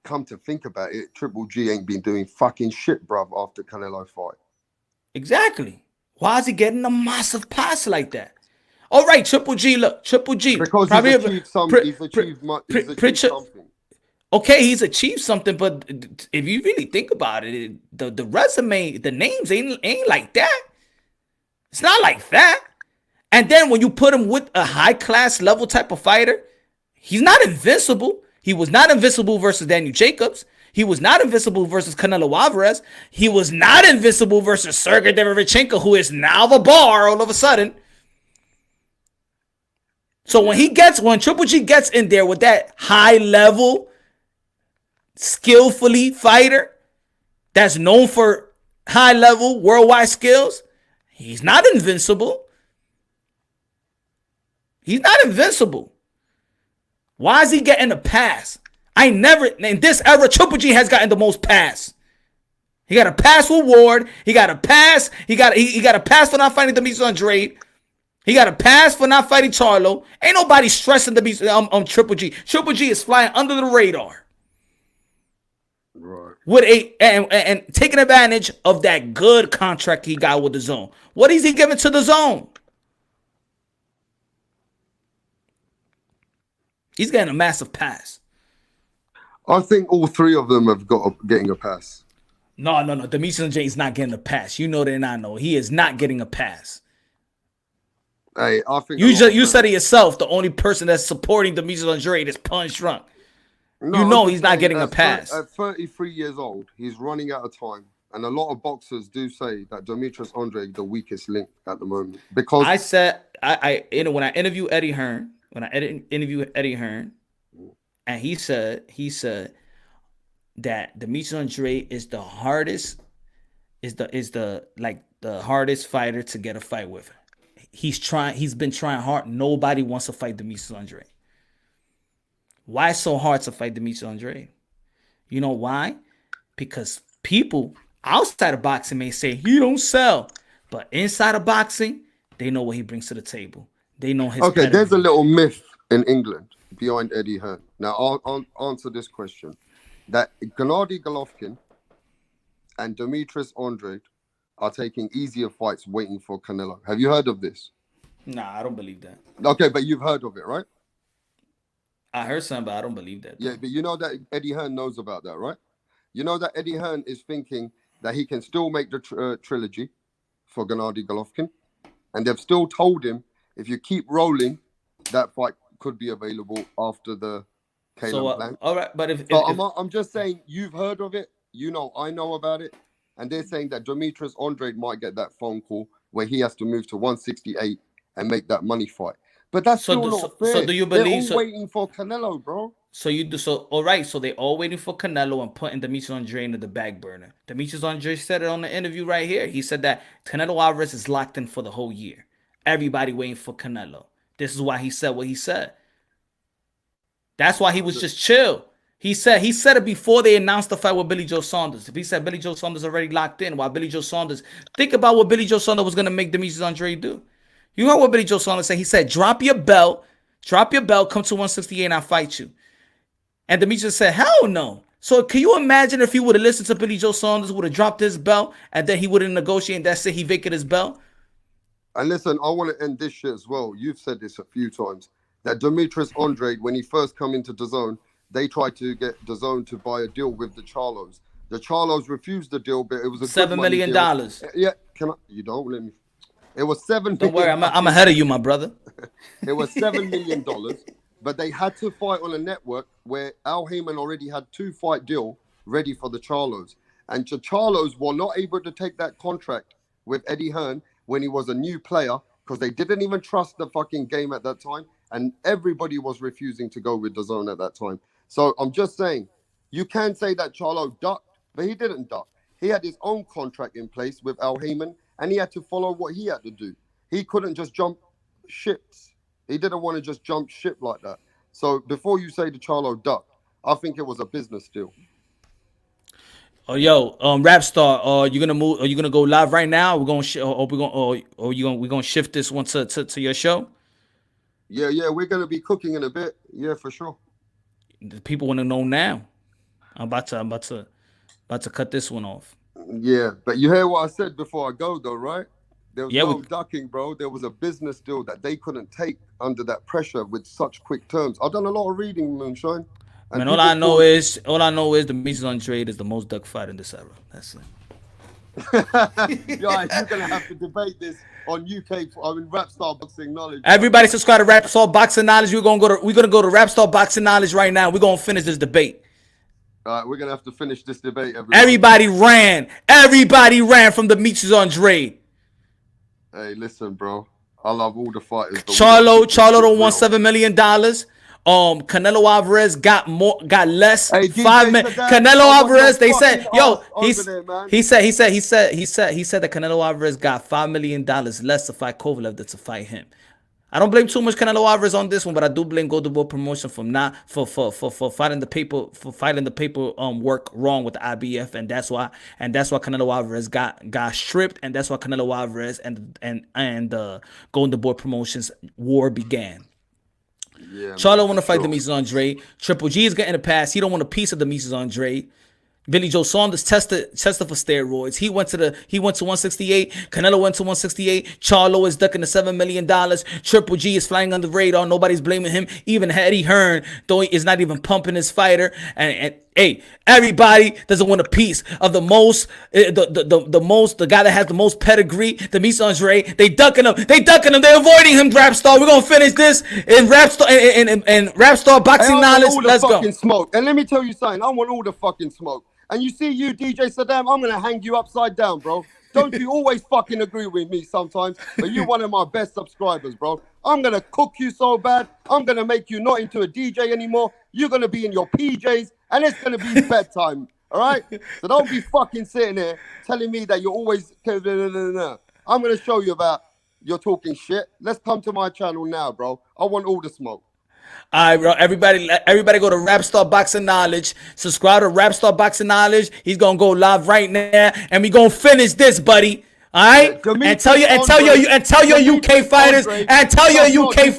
[SPEAKER 6] Come to think about it, Triple G ain't been doing fucking shit, bruv, after Canelo fight.
[SPEAKER 2] Exactly. Why is he getting a massive pass like that? All right, Triple G. Look, Triple G.
[SPEAKER 6] Because
[SPEAKER 2] probably
[SPEAKER 6] he's achieved something.
[SPEAKER 2] Okay, he's achieved something, but if you really think about it, the resume, the names ain't like that. It's not like that. And then when you put him with a high class level type of fighter, he's not invincible. He was not invincible versus Daniel Jacobs. He was not invincible versus Canelo Alvarez. He was not invincible versus Sergey Derevchenko, who is now the bar all of a sudden. So when Triple G gets in there with that high level, skillfully fighter that's known for high level worldwide skills, he's not invincible. He's not invincible. Why is he getting a pass? In this era, Triple G has gotten the most pass. He got a pass with Ward. He got a pass. He got a pass for not fighting Demetrius Andrade. He got a pass for not fighting Charlo. Ain't nobody stressing Triple G. Triple G is flying under the radar.
[SPEAKER 6] Right.
[SPEAKER 2] With and taking advantage of that good contract he got with the Zone. What is he giving to the Zone? He's getting a massive pass.
[SPEAKER 6] I think all three of them have getting a pass.
[SPEAKER 2] No. Demetrius Andrade is not getting a pass. You know that I know. He is not getting a pass.
[SPEAKER 6] Hey, I think
[SPEAKER 2] You said it yourself. The only person that's supporting Demetrius Andrade is Punch Drunk.
[SPEAKER 6] No,
[SPEAKER 2] you know
[SPEAKER 6] I'm
[SPEAKER 2] he's
[SPEAKER 6] just
[SPEAKER 2] not
[SPEAKER 6] saying
[SPEAKER 2] getting a pass.
[SPEAKER 6] At 33 years old, he's running out of time. And a lot of boxers do say that Demetrius Andrade the weakest link at the moment. Because
[SPEAKER 2] I said when I interviewed Eddie Hearn, and he said that Demetrius Andrade is the hardest, is the hardest fighter to get a fight with. He's been trying hard. Nobody wants to fight Demetrius Andrade. Why it's so hard to fight Demetrius Andrade? You know why? Because people outside of boxing may say he don't sell, but inside of boxing, they know what he brings to the table. They know his pedigree.
[SPEAKER 6] there's a little myth in England behind Eddie Hearn. Now, I'll answer this question. That Gennady Golovkin and Demetrius Andrade are taking easier fights waiting for Canelo. Have you heard of this?
[SPEAKER 2] Nah, I don't believe that.
[SPEAKER 6] Okay, but you've heard of it, right?
[SPEAKER 2] I heard something, but I don't believe that.
[SPEAKER 6] Yeah, but you know that Eddie Hearn knows about that, right? You know that Eddie Hearn is thinking that he can still make the trilogy for Gennady Golovkin, and they've still told him if you keep rolling, that fight could be available after the Caleb plan.
[SPEAKER 2] All right, but if
[SPEAKER 6] I'm just saying, you've heard of it, you know, I know about it, and they're saying that Demetrius Andrade might get that phone call where he has to move to 168 and make that money fight. But that's still not fair.
[SPEAKER 2] So do you believe?
[SPEAKER 6] They're all waiting for Canelo, bro.
[SPEAKER 2] So you do so. All right. So they all waiting for Canelo and putting Demetrius Andrade into the back burner. Demetrius Andrade said it on the interview right here. He said that Canelo Alvarez is locked in for the whole year. Everybody waiting for Canelo. This is why he said what he said. That's why he was just chill. He said it before they announced the fight with Billy Joe Saunders. If he said Billy Joe Saunders already locked in, while Billy Joe Saunders, think about what Billy Joe Saunders was gonna make Demetrius Andrade do. You heard what Billy Joe Saunders said? He said, drop your belt, come to 168 and I'll fight you. And Demetrius said, hell no. So can you imagine if he would have listened to Billy Joe Saunders, would have dropped his belt, and then he wouldn't negotiate, and that's it, he vacated his belt?
[SPEAKER 6] And listen, I want to end this shit as well. You've said this a few times, that Demetrius Andrade, when he first come into DAZN, they tried to get DAZN to buy a deal with the Charlos. The Charlos refused the deal, but it was a
[SPEAKER 2] $7 million.
[SPEAKER 6] Yeah, you don't let me. It was $7 million.
[SPEAKER 2] Don't worry, I'm ahead of you, my brother.
[SPEAKER 6] It was $7 million, but they had to fight on a network where Al Heyman already had 2-fight deal ready for the Charlos. And the Charlos were not able to take that contract with Eddie Hearn when he was a new player because they didn't even trust the fucking game at that time. And everybody was refusing to go with DAZN at that time. So I'm just saying, you can say that Charlo ducked, but he didn't duck. He had his own contract in place with Al Heyman, and he had to follow what he had to do. He couldn't just jump ships. He didn't want to just jump ship like that. So before you say the Charlo duck, I think it was a business deal.
[SPEAKER 2] Oh, yo, Rapstar, are you gonna move? Are you gonna go live right now? We're gonna we're gonna shift this one to your show.
[SPEAKER 6] Yeah, we're gonna be cooking in a bit. Yeah, for sure.
[SPEAKER 2] The people want to know now. I'm about to cut this one off.
[SPEAKER 6] Yeah, but you hear what I said before I go, though, right? There was no ducking, bro. There was a business deal that they couldn't take under that pressure with such quick terms. I've done a lot of reading, Moonshine.
[SPEAKER 2] Man, all I know is Demetrius Andrade is the most duck fight in this era. That's it.
[SPEAKER 6] You're gonna have to debate this on UK. Rapstar Boxing Knowledge.
[SPEAKER 2] Everybody subscribe to Rapstar Boxing Knowledge. We're gonna go to Rapstar Boxing Knowledge right now. We're gonna finish this debate.
[SPEAKER 6] All right, we're gonna have to finish this debate.
[SPEAKER 2] Everybody ran from Demetrius Andrade.
[SPEAKER 6] Hey, listen, bro. I love all the fighters.
[SPEAKER 2] Charlo don't want $7 million. Canelo Alvarez got less.
[SPEAKER 6] Hey,
[SPEAKER 2] Canelo Alvarez, they said, he said that Canelo Alvarez got $5 million less to fight Kovalev than to fight him. I don't blame too much Canelo Alvarez on this one, but I do blame Golden Boy Promotion for fighting the paperwork wrong with the IBF, and that's why Canelo Alvarez got stripped, and that's why Canelo Alvarez and Golden Boy Promotions war began.
[SPEAKER 6] Yeah,
[SPEAKER 2] Charlo want to fight Demetrius Andrade. Triple G is getting a pass. He don't want a piece of Demetrius Andrade. Billy Joe Saunders tested for steroids. He went to 168. Canelo went to 168. Charlo is ducking the $7 million. Triple G is flying under the radar. Nobody's blaming him. Even Eddie Hearn, though he is not even pumping his fighter. And hey, everybody doesn't want a piece of the guy that has the most pedigree, Demetrius Andrade. They ducking him. They're avoiding him. Rapstar. We're gonna finish this in Rapstar Boxing Knowledge. Let's go.
[SPEAKER 6] Smoke. And let me tell you something. I want all the fucking smoke. And you see you, DJ Saddam, I'm going to hang you upside down, bro. Don't you always fucking agree with me sometimes, but you're one of my best subscribers, bro. I'm going to cook you so bad. I'm going to make you not into a DJ anymore. You're going to be in your PJs, and it's going to be bedtime, all right? So don't be fucking sitting there telling me that you're always... I'm going to show you about you're talking shit. Let's come to my channel now, bro. I want all the smoke.
[SPEAKER 2] All right, bro. Everybody go to Rapstar Boxing Knowledge. Subscribe to Rapstar Boxing Knowledge. He's gonna go live right now, and we gonna finish this, buddy. All right, and tell your UK fighters, and tell your UK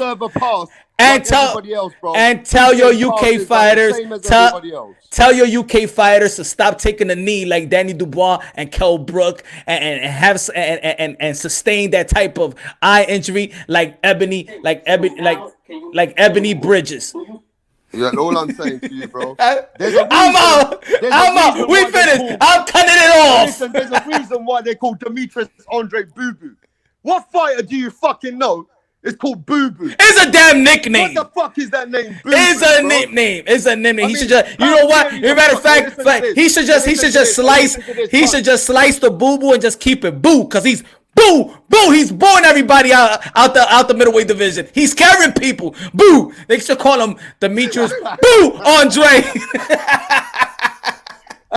[SPEAKER 2] tell your UK fighters to stop taking a knee like Danny Dubois and Kell Brook, and sustain that type of eye injury like Ebony Bridges.
[SPEAKER 6] Yeah, all I'm saying to you, bro.
[SPEAKER 2] I'm out. We finished. I'm cutting it off.
[SPEAKER 6] Listen, there's a reason why they call Demetrius Andrade Boo Boo. What fighter do you fucking know is called Boo Boo?
[SPEAKER 2] It's a damn nickname.
[SPEAKER 6] What the fuck is that name? Boo
[SPEAKER 2] It's
[SPEAKER 6] Boo,
[SPEAKER 2] a
[SPEAKER 6] bro?
[SPEAKER 2] nickname. It's a nickname.
[SPEAKER 6] I
[SPEAKER 2] He
[SPEAKER 6] mean,
[SPEAKER 2] should just. You
[SPEAKER 6] how
[SPEAKER 2] know what?
[SPEAKER 6] dare you
[SPEAKER 2] As a matter of
[SPEAKER 6] fucking
[SPEAKER 2] fact,
[SPEAKER 6] listen to this.
[SPEAKER 2] he should just slice.
[SPEAKER 6] Listen to this,
[SPEAKER 2] He
[SPEAKER 6] punch.
[SPEAKER 2] should just slice the boo boo and just keep it boo, cause he's boo boo. He's booing everybody out the middleweight division. He's carrying people. Boo. They should call him Demetrius Boo Andre.